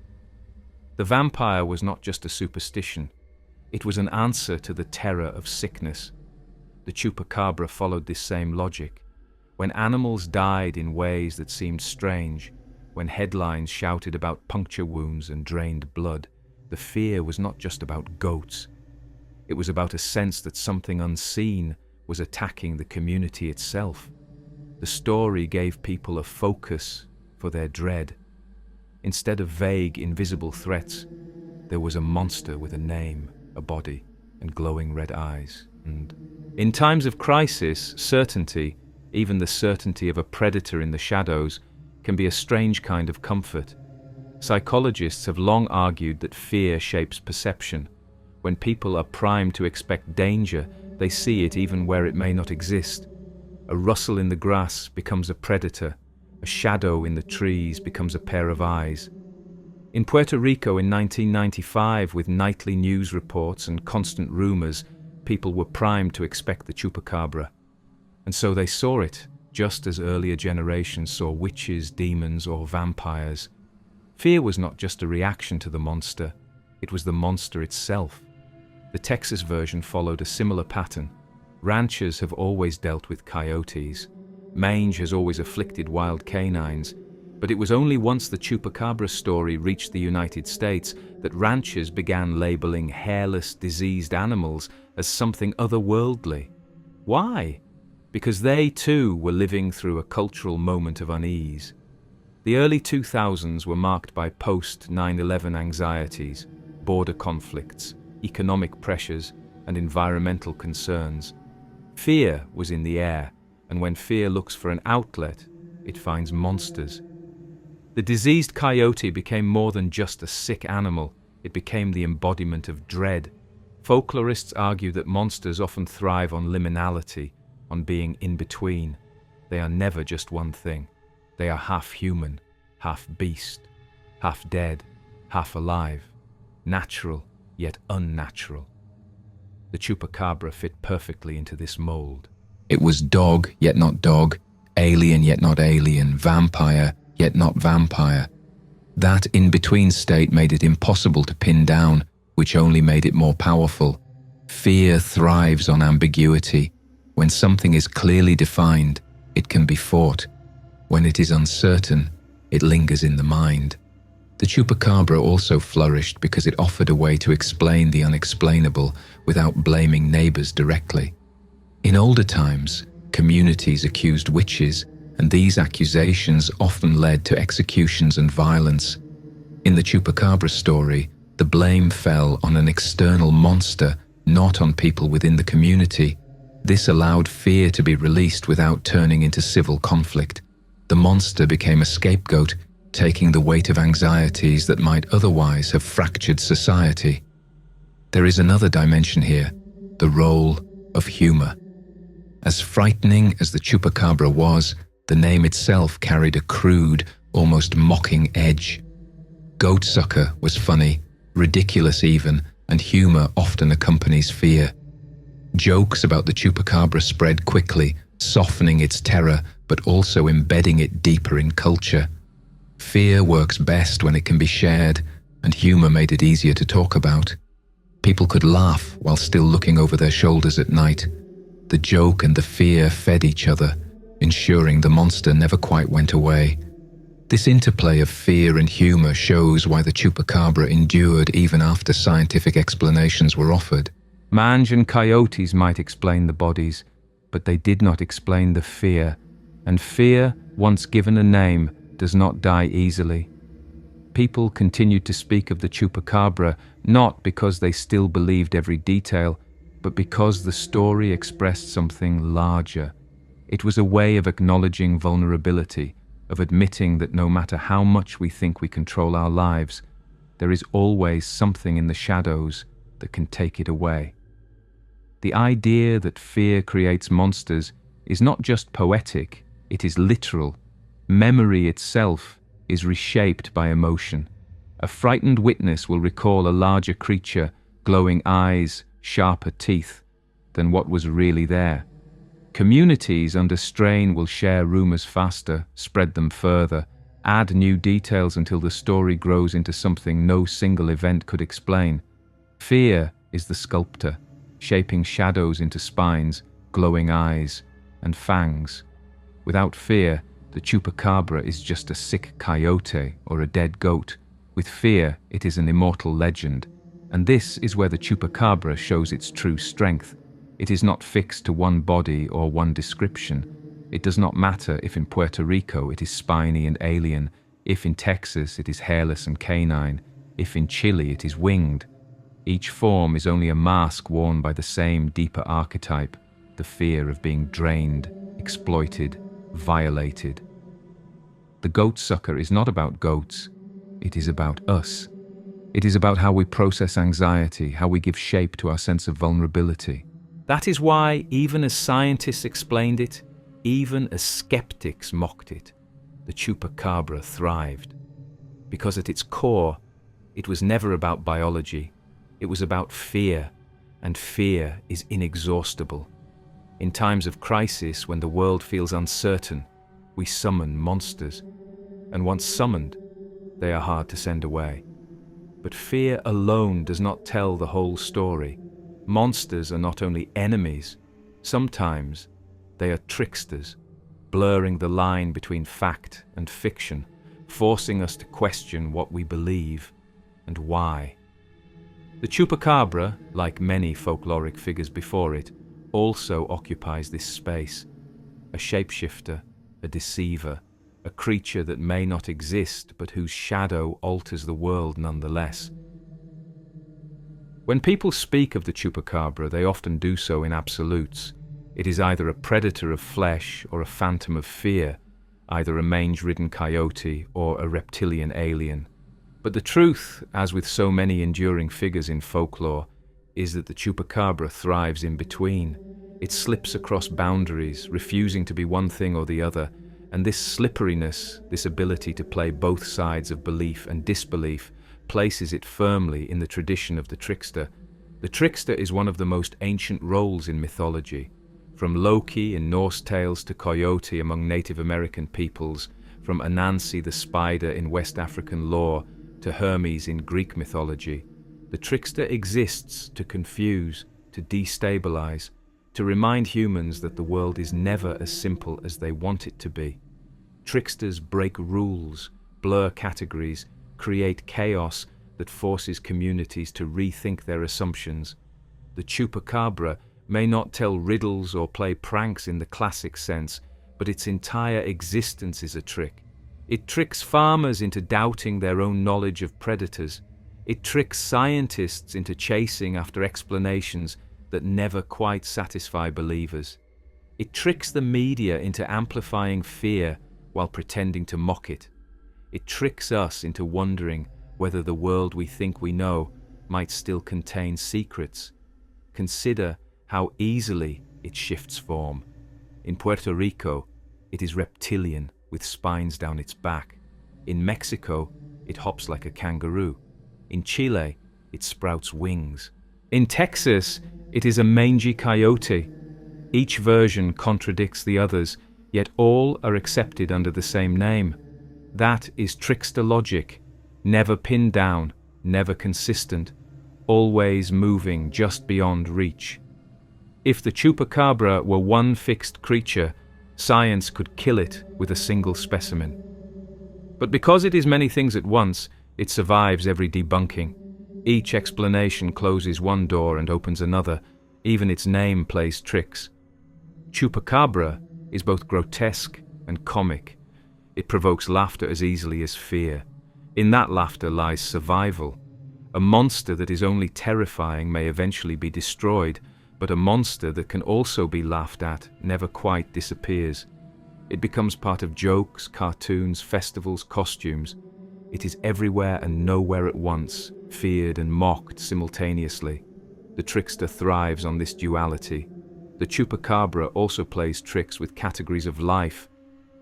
The vampire was not just a superstition, it was an answer to the terror of sickness. The Chupacabra followed this same logic. When animals died in ways that seemed strange, when headlines shouted about puncture wounds and drained blood, the fear was not just about goats. It was about a sense that something unseen was attacking the community itself. The story gave people a focus for their dread. Instead of vague, invisible threats, there was a monster with a name, a body, and glowing red eyes. And in times of crisis, certainty, even the certainty of a predator in the shadows, can be a strange kind of comfort. Psychologists have long argued that fear shapes perception. When people are primed to expect danger, they see it even where it may not exist. A rustle in the grass becomes a predator. A shadow in the trees becomes a pair of eyes. In Puerto Rico in 1995, with nightly news reports and constant rumors, people were primed to expect the chupacabra. And so they saw it, just as earlier generations saw witches, demons, or vampires. Fear was not just a reaction to the monster, it was the monster itself. The Texas version followed a similar pattern. Ranchers have always dealt with coyotes. Mange has always afflicted wild canines. But it was only once the chupacabra story reached the United States that ranchers began labeling hairless, diseased animals as something otherworldly. Why? Because they too were living through a cultural moment of unease. The early 2000s were marked by post-9/11 anxieties, border conflicts, economic pressures, and environmental concerns. Fear was in the air, and when fear looks for an outlet, it finds monsters. The diseased coyote became more than just a sick animal, it became the embodiment of dread. Folklorists argue that monsters often thrive on liminality, on being in between. They are never just one thing. They are half human, half beast, half dead, half alive, natural yet unnatural. The chupacabra fit perfectly into this mold. It was dog, yet not dog, alien, yet not alien, vampire, yet not vampire. That in-between state made it impossible to pin down, which only made it more powerful. Fear thrives on ambiguity. When something is clearly defined, it can be fought. When it is uncertain, it lingers in the mind. The chupacabra also flourished because it offered a way to explain the unexplainable without blaming neighbors directly. In older times, communities accused witches, and these accusations often led to executions and violence. In the chupacabra story, the blame fell on an external monster, not on people within the community. This allowed fear to be released without turning into civil conflict. The monster became a scapegoat, taking the weight of anxieties that might otherwise have fractured society. There is another dimension here, the role of humor. As frightening as the chupacabra was, the name itself carried a crude, almost mocking edge. Goatsucker was funny, ridiculous even, and humor often accompanies fear. Jokes about the chupacabra spread quickly, softening its terror, but also embedding it deeper in culture. Fear works best when it can be shared, and humor made it easier to talk about. People could laugh while still looking over their shoulders at night. The joke and the fear fed each other, ensuring the monster never quite went away. This interplay of fear and humor shows why the chupacabra endured even after scientific explanations were offered. Mange and coyotes might explain the bodies, but they did not explain the fear, and fear, once given a name, does not die easily. People continued to speak of the chupacabra not because they still believed every detail, but because the story expressed something larger. It was a way of acknowledging vulnerability, of admitting that no matter how much we think we control our lives, there is always something in the shadows that can take it away. The idea that fear creates monsters is not just poetic, it is literal. Memory itself is reshaped by emotion. A frightened witness will recall a larger creature, glowing eyes, sharper teeth, than what was really there. Communities under strain will share rumors faster, spread them further, add new details until the story grows into something no single event could explain. Fear is the sculptor, shaping shadows into spines, glowing eyes, and fangs. Without fear, The chupacabra is just a sick coyote or a dead goat. With fear, it is an immortal legend. And this is where the chupacabra shows its true strength. It is not fixed to one body or one description. It does not matter if in Puerto Rico it is spiny and alien, if in Texas it is hairless and canine, if in Chile it is winged. Each form is only a mask worn by the same deeper archetype, the fear of being drained, exploited, violated. The goatsucker is not about goats, it is about us. It is about how we process anxiety, how we give shape to our sense of vulnerability. That is why, even as scientists explained it, even as skeptics mocked it, the chupacabra thrived. Because at its core, it was never about biology, it was about fear, and fear is inexhaustible. In times of crisis, when the world feels uncertain, we summon monsters. And once summoned, they are hard to send away. But fear alone does not tell the whole story. Monsters are not only enemies, sometimes they are tricksters, blurring the line between fact and fiction, forcing us to question what we believe and why. The chupacabra, like many folkloric figures before it, also occupies this space. A shapeshifter, a deceiver, a creature that may not exist but whose shadow alters the world nonetheless. When people speak of the chupacabra, they often do so in absolutes. It is either a predator of flesh or a phantom of fear, either a mange-ridden coyote or a reptilian alien. But the truth, as with so many enduring figures in folklore, is that the chupacabra thrives in between. It slips across boundaries, refusing to be one thing or the other, and this slipperiness, this ability to play both sides of belief and disbelief, places it firmly in the tradition of the trickster. The trickster is one of the most ancient roles in mythology. From Loki in Norse tales to Coyote among Native American peoples, from Anansi the spider in West African lore to Hermes in Greek mythology, the trickster exists to confuse, to destabilize, to remind humans that the world is never as simple as they want it to be. Tricksters break rules, blur categories, create chaos that forces communities to rethink their assumptions. The chupacabra may not tell riddles or play pranks in the classic sense, but its entire existence is a trick. It tricks farmers into doubting their own knowledge of predators. It tricks scientists into chasing after explanations that never quite satisfy believers. It tricks the media into amplifying fear while pretending to mock it. It tricks us into wondering whether the world we think we know might still contain secrets. Consider how easily it shifts form. In Puerto Rico, it is reptilian with spines down its back. In Mexico, it hops like a kangaroo. In Chile, it sprouts wings. In Texas, it is a mangy coyote. Each version contradicts the others, yet all are accepted under the same name. That is trickster logic, never pinned down, never consistent, always moving just beyond reach. If the chupacabra were one fixed creature, science could kill it with a single specimen. But because it is many things at once, it survives every debunking. Each explanation closes one door and opens another. Even its name plays tricks. Chupacabra is both grotesque and comic. It provokes laughter as easily as fear. In that laughter lies survival. A monster that is only terrifying may eventually be destroyed, but a monster that can also be laughed at never quite disappears. It becomes part of jokes, cartoons, festivals, costumes. It is everywhere and nowhere at once, feared and mocked simultaneously. The trickster thrives on this duality. The chupacabra also plays tricks with categories of life.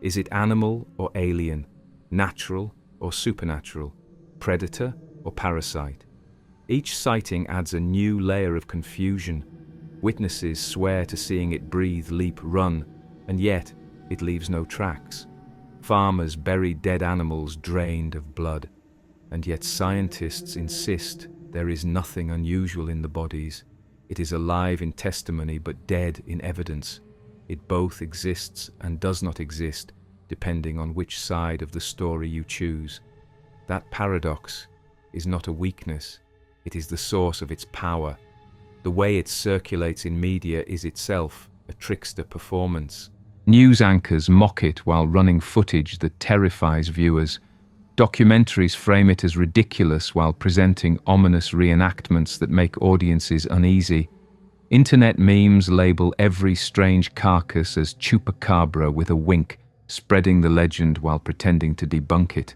Is it animal or alien, natural or supernatural, predator or parasite? Each sighting adds a new layer of confusion. Witnesses swear to seeing it breathe, leap, run, and yet it leaves no tracks. Farmers bury dead animals drained of blood, and yet scientists insist there is nothing unusual in the bodies. It is alive in testimony but dead in evidence. It both exists and does not exist, depending on which side of the story you choose. That paradox is not a weakness, it is the source of its power. The way it circulates in media is itself a trickster performance. News anchors mock it while running footage that terrifies viewers. Documentaries frame it as ridiculous while presenting ominous reenactments that make audiences uneasy. Internet memes label every strange carcass as chupacabra with a wink, spreading the legend while pretending to debunk it.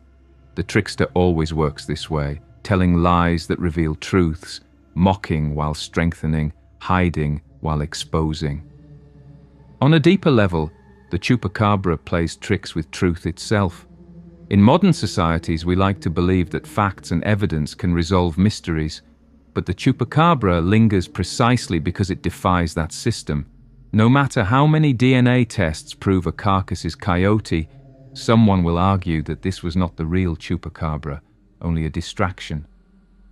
The trickster always works this way, telling lies that reveal truths, mocking while strengthening, hiding while exposing. On a deeper level, the chupacabra plays tricks with truth itself. In modern societies, we like to believe that facts and evidence can resolve mysteries, but the chupacabra lingers precisely because it defies that system. No matter how many DNA tests prove a carcass is coyote, someone will argue that this was not the real chupacabra, only a distraction.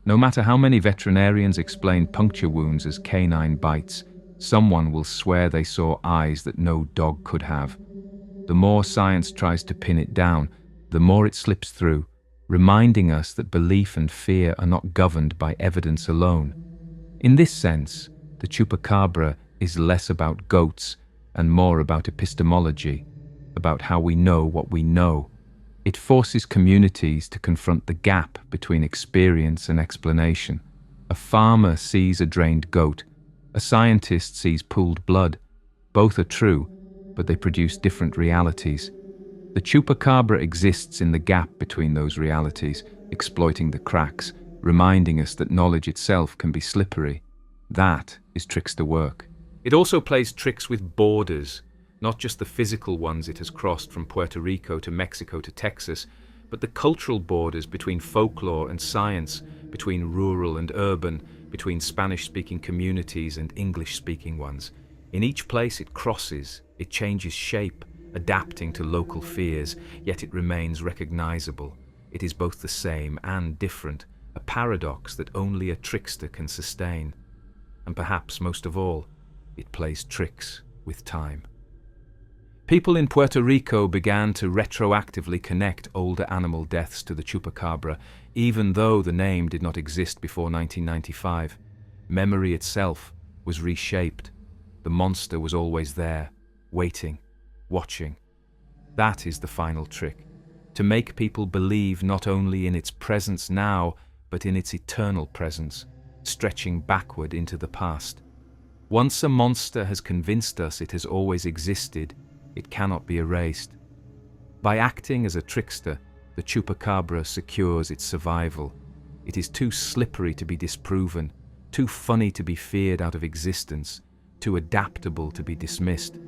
No matter how many veterinarians explain puncture wounds as canine bites, someone will swear they saw eyes that no dog could have. The more science tries to pin it down, the more it slips through, reminding us that belief and fear are not governed by evidence alone. In this sense, the chupacabra is less about goats and more about epistemology, about how we know what we know. It forces communities to confront the gap between experience and explanation. A farmer sees a drained goat. A scientist sees pooled blood. Both are true, but they produce different realities. The chupacabra exists in the gap between those realities, exploiting the cracks, reminding us that knowledge itself can be slippery. That is trickster work. It also plays tricks with borders, not just the physical ones it has crossed from Puerto Rico to Mexico to Texas, but the cultural borders between folklore and science, between rural and urban, between Spanish-speaking communities and English-speaking ones. In each place it crosses, it changes shape, adapting to local fears, yet it remains recognizable. It is both the same and different, a paradox that only a trickster can sustain. And perhaps most of all, it plays tricks with time. People in Puerto Rico began to retroactively connect older animal deaths to the chupacabra, even though the name did not exist before 1995. Memory itself was reshaped. The monster was always there, waiting, watching. That is the final trick, to make people believe not only in its presence now, but in its eternal presence, stretching backward into the past. Once a monster has convinced us it has always existed, it cannot be erased. By acting as a trickster, the chupacabra secures its survival. It is too slippery to be disproven, too funny to be feared out of existence, too adaptable to be dismissed.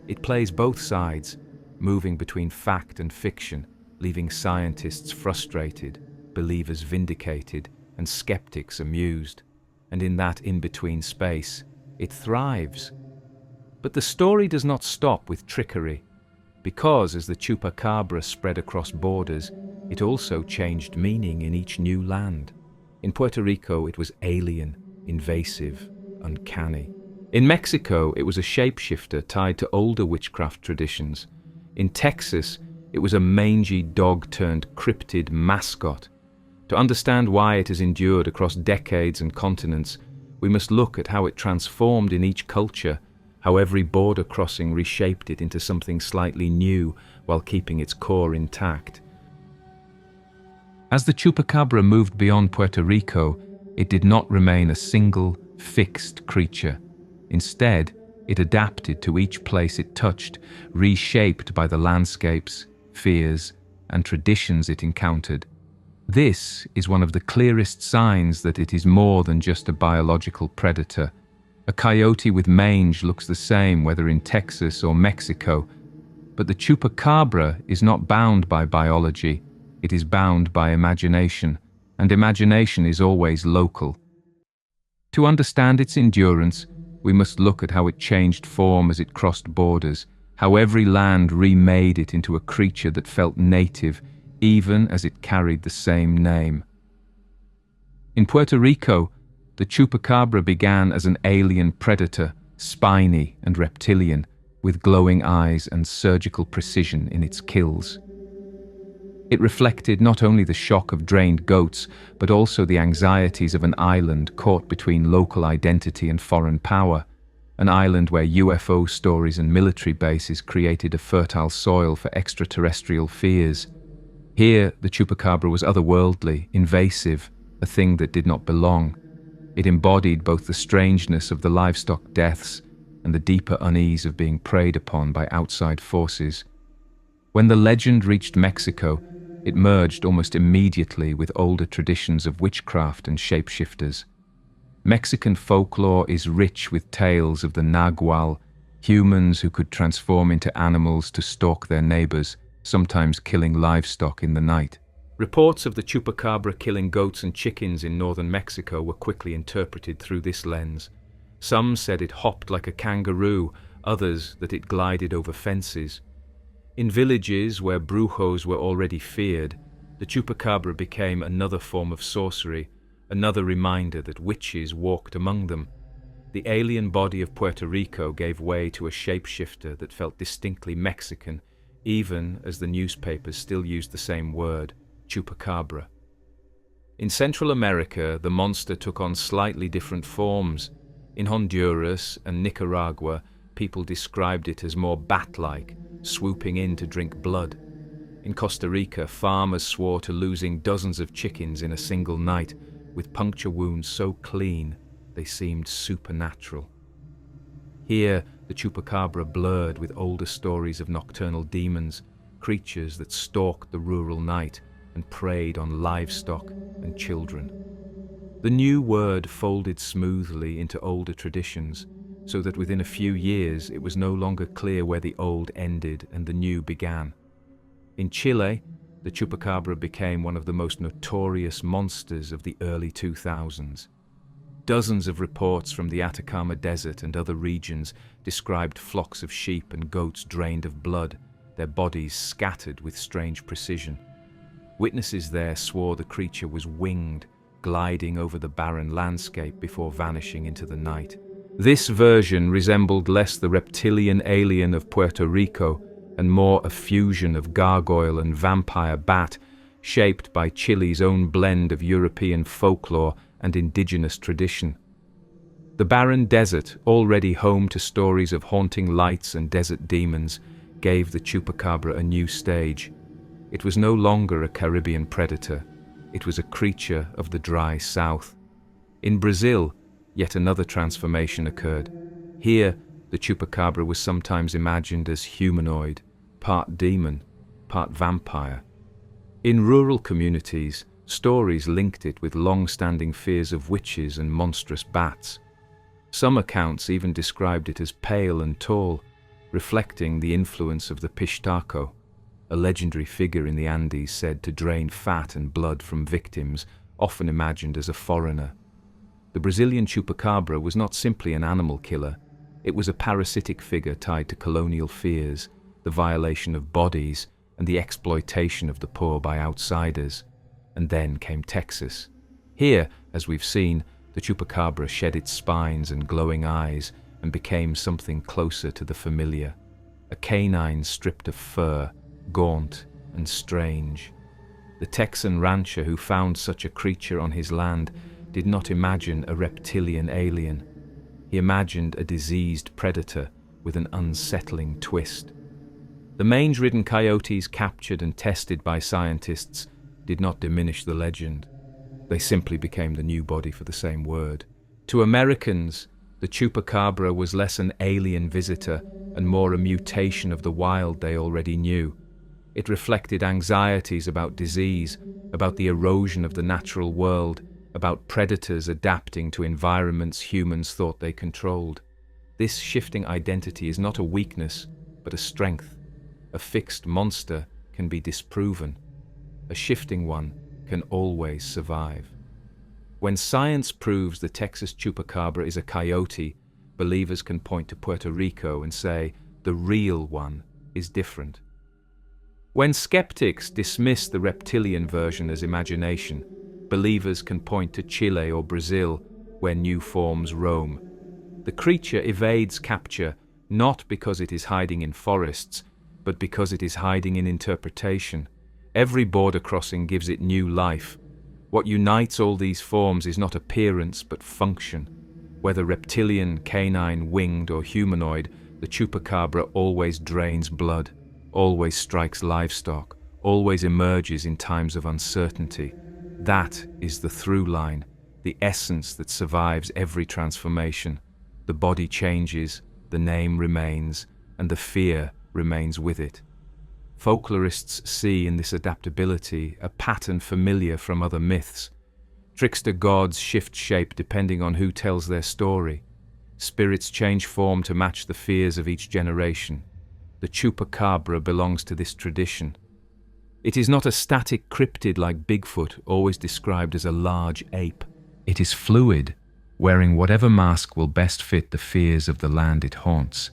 It plays both sides, moving between fact and fiction, leaving scientists frustrated, believers vindicated, and skeptics amused. And in that in-between space, it thrives. But the story does not stop with trickery, because as the chupacabra spread across borders, it also changed meaning in each new land. In Puerto Rico, it was alien, invasive, uncanny. In Mexico, it was a shapeshifter tied to older witchcraft traditions. In Texas, it was a mangy dog-turned-cryptid mascot. To understand why it has endured across decades and continents, we must look at how it transformed in each culture, how every border crossing reshaped it into something slightly new while keeping its core intact. As the chupacabra moved beyond Puerto Rico, it did not remain a single, fixed creature. Instead, it adapted to each place it touched, reshaped by the landscapes, fears, and traditions it encountered. This is one of the clearest signs that it is more than just a biological predator. A coyote with mange looks the same whether in Texas or Mexico, but the chupacabra is not bound by biology, it is bound by imagination, and imagination is always local. To understand its endurance, we must look at how it changed form as it crossed borders, how every land remade it into a creature that felt native, even as it carried the same name. In Puerto Rico, the chupacabra began as an alien predator, spiny and reptilian, with glowing eyes and surgical precision in its kills. It reflected not only the shock of drained goats, but also the anxieties of an island caught between local identity and foreign power, an island where UFO stories and military bases created a fertile soil for extraterrestrial fears. Here, the chupacabra was otherworldly, invasive, a thing that did not belong. It embodied both the strangeness of the livestock deaths and the deeper unease of being preyed upon by outside forces. When the legend reached Mexico, it merged almost immediately with older traditions of witchcraft and shapeshifters. Mexican folklore is rich with tales of the nagual, humans who could transform into animals to stalk their neighbors, sometimes killing livestock in the night. Reports of the chupacabra killing goats and chickens in northern Mexico were quickly interpreted through this lens. Some said it hopped like a kangaroo, others that it glided over fences. In villages where brujos were already feared, the chupacabra became another form of sorcery, another reminder that witches walked among them. The alien body of Puerto Rico gave way to a shapeshifter that felt distinctly Mexican, even as the newspapers still used the same word, chupacabra. In Central America, the monster took on slightly different forms. In Honduras and Nicaragua, people described it as more bat-like, swooping in to drink blood. In Costa Rica, farmers swore to losing dozens of chickens in a single night, with puncture wounds so clean they seemed supernatural. Here, the chupacabra blurred with older stories of nocturnal demons, creatures that stalked the rural night and preyed on livestock and children. The new word folded smoothly into older traditions, so that within a few years it was no longer clear where the old ended and the new began. In Chile, the chupacabra became one of the most notorious monsters of the early 2000s. Dozens of reports from the Atacama Desert and other regions described flocks of sheep and goats drained of blood, their bodies scattered with strange precision. Witnesses there swore the creature was winged, gliding over the barren landscape before vanishing into the night. This version resembled less the reptilian alien of Puerto Rico and more a fusion of gargoyle and vampire bat, shaped by Chile's own blend of European folklore and indigenous tradition. The barren desert, already home to stories of haunting lights and desert demons, gave the chupacabra a new stage. It was no longer a Caribbean predator. It was a creature of the dry south. In Brazil, yet another transformation occurred. Here, the chupacabra was sometimes imagined as humanoid, part demon, part vampire. In rural communities, stories linked it with long-standing fears of witches and monstrous bats. Some accounts even described it as pale and tall, reflecting the influence of the Pishtaco, a legendary figure in the Andes said to drain fat and blood from victims, often imagined as a foreigner. The Brazilian chupacabra was not simply an animal killer. It was a parasitic figure tied to colonial fears, the violation of bodies, and the exploitation of the poor by outsiders. And then came Texas. Here, as we've seen, the chupacabra shed its spines and glowing eyes and became something closer to the familiar. A canine stripped of fur, gaunt and strange. The Texan rancher who found such a creature on his land did not imagine a reptilian alien. He imagined a diseased predator with an unsettling twist. The mange-ridden coyotes captured and tested by scientists did not diminish the legend. They simply became the new body for the same word. To Americans, the chupacabra was less an alien visitor and more a mutation of the wild they already knew. It reflected anxieties about disease, about the erosion of the natural world, about predators adapting to environments humans thought they controlled. This shifting identity is not a weakness, but a strength. A fixed monster can be disproven. A shifting one can always survive. When science proves the Texas chupacabra is a coyote, believers can point to Puerto Rico and say the real one is different. When skeptics dismiss the reptilian version as imagination, believers can point to Chile or Brazil, where new forms roam. The creature evades capture, not because it is hiding in forests, but because it is hiding in interpretation. Every border crossing gives it new life. What unites all these forms is not appearance, but function. Whether reptilian, canine, winged, or humanoid, the chupacabra always drains blood, always strikes livestock, always emerges in times of uncertainty. That is the through line, the essence that survives every transformation. The body changes, the name remains, and the fear remains with it. Folklorists see in this adaptability a pattern familiar from other myths. Trickster gods shift shape depending on who tells their story. Spirits change form to match the fears of each generation. The chupacabra belongs to this tradition. It is not a static cryptid like Bigfoot, always described as a large ape. It is fluid, wearing whatever mask will best fit the fears of the land it haunts.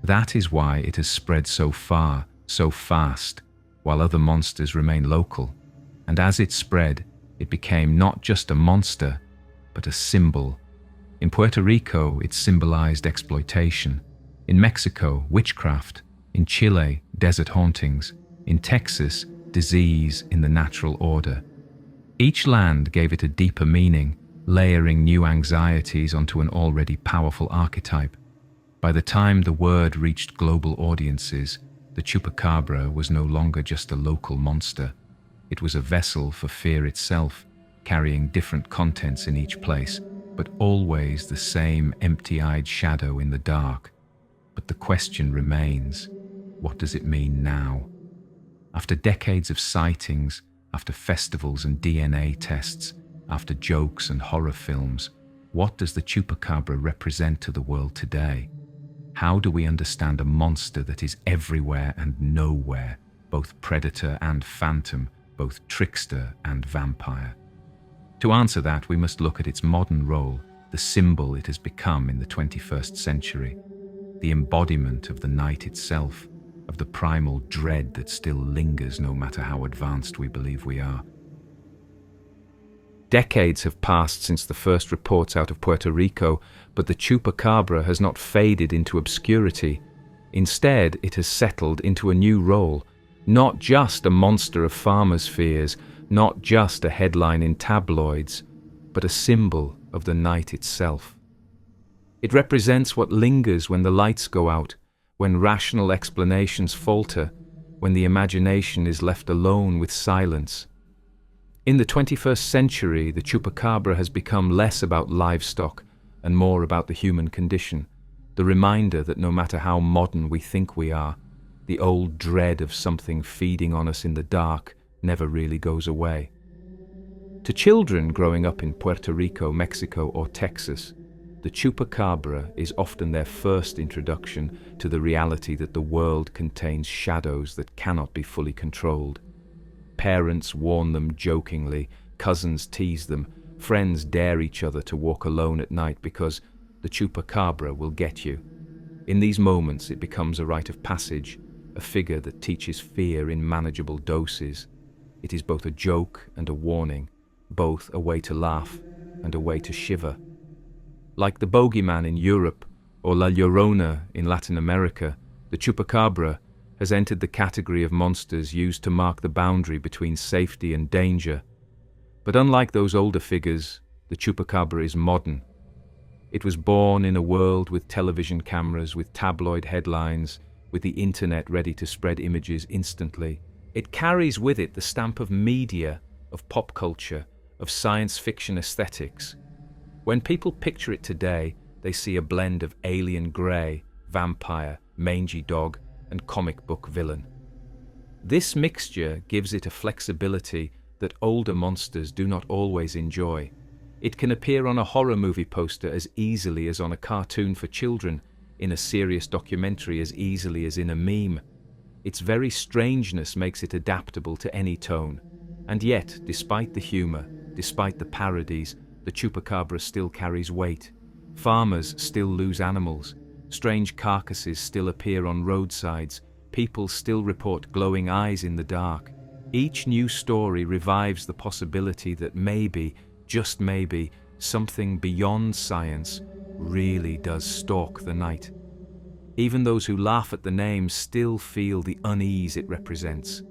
That is why it has spread so far, so fast, while other monsters remain local. And as it spread, it became not just a monster, but a symbol. In Puerto Rico, it symbolized exploitation. In Mexico, witchcraft. In Chile, desert hauntings. In Texas, disease in the natural order. Each land gave it a deeper meaning, layering new anxieties onto an already powerful archetype. By the time the word reached global audiences, the chupacabra was no longer just a local monster. It was a vessel for fear itself, carrying different contents in each place, but always the same empty-eyed shadow in the dark. But the question remains, what does it mean now? After decades of sightings, after festivals and DNA tests, after jokes and horror films, what does the chupacabra represent to the world today? How do we understand a monster that is everywhere and nowhere, both predator and phantom, both trickster and vampire? To answer that, we must look at its modern role, the symbol it has become in the 21st century, the embodiment of the night itself, of the primal dread that still lingers no matter how advanced we believe we are. Decades have passed since the first reports out of Puerto Rico, but the chupacabra has not faded into obscurity. Instead, it has settled into a new role, not just a monster of farmers' fears, not just a headline in tabloids, but a symbol of the night itself. It represents what lingers when the lights go out, when rational explanations falter, when the imagination is left alone with silence. In the 21st century, the chupacabra has become less about livestock and more about the human condition, the reminder that no matter how modern we think we are, the old dread of something feeding on us in the dark never really goes away. To children growing up in Puerto Rico, Mexico, or Texas, the chupacabra is often their first introduction to the reality that the world contains shadows that cannot be fully controlled. Parents warn them jokingly, cousins tease them, friends dare each other to walk alone at night because the chupacabra will get you. In these moments, it becomes a rite of passage, a figure that teaches fear in manageable doses. It is both a joke and a warning, both a way to laugh and a way to shiver. Like the bogeyman in Europe or La Llorona in Latin America, the chupacabra has entered the category of monsters used to mark the boundary between safety and danger. But unlike those older figures, the chupacabra is modern. It was born in a world with television cameras, with tabloid headlines, with the internet ready to spread images instantly. It carries with it the stamp of media, of pop culture, of science fiction aesthetics. When people picture it today, they see a blend of alien grey, vampire, mangy dog, and comic book villain. This mixture gives it a flexibility that older monsters do not always enjoy. It can appear on a horror movie poster as easily as on a cartoon for children, in a serious documentary as easily as in a meme. Its very strangeness makes it adaptable to any tone. And yet, despite the humor, despite the parodies, the chupacabra still carries weight. Farmers still lose animals. Strange carcasses still appear on roadsides. People still report glowing eyes in the dark. Each new story revives the possibility that maybe, just maybe, something beyond science really does stalk the night. Even those who laugh at the name still feel the unease it represents.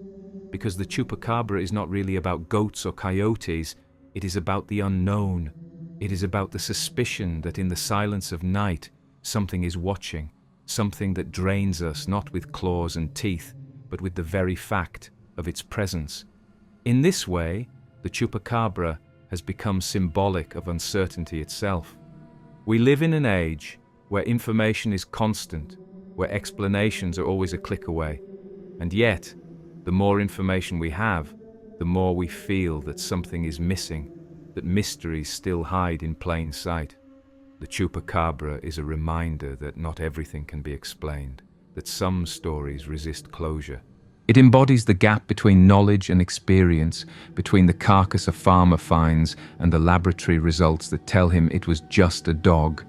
Because the chupacabra is not really about goats or coyotes, it is about the unknown. It is about the suspicion that in the silence of night, something is watching, something that drains us not with claws and teeth, but with the very fact of its presence. In this way, the chupacabra has become symbolic of uncertainty itself. We live in an age where information is constant, where explanations are always a click away. And yet, the more information we have, the more we feel that something is missing, that mysteries still hide in plain sight. The chupacabra is a reminder that not everything can be explained, that some stories resist closure. It embodies the gap between knowledge and experience, between the carcass a farmer finds and the laboratory results that tell him it was just a dog.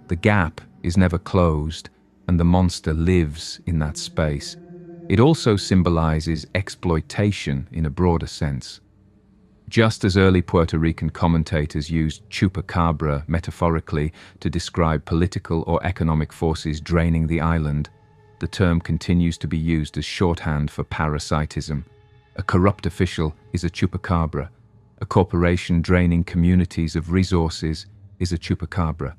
The gap is never closed, and the monster lives in that space. It also symbolizes exploitation in a broader sense. Just as early Puerto Rican commentators used chupacabra metaphorically to describe political or economic forces draining the island, the term continues to be used as shorthand for parasitism. A corrupt official is a chupacabra. A corporation draining communities of resources is a chupacabra.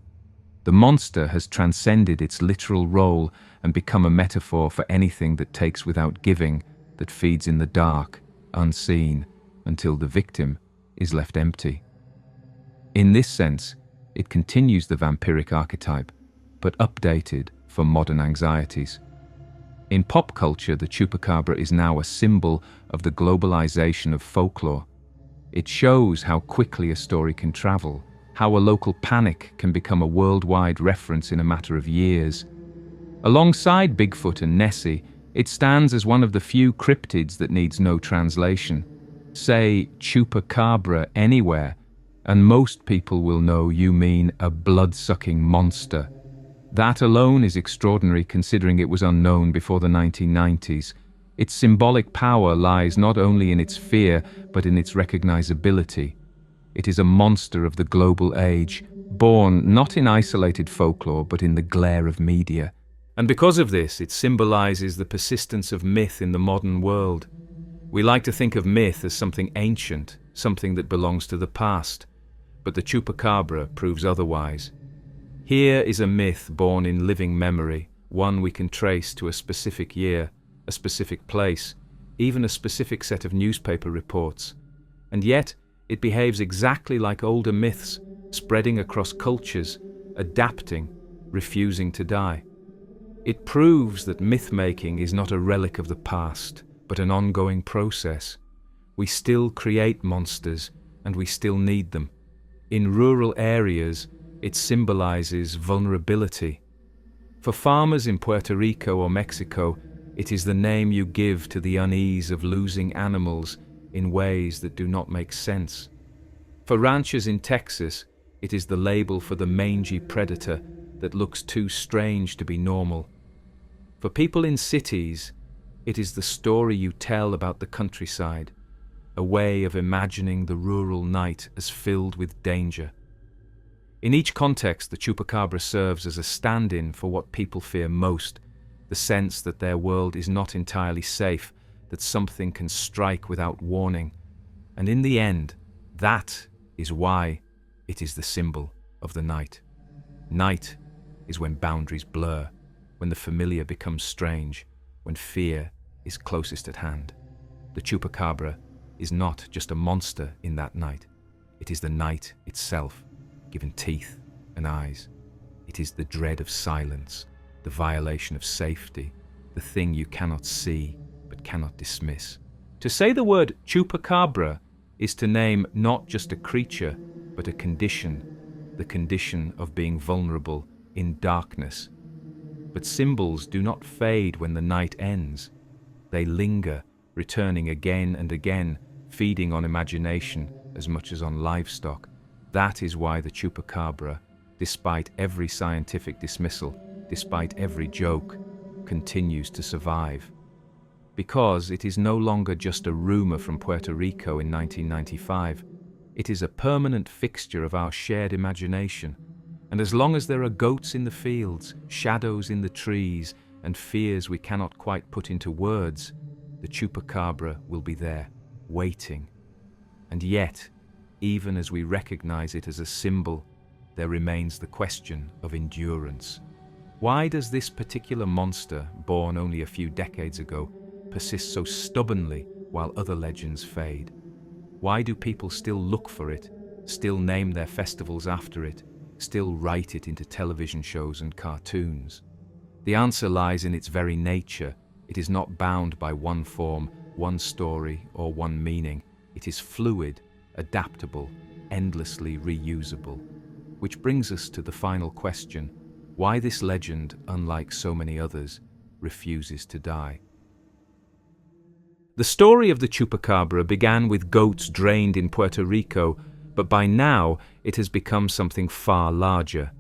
The monster has transcended its literal role and become a metaphor for anything that takes without giving, that feeds in the dark, unseen, until the victim is left empty. In this sense, it continues the vampiric archetype, but updated for modern anxieties. In pop culture, the chupacabra is now a symbol of the globalization of folklore. It shows how quickly a story can travel, how a local panic can become a worldwide reference in a matter of years. Alongside Bigfoot and Nessie, it stands as one of the few cryptids that needs no translation. Say chupacabra anywhere, and most people will know you mean a blood-sucking monster. That alone is extraordinary considering it was unknown before the 1990s. Its symbolic power lies not only in its fear, but in its recognizability. It is a monster of the global age, born not in isolated folklore, but in the glare of media. And because of this, it symbolizes the persistence of myth in the modern world. We like to think of myth as something ancient, something that belongs to the past, but the chupacabra proves otherwise. Here is a myth born in living memory, one we can trace to a specific year, a specific place, even a specific set of newspaper reports. And yet, it behaves exactly like older myths, spreading across cultures, adapting, refusing to die. It proves that myth-making is not a relic of the past, but an ongoing process. We still create monsters, and we still need them. In rural areas, it symbolizes vulnerability. For farmers in Puerto Rico or Mexico, it is the name you give to the unease of losing animals in ways that do not make sense. For ranchers in Texas, it is the label for the mangy predator that looks too strange to be normal. For people in cities, it is the story you tell about the countryside, a way of imagining the rural night as filled with danger. In each context, the chupacabra serves as a stand-in for what people fear most, the sense that their world is not entirely safe, that something can strike without warning. And in the end, that is why it is the symbol of the night. Night is when boundaries blur, when the familiar becomes strange, when fear is closest at hand. The chupacabra is not just a monster in that night. It is the night itself, given teeth and eyes. It is the dread of silence, the violation of safety, the thing you cannot see but cannot dismiss. To say the word chupacabra is to name not just a creature, but a condition, the condition of being vulnerable in darkness. But symbols do not fade when the night ends. They linger, returning again and again, feeding on imagination as much as on livestock. That is why the chupacabra, despite every scientific dismissal, despite every joke, continues to survive. Because it is no longer just a rumor from Puerto Rico in 1995. It is a permanent fixture of our shared imagination, And as long as there are goats in the fields, shadows in the trees, and fears we cannot quite put into words, the chupacabra will be there, waiting. And yet, even as we recognize it as a symbol, there remains the question of endurance. Why does this particular monster, born only a few decades ago, persist so stubbornly while other legends fade? Why do people still look for it, still name their festivals after it, still write it into television shows and cartoons? The answer lies in its very nature. It is not bound by one form, one story, or one meaning. It is fluid, adaptable, endlessly reusable. Which brings us to the final question: why this legend, unlike so many others, refuses to die. The story of the chupacabra began with goats drained in Puerto Rico, but by now it has become something far larger.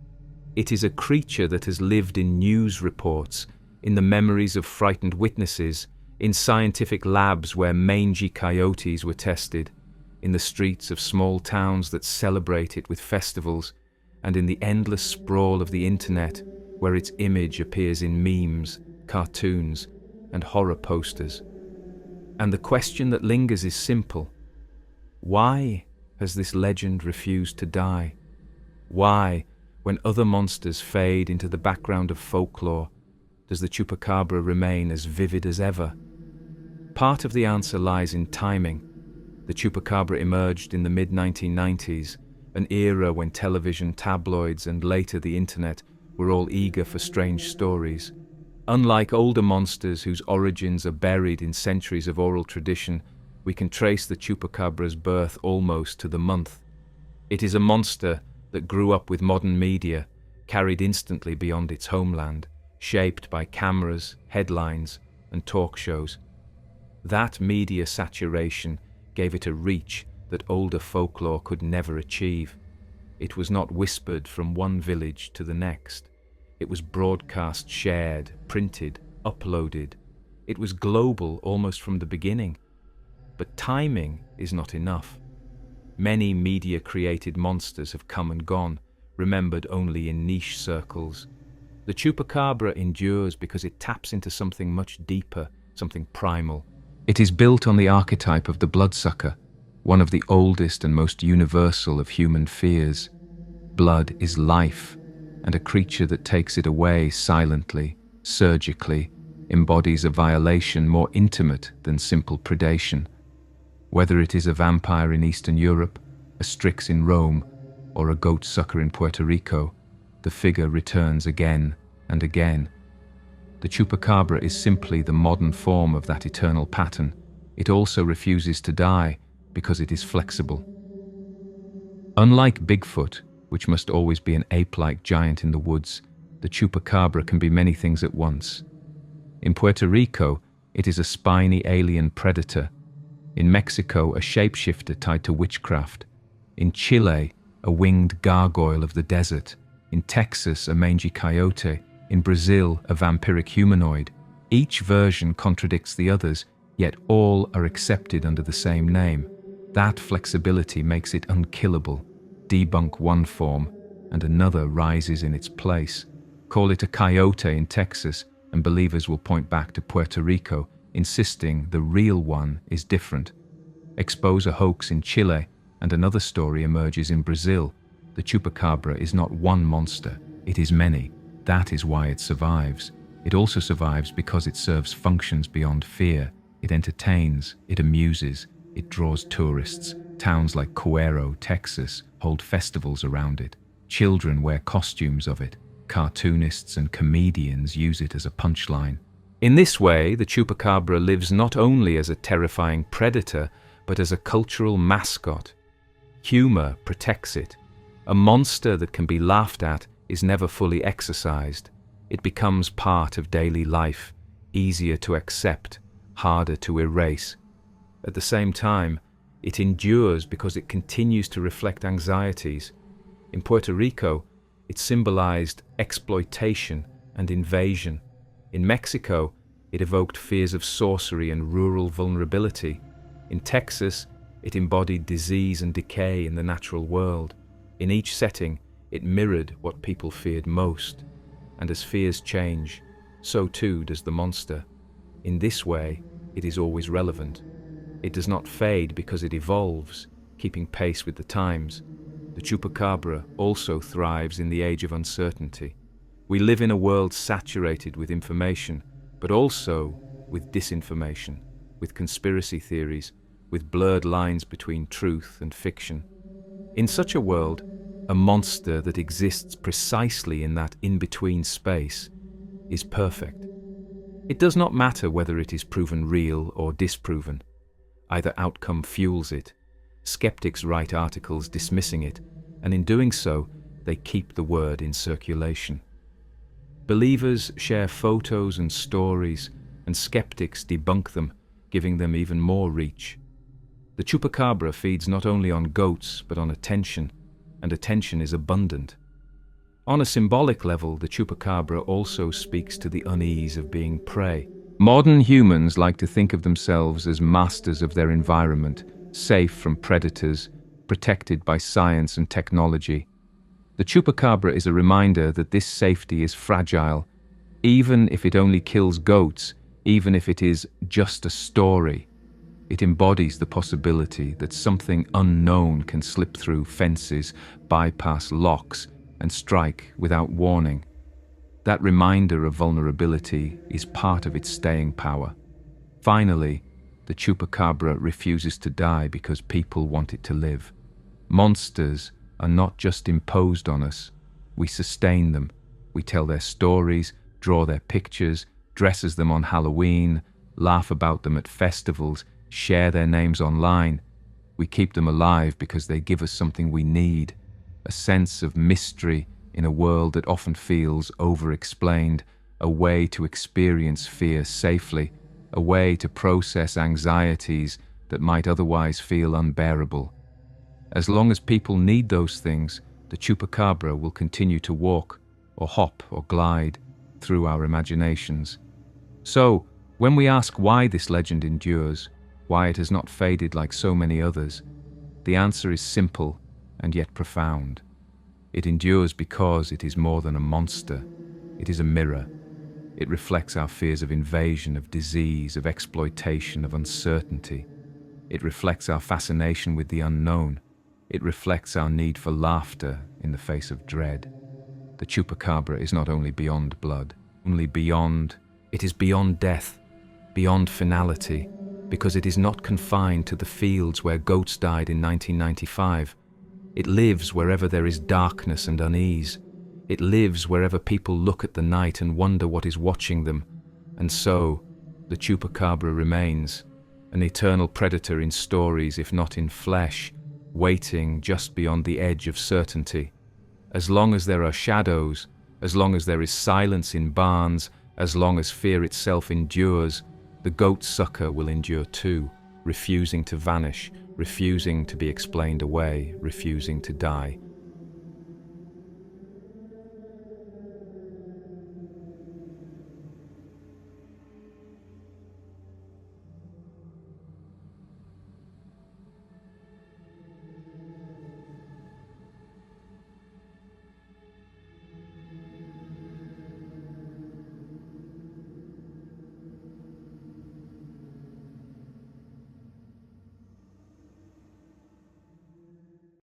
It is a creature that has lived in news reports, in the memories of frightened witnesses, in scientific labs where mangy coyotes were tested, in the streets of small towns that celebrate it with festivals, and in the endless sprawl of the internet where its image appears in memes, cartoons, and horror posters. And the question that lingers is simple: why has this legend refused to die? Why, when other monsters fade into the background of folklore, does the chupacabra remain as vivid as ever? Part of the answer lies in timing. The chupacabra emerged in the mid-1990s, an era when television, tabloids, and later the internet were all eager for strange stories. Unlike older monsters whose origins are buried in centuries of oral tradition, we can trace the chupacabra's birth almost to the month. It is a monster that grew up with modern media, carried instantly beyond its homeland, shaped by cameras, headlines, and talk shows. That media saturation gave it a reach that older folklore could never achieve. It was not whispered from one village to the next. It was broadcast, shared, printed, uploaded. It was global almost from the beginning. But timing is not enough. Many media-created monsters have come and gone, remembered only in niche circles. The chupacabra endures because it taps into something much deeper, something primal. It is built on the archetype of the bloodsucker, one of the oldest and most universal of human fears. Blood is life, and a creature that takes it away silently, surgically, embodies a violation more intimate than simple predation. Whether it is a vampire in Eastern Europe, a Strix in Rome, or a goat-sucker in Puerto Rico, the figure returns again and again. The chupacabra is simply the modern form of that eternal pattern. It also refuses to die because it is flexible. Unlike Bigfoot, which must always be an ape-like giant in the woods, the chupacabra can be many things at once. In Puerto Rico, it is a spiny alien predator. In Mexico, a shapeshifter tied to witchcraft. In Chile, a winged gargoyle of the desert. In Texas, a mangy coyote. In Brazil, a vampiric humanoid. Each version contradicts the others, yet all are accepted under the same name. That flexibility makes it unkillable. Debunk one form, and another rises in its place. Call it a coyote in Texas, and believers will point back to Puerto Rico, insisting the real one is different. Expose a hoax in Chile, and another story emerges in Brazil. The chupacabra is not one monster, it is many. That is why it survives. It also survives because it serves functions beyond fear. It entertains, it amuses, it draws tourists. Towns like Cuero, Texas, hold festivals around it. Children wear costumes of it. Cartoonists and comedians use it as a punchline. In this way, the chupacabra lives not only as a terrifying predator, but as a cultural mascot. Humor protects it. A monster that can be laughed at is never fully exorcised. It becomes part of daily life, easier to accept, harder to erase. At the same time, it endures because it continues to reflect anxieties. In Puerto Rico, it symbolized exploitation and invasion. In Mexico, it evoked fears of sorcery and rural vulnerability. In Texas, it embodied disease and decay in the natural world. In each setting, It mirrored what people feared most, and as fears change, so too does the monster. In this way, it is always relevant. It does not fade because it evolves, keeping pace with the times. The chupacabra also thrives in the age of uncertainty. We live in a world saturated with information, but also with disinformation, with conspiracy theories, with blurred lines between truth and fiction. In such a world, a monster that exists precisely in that in-between space is perfect. It does not matter whether it is proven real or disproven. Either outcome fuels it. Skeptics write articles dismissing it, and in doing so, they keep the word in circulation. Believers share photos and stories, and skeptics debunk them, giving them even more reach. The chupacabra feeds not only on goats, but on attention, and attention is abundant. On a symbolic level, the chupacabra also speaks to the unease of being prey. Modern humans like to think of themselves as masters of their environment, safe from predators, protected by science and technology. The chupacabra is a reminder that this safety is fragile, even if it only kills goats, even if it is just a story. It embodies the possibility that something unknown can slip through fences, bypass locks, and strike without warning. That reminder of vulnerability is part of its staying power. Finally, the chupacabra refuses to die because people want it to live. Monsters are not just imposed on us. We sustain them. We tell their stories, draw their pictures, dress as them on Halloween, laugh about them at festivals, share their names online. We keep them alive because they give us something we need, a sense of mystery in a world that often feels over-explained, a way to experience fear safely, a way to process anxieties that might otherwise feel unbearable. As long as people need those things, the chupacabra will continue to walk, or hop, or glide through our imaginations. So, when we ask why this legend endures, why it has not faded like so many others, the answer is simple and yet profound. It endures because it is more than a monster. It is a mirror. It reflects our fears of invasion, of disease, of exploitation, of uncertainty. It reflects our fascination with the unknown. It reflects our need for laughter in the face of dread. The chupacabra is not only beyond blood, it is beyond death, beyond finality, because it is not confined to the fields where goats died in 1995. It lives wherever there is darkness and unease. It lives wherever people look at the night and wonder what is watching them. And so, the chupacabra remains, an eternal predator in stories if not in flesh, waiting just beyond the edge of certainty. As long as there are shadows, as long as there is silence in barns, as long as fear itself endures, the goat-sucker will endure too, refusing to vanish, refusing to be explained away, refusing to die.